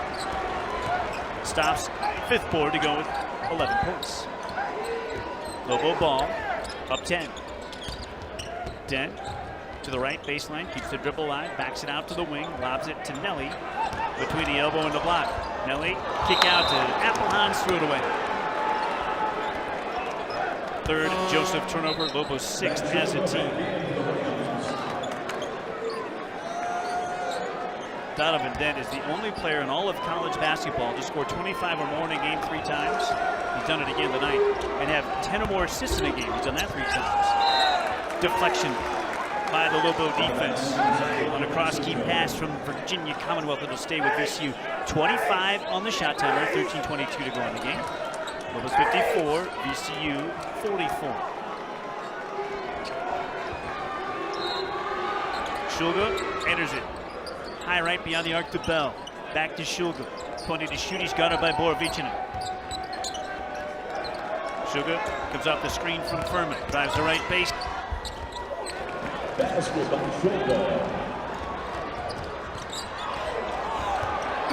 Stops 5th board to go with 11 points. Lobo ball, up 10. Dent to the right baseline, keeps the dribble alive, backs it out to the wing, lobs it to Nelly between the elbow and the block. Nelly, kick out to Appelhans, threw it away. 3rd Joseph turnover, Lobos 6th as a team. Donovan Dent is the only player in all of college basketball to score 25 or more in a game 3 times. He's done it again tonight. And have 10 or more assists in a game. He's done that 3 times. Deflection by the Lobo defense. On a cross-key pass from Virginia Commonwealth, it'll stay with VCU. 25 on the shot timer, 13:22 to go in the game. Lobos 54, VCU 44. Shulga enters it. High right beyond the arc to Bell. Back to Shulga. 20 to shoot. He's guarded by Borovicinen. Shulga comes off the screen from Furman. Drives the right base.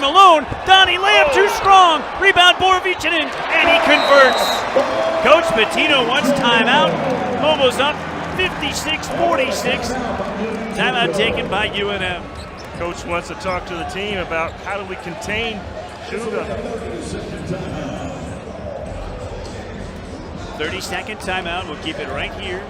alone. Donnie, layup too strong. Rebound, Borovicinen, and he converts. Coach Patino wants timeout. Lobos up 56-46. Timeout taken by UNM. Coach wants to talk to the team about how do we contain Suga. 30-second timeout. We'll keep it right here.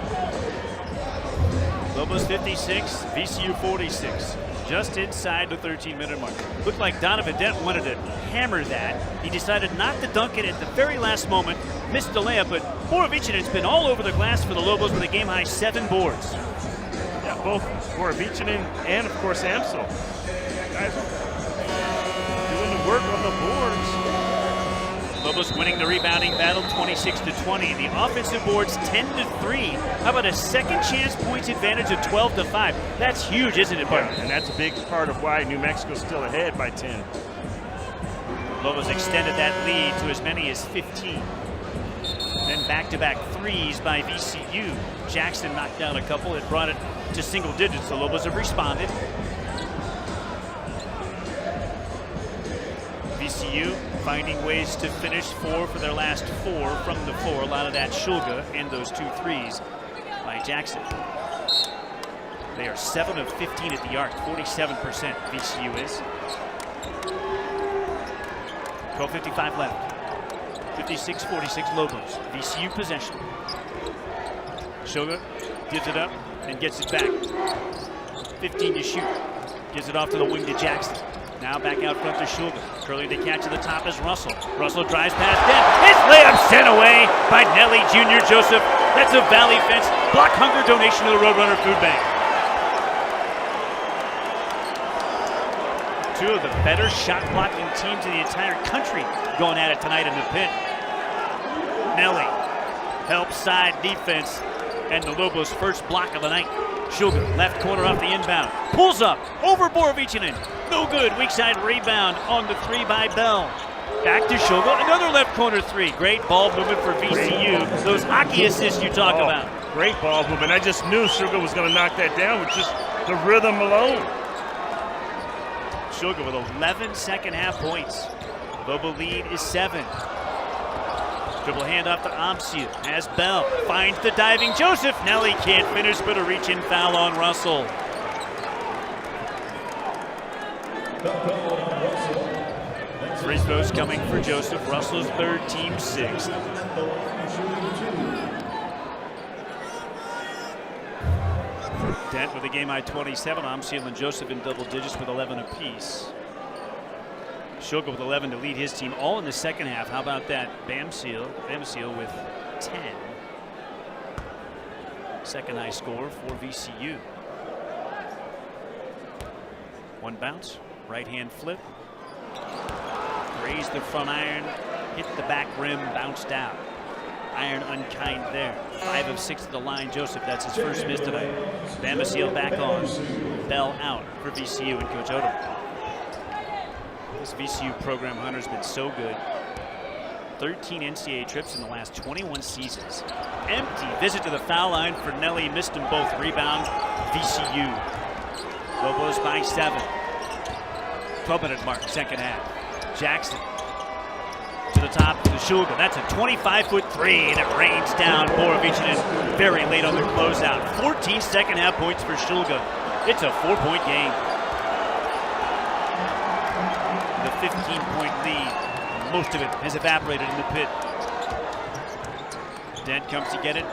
Lobos 56, VCU 46. Just inside the 13-minute mark. Looked like Donovan Dent wanted to hammer that. He decided not to dunk it at the very last moment. Missed the layup, but Borovicinen's been all over the glass for the Lobos with a game-high 7 boards. Yeah, both Borovicinen and, of course, Amsel. Guys doing the work on the boards. Lobos winning the rebounding battle 26-20. The offensive boards 10-3. How about a second chance points advantage of 12-5? That's huge, isn't it, Bart? Yeah, and that's a big part of why New Mexico's still ahead by 10. Lobos extended that lead to as many as 15. Then back-to-back threes by VCU. Jackson knocked down a couple. It brought it to single digits. The Lobos have responded. VCU finding ways to finish 4 for their last 4 from the floor. A lot of that Shulga and those 2 threes by Jackson. They are 7 of 15 at the arc, 47% VCU is. 12:55 left. 56-46 Lobos. VCU possession. Shulga gives it up and gets it back. 15 to shoot. Gives it off to the wing to Jackson. Now back out front to Shulga. Curling to catch at the top is Russell. Russell drives past Dent. His layup sent away by Nelly Jr. Joseph. That's a Valley Fence Block Hunger donation to the Roadrunner Food Bank. 2 of the better shot blocking teams in the entire country going at it tonight in the pit. Nelly helps side defense and the Lobos' first block of the night. Shulga, left corner off the inbound. Pulls up over Borovicinen. No good. Weak side rebound on the 3 by Bell. Back to Shulga. Another left corner 3. Great ball movement for VCU. Those hockey assists you talk about. Great ball movement. I just knew Shulga was going to knock that down with just the rhythm alone. Shulga with 11 second half points. Lobo lead is 7. Dribble handoff to Amsiel as Bell finds the diving Joseph. Nelly can't finish, but a reach-in foul on Russell. Free throws coming for Joseph. Russell's 3rd, team 6th. Dent with a game-high 27. Amsiel and Joseph in double digits with 11 apiece. Shulga with 11 to lead his team, all in the second half. How about that? Bamsiel with 10. Second high score for VCU. One bounce, right hand flip. Raised the front iron, hit the back rim, bounced out. Iron unkind there. 5 of 6 at the line. Joseph, that's his first miss tonight. Bamsiel back on. Bell out for VCU and Coach Odom. This VCU program, Hunter's been so good. 13 NCAA trips in the last 21 seasons. Empty visit to the foul line for Nelly. Missed them both. Rebound, VCU. Lobos by 7. 12-minute mark, second half. Jackson to the top to the Shulga. That's a 25-foot 3, and it rains down. Borovicinen very late on their closeout. 14 second half points for Shulga. It's a 4-point game. The 15-point lead, most of it has evaporated in the pit. Dent comes to get it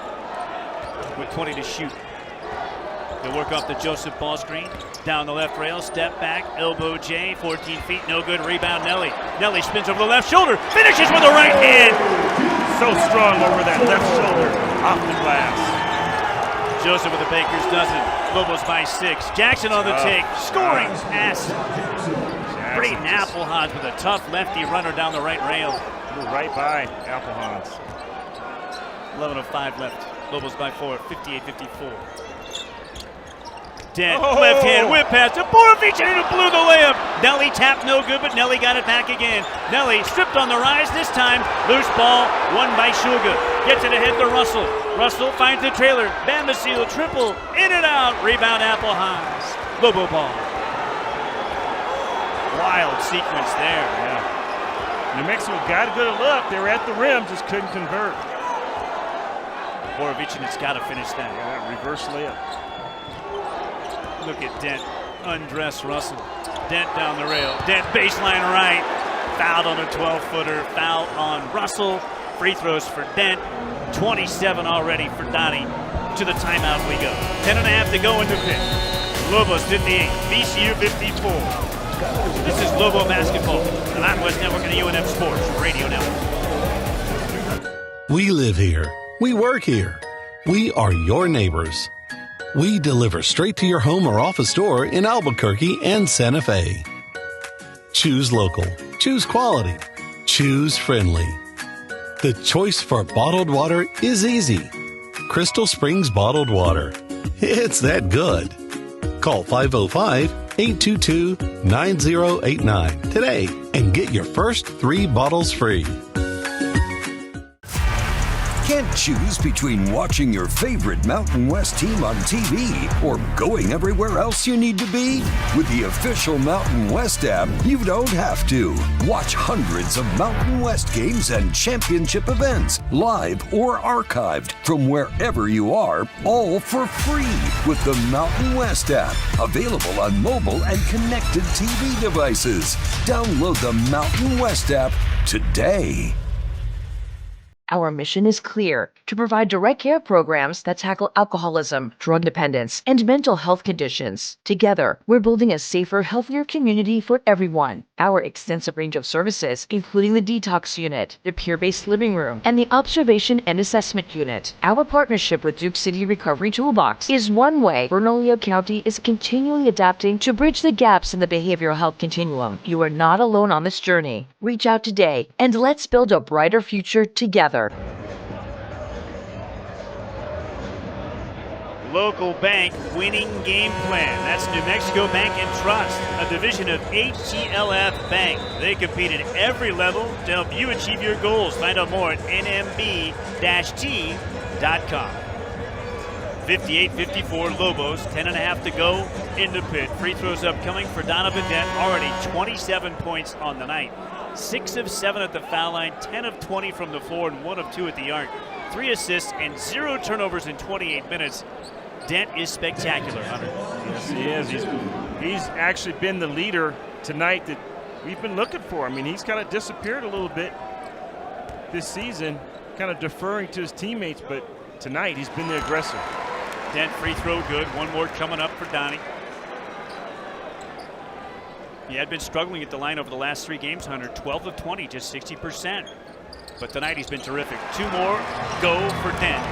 with 20 to shoot. They'll work off the Joseph ball screen. Down the left rail, step back, elbow J, 14 feet, no good. Rebound Nelly. Nelly spins over the left shoulder, finishes with a right hand. So strong over that left shoulder, off the glass. Joseph with the Baker's dozen. Lobos by 6. Jackson on the take, scoring pass. Braden Applehans with a tough lefty runner down the right rail. Right by Applehans. 11 of 5 left. Lobos by 4, 58-54. Dent, left hand whip pass to Borovicinen who blew the layup. Nelly tapped no good, but Nelly got it back again. Nelly stripped on the rise this time. Loose ball, won by Shulga. Gets it ahead to Russell. Russell finds the trailer. Bamsiel triple, in and out. Rebound Applehans. Lobo ball. Wild sequence there. Yeah. New Mexico got a good look. They were at the rim, just couldn't convert. Borovicin's got to finish that. Yeah, that reverse layup. Look at Dent. Undress Russell. Dent down the rail. Dent baseline right. Fouled on a 12-footer. Foul on Russell. Free throws for Dent. 27 already for Donnie. To the timeout we go. 10.5 to go in the fifth. Lobos 58. VCU 54. This is Lobo Basketball. The Mountain West Network and the UNF Sports Radio Network. We live here. We work here. We are your neighbors. We deliver straight to your home or office door in Albuquerque and Santa Fe. Choose local. Choose quality. Choose friendly. The choice for bottled water is easy. Crystal Springs Bottled Water. It's that good. Call 505-822-9089 today and get your first 3 bottles free. Can't choose between watching your favorite Mountain West team on TV or going everywhere else you need to be? With the official Mountain West app, you don't have to. Watch hundreds of Mountain West games and championship events, live or archived, from wherever you are, all for free with the Mountain West app. Available on mobile and connected TV devices. Download the Mountain West app today. Our mission is clear: to provide direct care programs that tackle alcoholism, drug dependence, and mental health conditions. Together, we're building a safer, healthier community for everyone. Our extensive range of services, including the detox unit, the peer-based living room, and the observation and assessment unit. Our partnership with Duke City Recovery Toolbox is one way Bernalillo County is continually adapting to bridge the gaps in the behavioral health continuum. You are not alone on this journey. Reach out today, and let's build a brighter future together. Local bank winning game plan. That's New Mexico Bank and Trust, a division of HTLF Bank. They compete at every level to help you achieve your goals. Find out more at nmb-t.com. 58-54 Lobos, 10.5 to go in the pit. Free throws upcoming for Donovan Dent, already 27 points on the night. 6 of 7 at the foul line, 10 of 20 from the floor, and 1 of 2 at the arc. 3 assists and 0 turnovers in 28 minutes. Dent is spectacular, Hunter. Yes, he is. He's actually been the leader tonight that we've been looking for. I mean, he's kind of disappeared a little bit this season, kind of deferring to his teammates, but tonight he's been the aggressor. Dent free throw good. 1 more coming up for Donnie. He had been struggling at the line over the last 3 games, Hunter. 12 of 20, just 60%. But tonight he's been terrific. 2 more go for Dent.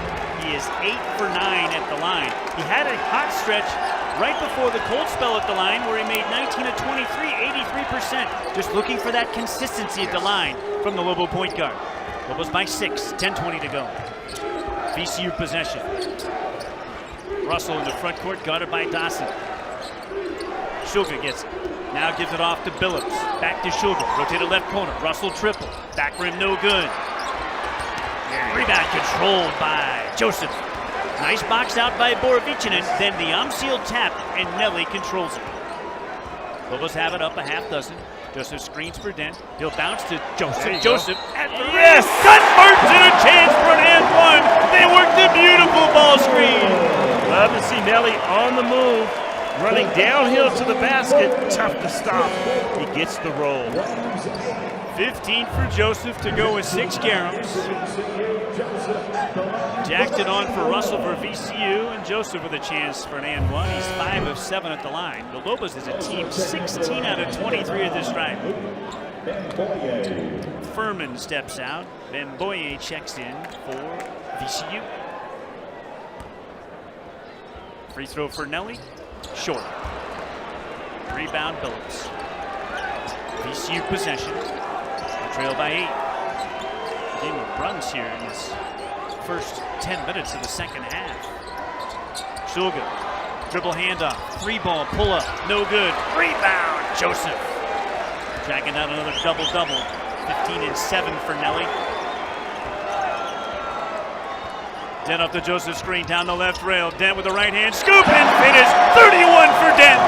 He is 8 for 9 at the line. He had a hot stretch right before the cold spell at the line where he made 19 of 23, 83%. Just looking for that consistency at the line from the Lobo point guard. Lobos by 6, 10-20 to go. VCU possession. Russell in the front court, guarded by Dawson. Shulga gets it. Now gives it off to Billups. Back to Shulga. Rotated left corner. Russell triple. Back rim no good. Rebound controlled by Joseph. Nice box out by Borovichinen. Then the Amsil tap, and Nelly controls it. Lobos have it up a half dozen. Joseph screens for Dent. He'll bounce to Joseph. Joseph at the rim. Converts and a chance for an and one. They worked a beautiful ball screen. Love to see Nelly on the move. Running downhill to the basket, tough to stop. He gets the roll. 15 for Joseph to go with 6 caroms. Jacked it on for Russell for VCU, and Joseph with a chance for an and one. He's 5 of 7 at the line. The Lobos as a team, 16 out of 23 at this drive. Furman steps out. Then Boye checks in for VCU. Free throw for Nelly. Short. Rebound Billups. VCU possession. Trail by 8. Game of runs here in this first 10 minutes of the second half. Shulga. Dribble handoff. 3-ball pull up. No good. Rebound. Joseph. Tracking out another double-double. 15 and 7 for Nelly. Dent up the Joseph screen, down the left rail. Dent with the right hand, scoop and finish. 31 for Dent.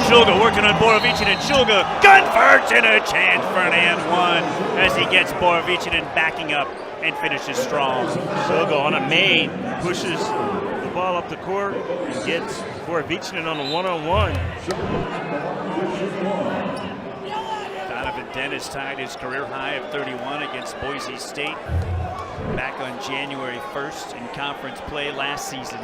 Shulga working on Borovicinen. Shulga converts in a chance for an and one as he gets Borovicinen backing up and finishes strong. Shulga on a main pushes the ball up the court and gets Borovicinen on a one-on-one. Donovan Dennis tied his career high of 31 against Boise State back on January 1st in conference play last season.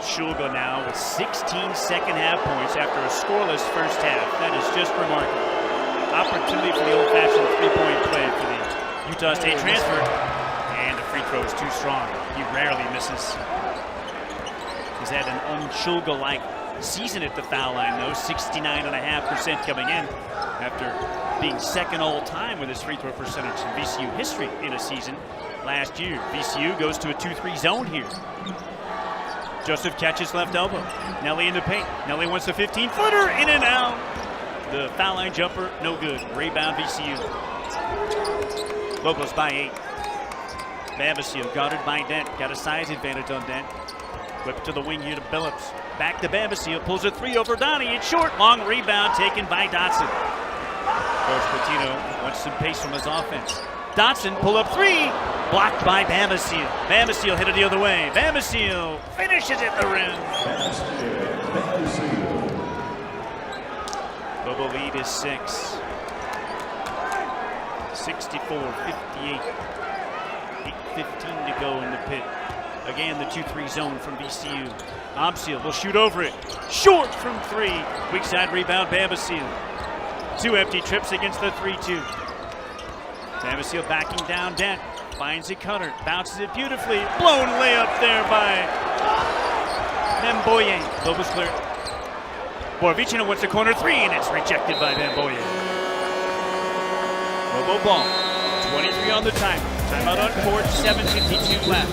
Shulga now with 16 second-half points after a scoreless first half. That is just remarkable. Opportunity for the old-fashioned three-point play for the Utah State transfer, and the free throw is too strong. He rarely misses. He's had an un-Shulga-like season at the foul line, though. 69.5% coming in after being second all-time with his free throw percentage in VCU history in a season last year. VCU goes to a 2-3 zone here. Joseph catches left elbow. Nelly in the paint. Nelly wants a 15-footer, in and out. The foul line jumper, no good. Rebound VCU. Lobos by 8. Bambasile guarded by Dent. Got a size advantage on Dent. Whip to the wing here to Billups. Back to Bambasile. Pulls a three over Donnie. It's short. Long rebound taken by Dotson. Coach Patino wants some pace from his offense. Dotson pull up three. Blocked by Bambasile. Bambasile hit it the other way. Bambasile finishes at the rim. Lobo lead is 6. 64-58. 8:15 to go in the pit. Again, the 2-3 zone from VCU. Obsil will shoot over it. Short from 3. Weak side rebound, Bambasile. 2 empty trips against the 3-2. Bambasile backing down Dent. Finds it Cutter. Bounces it beautifully. Blown layup there by Memboye. Lobos clear. Borovicinen wants a corner 3, and it's rejected by Memboye. Lobo ball. 23 on the timer. Timeout on court. 7:52 left.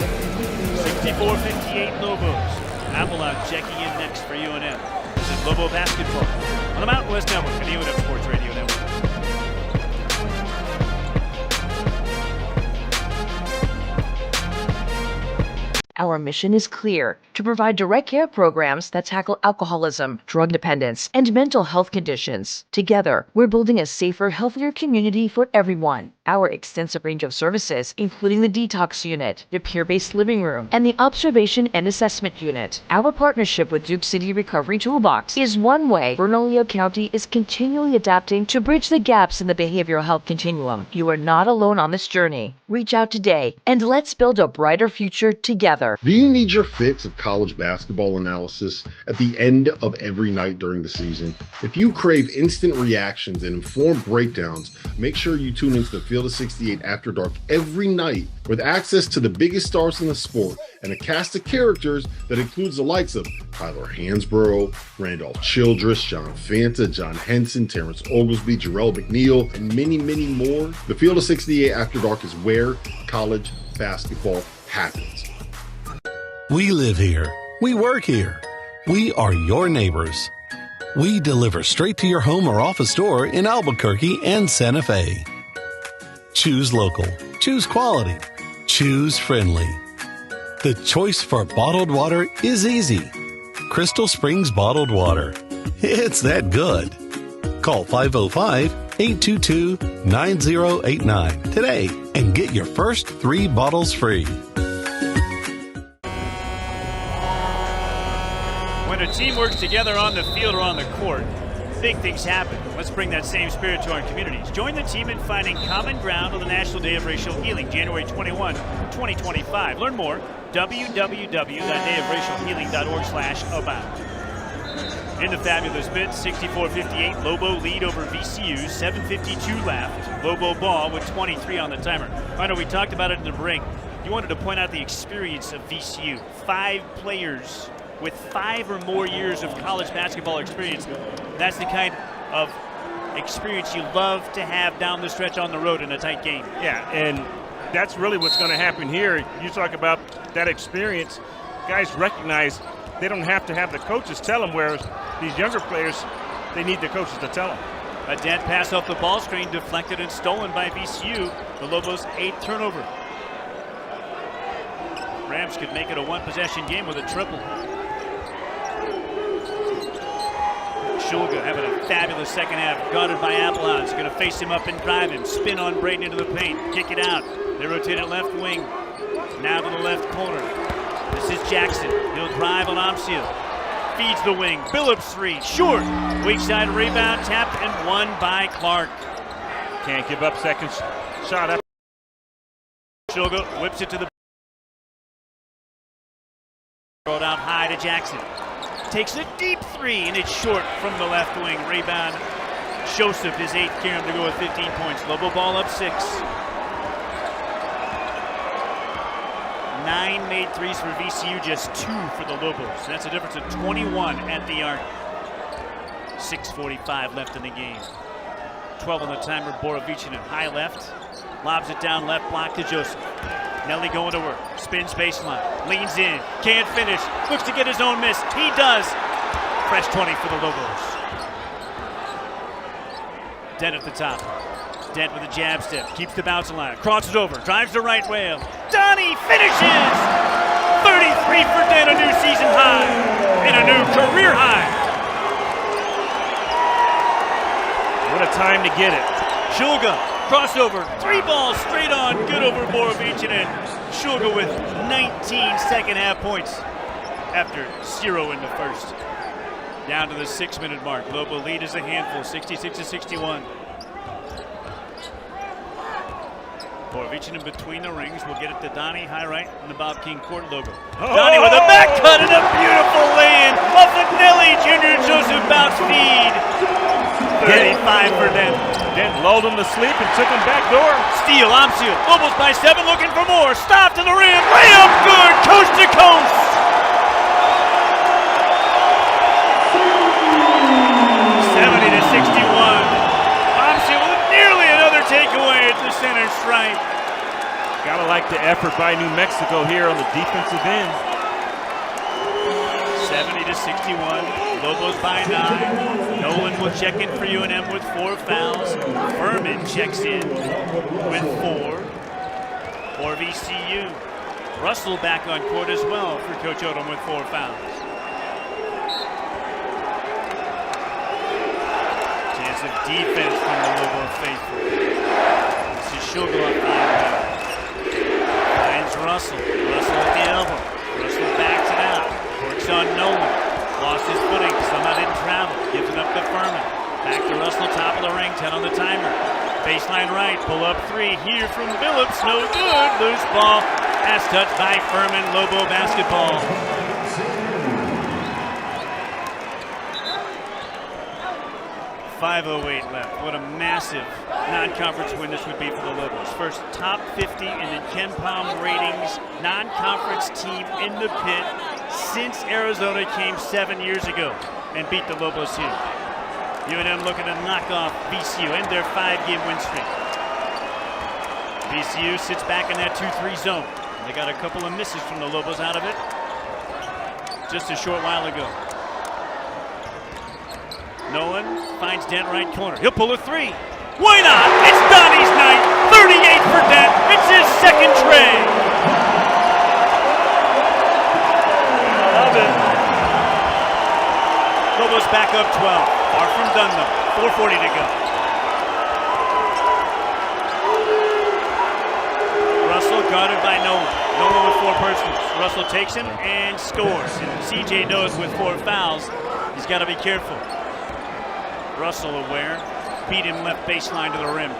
64-58 Lobos. Avalon checking in next for UNM. This is Lobo basketball on the Mountain West Network and the UNM Sports Radio Network. Our mission is clear: to provide direct care programs that tackle alcoholism, drug dependence, and mental health conditions. Together, we're building a safer, healthier community for everyone. Our extensive range of services, including the detox unit, the peer-based living room, and the observation and assessment unit. Our partnership with Duke City Recovery Toolbox is one way Bernalillo County is continually adapting to bridge the gaps in the behavioral health continuum. You are not alone on this journey. Reach out today, and let's build a brighter future together. Do you need your fix of college basketball analysis at the end of every night during the season? If you crave instant reactions and informed breakdowns, make sure you tune into the Field of 68 After Dark every night, with access to the biggest stars in the sport and a cast of characters that includes the likes of Tyler Hansborough, Randolph Childress, John Fanta, John Henson, Terrence Oglesby, Jarrell McNeil, and many, many more. The Field of 68 After Dark is where college basketball happens. We live here. We work here. We are your neighbors. We deliver straight to your home or office door in Albuquerque and Santa Fe. Choose local. Choose quality. Choose friendly. The choice for bottled water is easy. Crystal Springs Bottled Water. It's that good. Call 505-822-9089 today and get your first 3 bottles free. When a team works together on the field or on the court, big things happen. Let's bring that same spirit to our communities. Join the team in finding common ground on the National Day of Racial Healing, January 21, 2025. Learn more, www.dayofracialhealing.org/about. In the fabulous bid, 64-58, Lobo lead over VCU, 7:52 left. Lobo ball with 23 on the timer. I know we talked about it in the break. You wanted to point out the experience of VCU. 5 players with 5 or more years of college basketball experience. That's the kind of experience you love to have down the stretch on the road in a tight game. Yeah, and that's really what's going to happen here. You talk about that experience. Guys recognize they don't have to have the coaches tell them, whereas these younger players, they need the coaches to tell them. A dead pass off the ball screen, deflected and stolen by VCU. The Lobos' 8th turnover. Rams could make it a 1-possession game with a triple. Shulga having a fabulous second half, guarded by Applehouse. Going to face him up and drive him. Spin on Braden into the paint. Kick it out. They rotate it left wing. Now to the left corner. This is Jackson. He'll drive on Amsiel. Feeds the wing. Billups three. Short. Weak side rebound. Tapped and won by Clark. Can't give up second shot up. Shulga whips it to the. Throw out high to Jackson. Takes a deep three, and it's short from the left wing. Rebound. Joseph, his 8th carom to go with 15 points. Lobo ball up 6. 9 made threes for VCU, just 2 for the Lobos. That's a difference of 21 at the arc. 6:45 left in the game. 12 on the timer. Borovichinen high left. Lobs it down left block to Joseph. Nelly going to work. Spins baseline. Leans in. Can't finish. Looks to get his own miss. He does. Fresh 20 for the Lobos. Dent at the top. Dent with a jab step. Keeps the bounce alive. Crosses over. Drives the right rail. Donnie finishes! 33 for Dent, a new season high. And a new career high. What a time to get it. Shulga. Crossover, 3 balls straight on, good over Borovichinen. Shulga with 19 second half points after 0 in the first. Down to the 6-minute mark. Lobo lead is a handful, 66-61. Borovichinen between the rings will get it to Donnie, high right, in the Bob King court logo. Donnie with a back cut and a beautiful lay-in off of Nelly. Junior Joseph bounce feed. 35 for Dent. Dent lulled him to sleep and took him back door. Steal, Amsiel. Lobos by 7, looking for more. Stop to the rim. Layup good, coast to coast. 70-61. Amsiel with nearly another takeaway at the center stripe. Gotta like the effort by New Mexico here on the defensive end. 70-61. Lobos by 9. Nolan will check in for UNM with 4 fouls. Furman checks in with 4 for VCU. Russell back on court as well for Coach Odom with 4 fouls. Chance of defense from the Lobo faithful. This is Shulga off the inbound. Finds Russell. Russell at the elbow. Russell backs it out. Works on Nolan. Lost his footing, somehow didn't travel. Gives it up to Furman. Back to Russell, top of the ring, 10 on the timer. Baseline right, pull up 3 here from Billups, no good. Loose ball, pass touched by Furman. Lobo basketball. .508 left. What a massive non-conference win this would be for the Lobos. First top 50 in the Ken Palm ratings non-conference team in the pit since Arizona came 7 years ago and beat the Lobos here. UNM looking to knock off VCU and their 5-game win streak. VCU sits back in that 2-3 zone. They got a couple of misses from the Lobos out of it just a short while ago. Nolan finds Dent right corner. He'll pull a 3. Why not? It's Donnie's night. 38 for Dent. It's his second tray. Love it. Lobos back up 12. Far from done though. 4:40 to go. Russell guarded by Nolan. Nolan with 4 personals. Russell takes him and scores. And CJ knows with 4 fouls, he's got to be careful. Russell aware, beat him left baseline to the rim.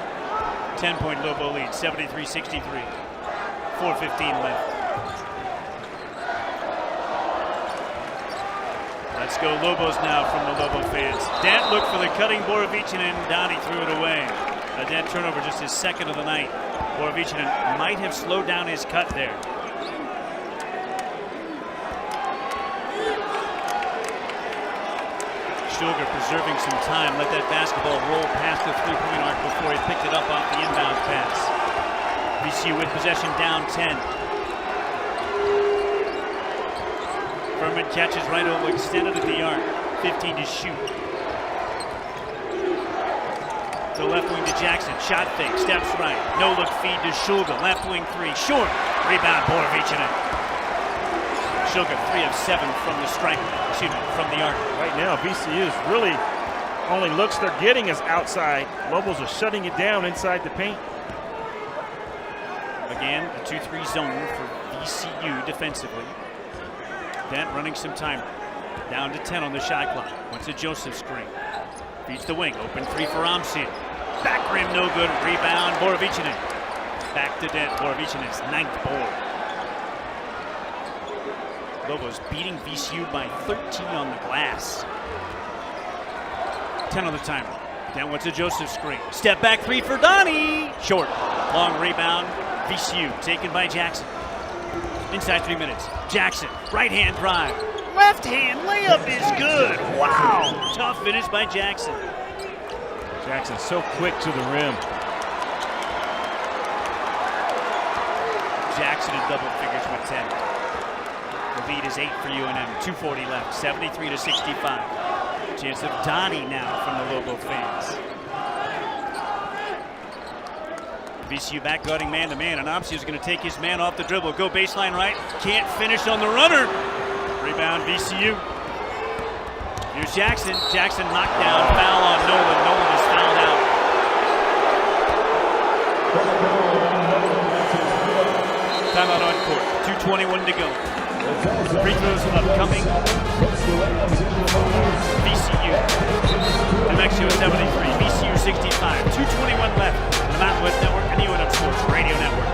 10-point Lobo lead, 73-63. 4:15 left. Let's go Lobos now from the Lobo fans. Dent looked for the cutting Borovichinen and Donnie threw it away. A Dent turnover, just his second of the night. Borovichinen might have slowed down his cut there. Shulga preserving some time, let that basketball roll past the 3-point arc before he picked it up off the inbound pass. VCU with possession down 10. Furman catches right over, extended at the arc. 15 to shoot. The left wing to Jackson, shot fake, steps right. No look feed to Shulga, left wing 3, short. Rebound Borovichinen. Shulga, 3 of 7 from the from the arc. Right now, VCU's really only looks they're getting is outside. Lobos are shutting it down inside the paint. Again, a 2-3 zone for VCU defensively. Dent running some time. Down to 10 on the shot clock. Wants a Joseph screen. Feeds the wing. Open 3 for Amsian. Back rim, no good. Rebound, Borovichinen. Back to Dent. Borovichinen, 9th board. Lobos beating VCU by 13 on the glass. 10 on the timer. Dent wants a Joseph screen. Step back 3 for Donnie. Short. Long rebound. VCU taken by Jackson. Inside 3 minutes. Jackson, right hand drive. Left hand layup is good. Wow. Tough finish by Jackson. Jackson so quick to the rim. Jackson in double figures with 10. The lead is 8 for UNM. 2:40 left. 73-65. Chance of Donnie now from the Lobo fans. VCU back guarding man-to-man, and Opsi is going to take his man off the dribble. Go baseline right. Can't finish on the runner. Rebound VCU. Here's Jackson. Jackson knocked down. Foul on Nolan. Nolan is fouled out. Timeout on court. 2:21 to go. Free throws upcoming. VCU. New Mexico 73. VCU 65. 2:21 left. The Mountain West Network and UNM Sports Radio Network.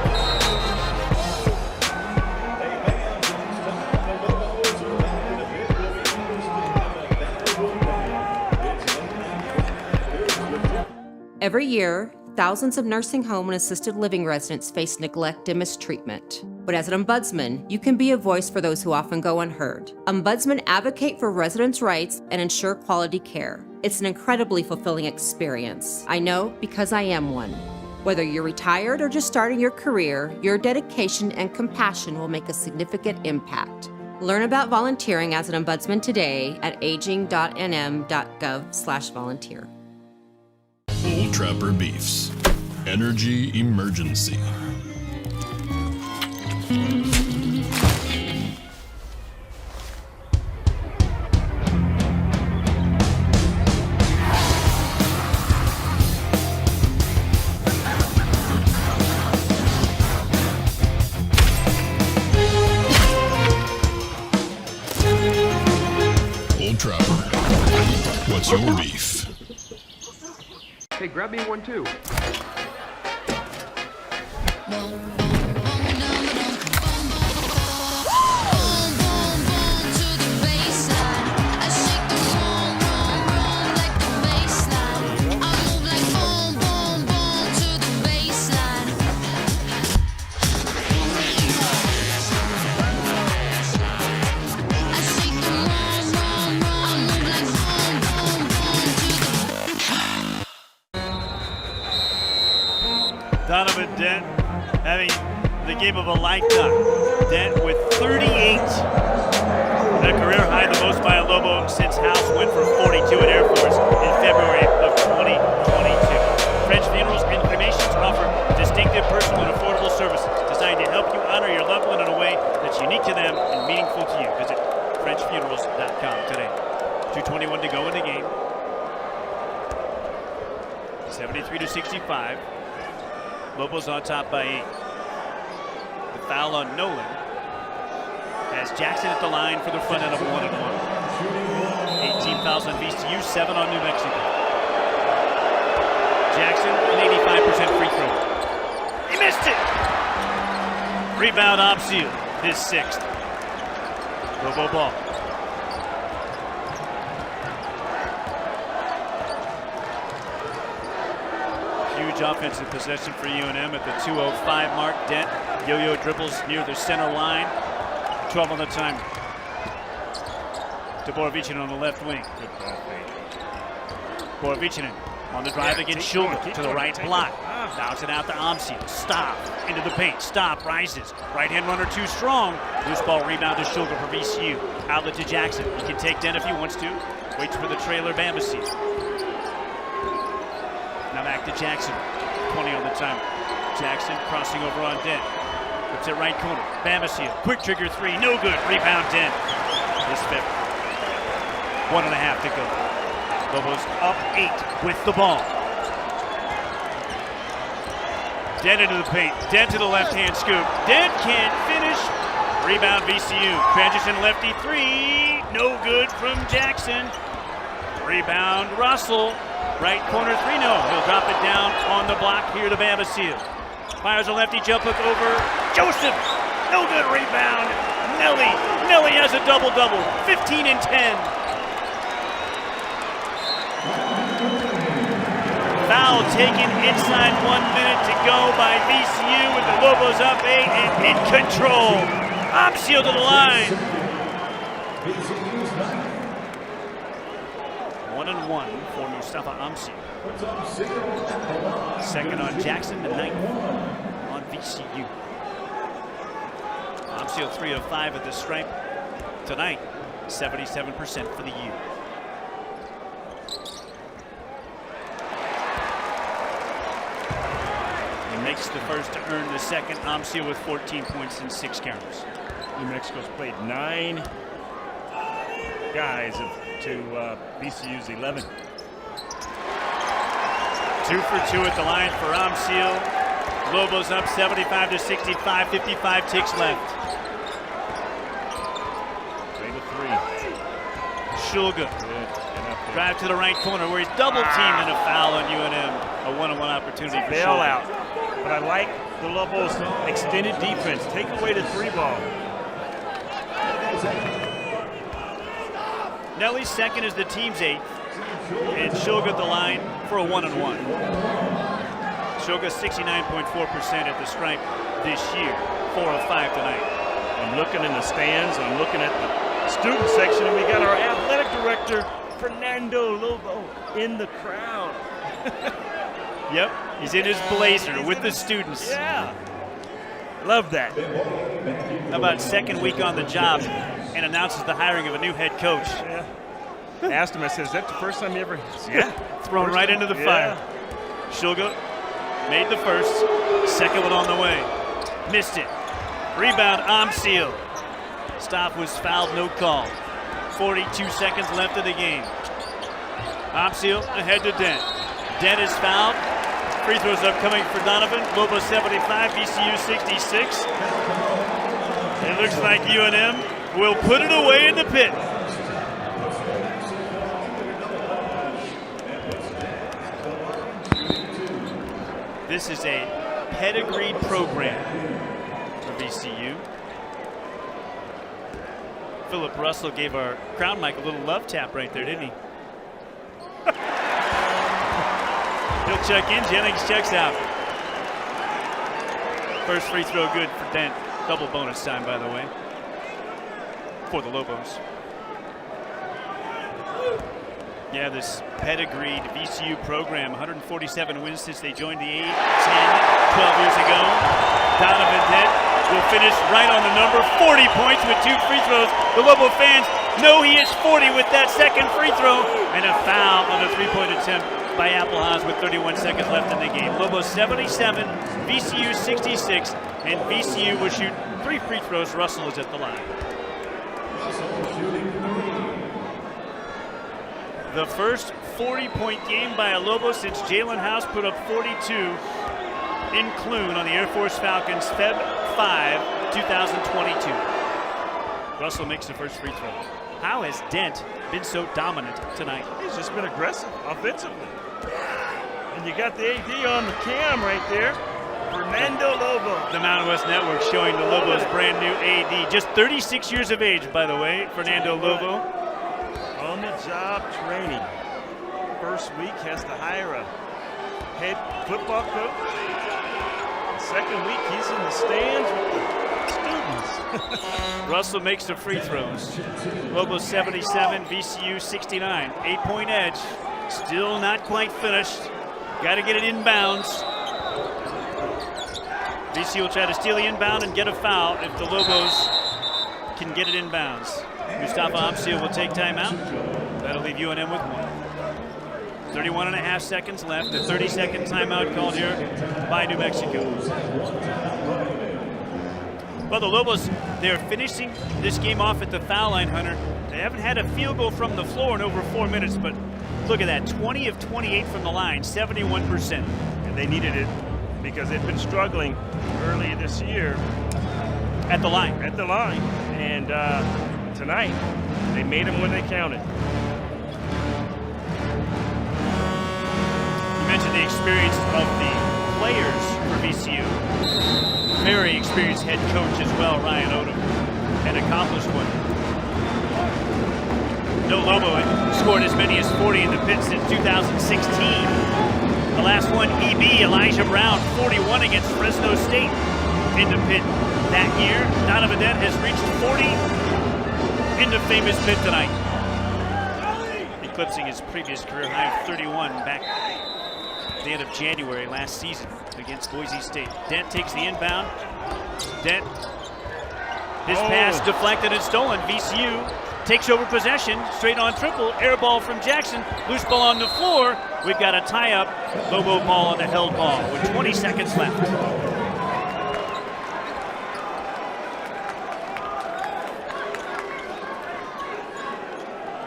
Every year, thousands of nursing home and assisted living residents face neglect and mistreatment. But as an ombudsman, you can be a voice for those who often go unheard. Ombudsmen advocate for residents' rights and ensure quality care. It's an incredibly fulfilling experience. I know because I am one. Whether you're retired or just starting your career, your dedication and compassion will make a significant impact. Learn about volunteering as an ombudsman today at aging.nm.gov/volunteer. Old Trapper Beefs. Energy emergency. Old Trapper. What's your beef? Hey, grab me one too. Donovan Dent having the game of a lifetime. Dent with 38. A career high, the most by a Lobo since House went for 42 at Air Force in February of 2022. French Funerals and Cremations offer distinctive, personal, and affordable services designed to help you honor your loved one in a way that's unique to them and meaningful to you. Visit FrenchFunerals.com today. 2:21 to go in the game. 73-65. Lobos on top by 8. The foul on Nolan has Jackson at the line for the front end of 1-1. 18 fouls on VCU, 7 on New Mexico. Jackson, an 85% free throw. He missed it! Rebound Opsiel, his 6th. Lobo ball. Huge offensive possession for UNM at the 2:05 mark. Dent, yo-yo dribbles near the center line. 12 on the timer. To Borovichinen on the left wing. Good ball fake. Borovichinen on the drive against Shulga to the right block. Bounce it out to Amsian. Stop. Into the paint. Stop. Rises. Right hand runner too strong. Loose ball rebound to Shulga for VCU. Outlet to Jackson. He can take Dent if he wants to. Waits for the trailer Bambasi. Now back to Jackson. 20 on the timer. Jackson crossing over on Dent. It's at right corner. Bamasil, quick trigger three, no good. Rebound Dent. This Feb. 1.5 to go. Lobos up 8 with the ball. Dent into the paint. Dent to the left-hand scoop. Dent can't finish. Rebound VCU. Transition lefty three. No good from Jackson. Rebound Russell. Right corner three. No. He'll drop it down on the block here to Bamasil. Fires a lefty jump hook over Joseph. No good rebound. Nelly. Nelly has a double-double. 15 and 10. Foul taken inside 1 minute to go by VCU with the Lobos up 8 and in control. Amsio to the line. 1-1 for Mustafa Amsio. Second on Jackson, the 9th on VCU. Amsio 3 of 5 at the stripe tonight. 77% for the U. Makes the first to earn the second. Amsio with 14 points and 6 counters. New Mexico's played 9 guys to VCU's 11. 2 for 2 at the line for Amsio. Lobos up 75 to 65. 55 ticks left. Play the 3. Shulga. Drive to the right corner where he's double teamed and a foul on UNM. A 1-on-1 opportunity for bailout. But I like the Lobos' extended defense. Take away the 3 ball. Nelly's second is the team's 8th. And Shulga at the line for a 1-on-1. Shulga 69.4% at the stripe this year. 4 of 5 tonight. I'm looking in the stands. I'm looking at the student section, and we got our athletic director, Fernando Lobo, in the crowd. Yep, he's in his blazer with the students. Yeah, love that. How about second week on the job and announces the hiring of a new head coach? Yeah. Asked him, I said, is that the first time you ever? Yeah, thrown right into the fire. Shulga made the first, second one on the way. Missed it. Rebound, Amsio. Stop was fouled, no call. 42 seconds left of the game. Amsio ahead to Dent. Dent is fouled. Free throws upcoming for Donovan. Lobos 75, VCU 66. It looks like UNM will put it away in the pit. This is a pedigreed program for VCU. Philip Russell gave our crowd mic a little love tap right there, didn't he? He'll check in, Jennings checks out. First free throw good for Dent. Double bonus time, by the way, for the Lobos. Yeah, this pedigreed VCU program, 147 wins since they joined the 12 years ago. Donovan Dent will finish right on the number, 40 points with 2 free throws. The Lobo fans know he is 40 with that second free throw, and a foul on a 3-point attempt by Applehaus with 31 seconds left in the game. Lobos 77, VCU 66, and VCU will shoot 3 free throws. Russell is at the line. The first 40-point game by a Lobo since Jalen House put up 42 in Clune on the Air Force Falcons, Feb 5, 2022. Russell makes the first free throw. How has Dent been so dominant tonight? He's just been aggressive offensively. And you got the AD on the cam right there, Fernando Lobo. The Mountain West Network showing the Lobos' brand new AD. Just 36 years of age, by the way, Fernando Lobo. On the job training. First week has to hire a head football coach. The second week he's in the stands with the students. Russell makes the free throws. Lobos 77, VCU 69. 8-point edge. Still not quite finished. Got to get it inbounds. VCU will try to steal the inbound and get a foul if the Lobos can get it inbounds. Mustafa Amsio will take timeout. That'll leave UNM with 1. 31.5 seconds left. A 30-second timeout called here by New Mexico. Well, the Lobos, they're finishing this game off at the foul line, Hunter. They haven't had a field goal from the floor in over 4 minutes, but look at that, 20 of 28 from the line, 71%. And they needed it because they've been struggling early this year. At the line. At the line. And tonight, they made them when they counted. You mentioned the experience of the players for VCU. Very experienced head coach as well, Ryan Odom, an accomplished one. No Lobo had scored as many as 40 in the pit since 2016. The last one, EB, Elijah Brown, 41 against Fresno State in the pit that year. Donovan Dent has reached 40 in the famous pit tonight, eclipsing his previous career high of 31 back at the end of January last season against Boise State. Dent takes the inbound. Dent, his pass deflected and stolen. VCU takes over possession, straight on triple, air ball from Jackson, loose ball on the floor. We've got a tie-up, Lobo ball on the held ball with 20 seconds left.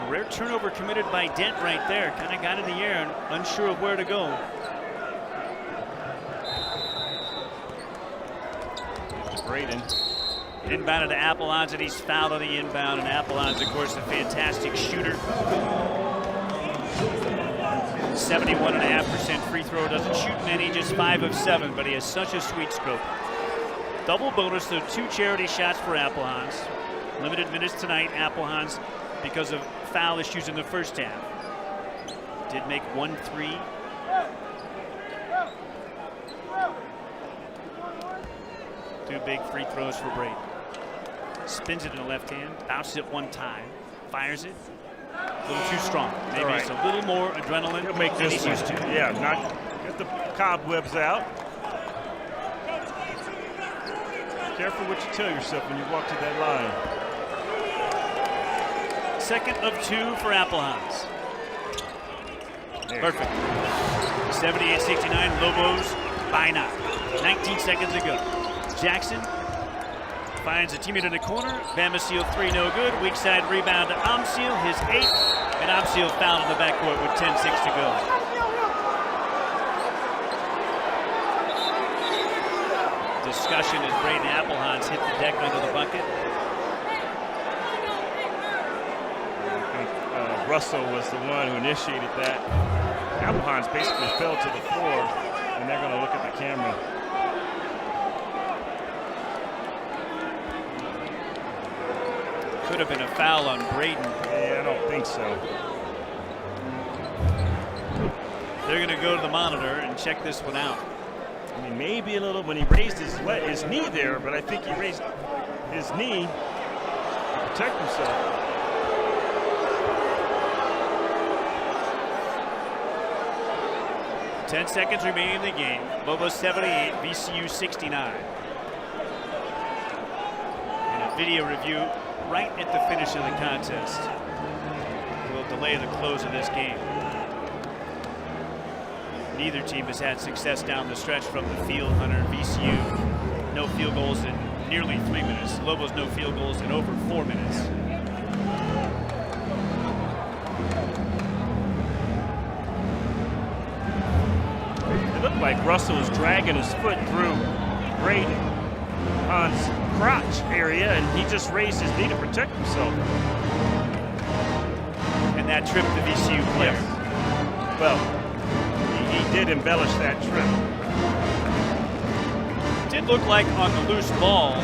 A rare turnover committed by Dent right there. Kind of got in the air and unsure of where to go. Braden. Inbounded to Appelons, and he's fouled on the inbound. And Appelons, of course, a fantastic shooter. 71.5% free throw. Doesn't shoot many, just 5 of 7, but he has such a sweet stroke. Double bonus, though, 2 charity shots for Appelons. Limited minutes tonight, Appelons, because of foul issues in the first half. Did make 1 3. Two big free throws for Braden. Spins it in the left hand, bounces it one time, fires it. A little too strong. Maybe it's a little more adrenaline. He'll make this used to. Yeah, not get the cobwebs out. Careful what you tell yourself when you walk to that line. Second of 2 for Appelons. Perfect. 78-69, Lobos by 9. 19 seconds to go. Jackson finds a teammate in the corner. Bamasil 3, no good. Weak side rebound to Amsil, his 8th. And Amsil fouled in the backcourt with 10-6 to go. Discussion as Braden Appelons hit the deck under the bucket. I think Russell was the one who initiated that. Appelons basically fell to the floor, and they're going to look at the camera. Could have been a foul on Braden. Yeah, I don't think so. They're going to go to the monitor and check this one out. I mean, maybe a little when he raised his knee there, but I think he raised his knee to protect himself. Ten seconds remaining in the game. Lobos 78, VCU 69. And a video review right at the finish of the contest will delay the close of this game. Neither team has had success down the stretch from the field. Hunter, VCU, no field goals in nearly 3 minutes. Lobos, no field goals in over 4 minutes. It looked like Russell was dragging his foot through Braden on crotch area, and he just raised his knee to protect himself. And that trip the VCU player. Yes. Well, he did embellish that trip. It did look like on the loose ball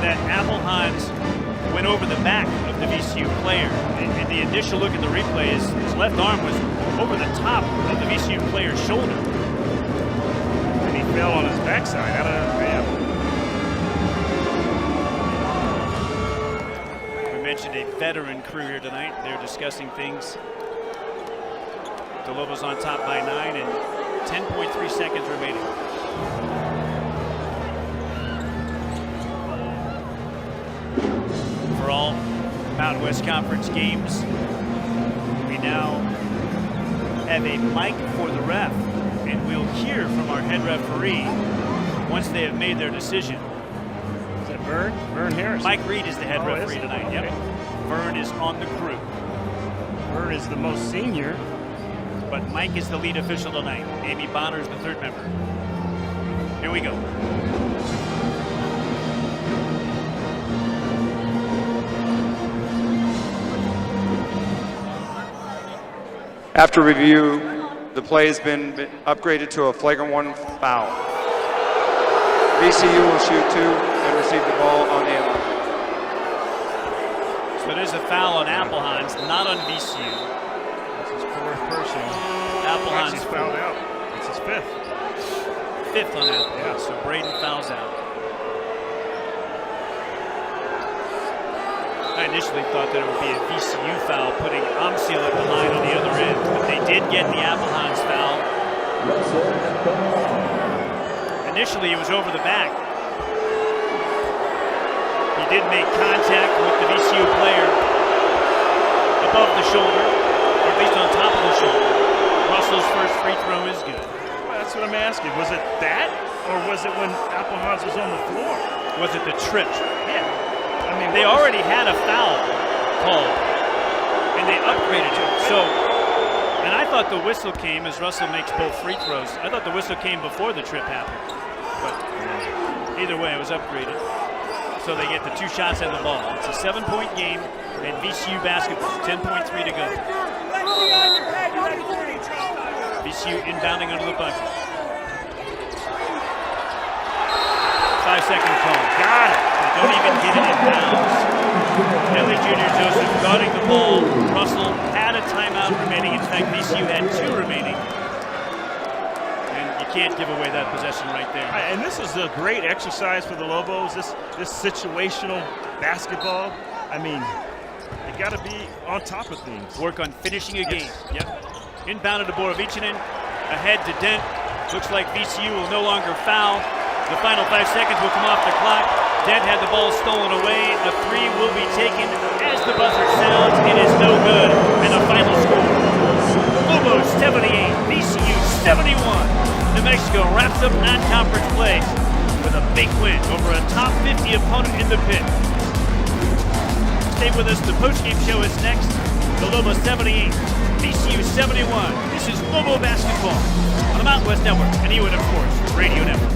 that Appelons went over the back of the VCU player. And the initial look at the replay is his left arm was over the top of the VCU player's shoulder. And he fell on his backside out of the ramp. Mentioned a veteran crew here tonight. They're discussing things. The Lobos on top by 9 and 10.3 seconds remaining. For all Mountain West Conference games, we now have a mic for the ref, and we'll hear from our head referee once they have made their decision. Is that Vern Harris. Mike Reed is the head referee tonight. Yep. Okay. Vern is on the crew. Vern is the most senior. But Mike is the lead official tonight. Amy Bonner is the third member. Here we go. After review, the play has been upgraded to a flagrant 1 foul. VCU will shoot 2 and receive the ball on the end line. So it is a foul on Appelhans, not on VCU. That's his fourth personal. Appelhans He's fouled out. It's his fifth. Fifth on Appelhans, yeah. So Braden fouls out. I initially thought that it would be a VCU foul, putting Amsil at the line on the other end, but they did get the Appelhans foul. Initially, it was over the back. He did make contact with the VCU player above the shoulder, or at least on top of the shoulder. Russell's first free throw is good. Well, that's what I'm asking. Was it that, or was it when Appelhans was on the floor? Was it the trip? Yeah. I mean, they already had a foul called, and they upgraded it. So, and I thought the whistle came as Russell makes both free throws. I thought the whistle came before the trip happened. But either way, it was upgraded. So they get the 2 shots on the ball. It's a 7-point game, and VCU basketball, 10.3 to go. VCU inbounding under the bucket. 5-second call. Got it. They don't even get it in bounds. Kelly Jr. Joseph guarding the ball. Russell had a timeout remaining. In fact, VCU had 2 remaining. And you can't give away that possession right there. And this is a great exercise for the Lobos, this situational basketball. I mean, you got to be on top of things. Work on finishing a game. Yep. Inbounded to Borovichinen. Ahead to Dent. Looks like VCU will no longer foul. The final 5 seconds will come off the clock. Dent had the ball stolen away. A 3 will be taken as the buzzer sounds. It is no good. And the final score: Lobos 78, VCU 71. New Mexico wraps up non-conference play with a big win over a top 50 opponent in the pit. Stay with us. The postgame show is next. The Lobos 78, VCU 71. This is Lobo basketball on the Mountain West Network and UNM Sports Radio Network.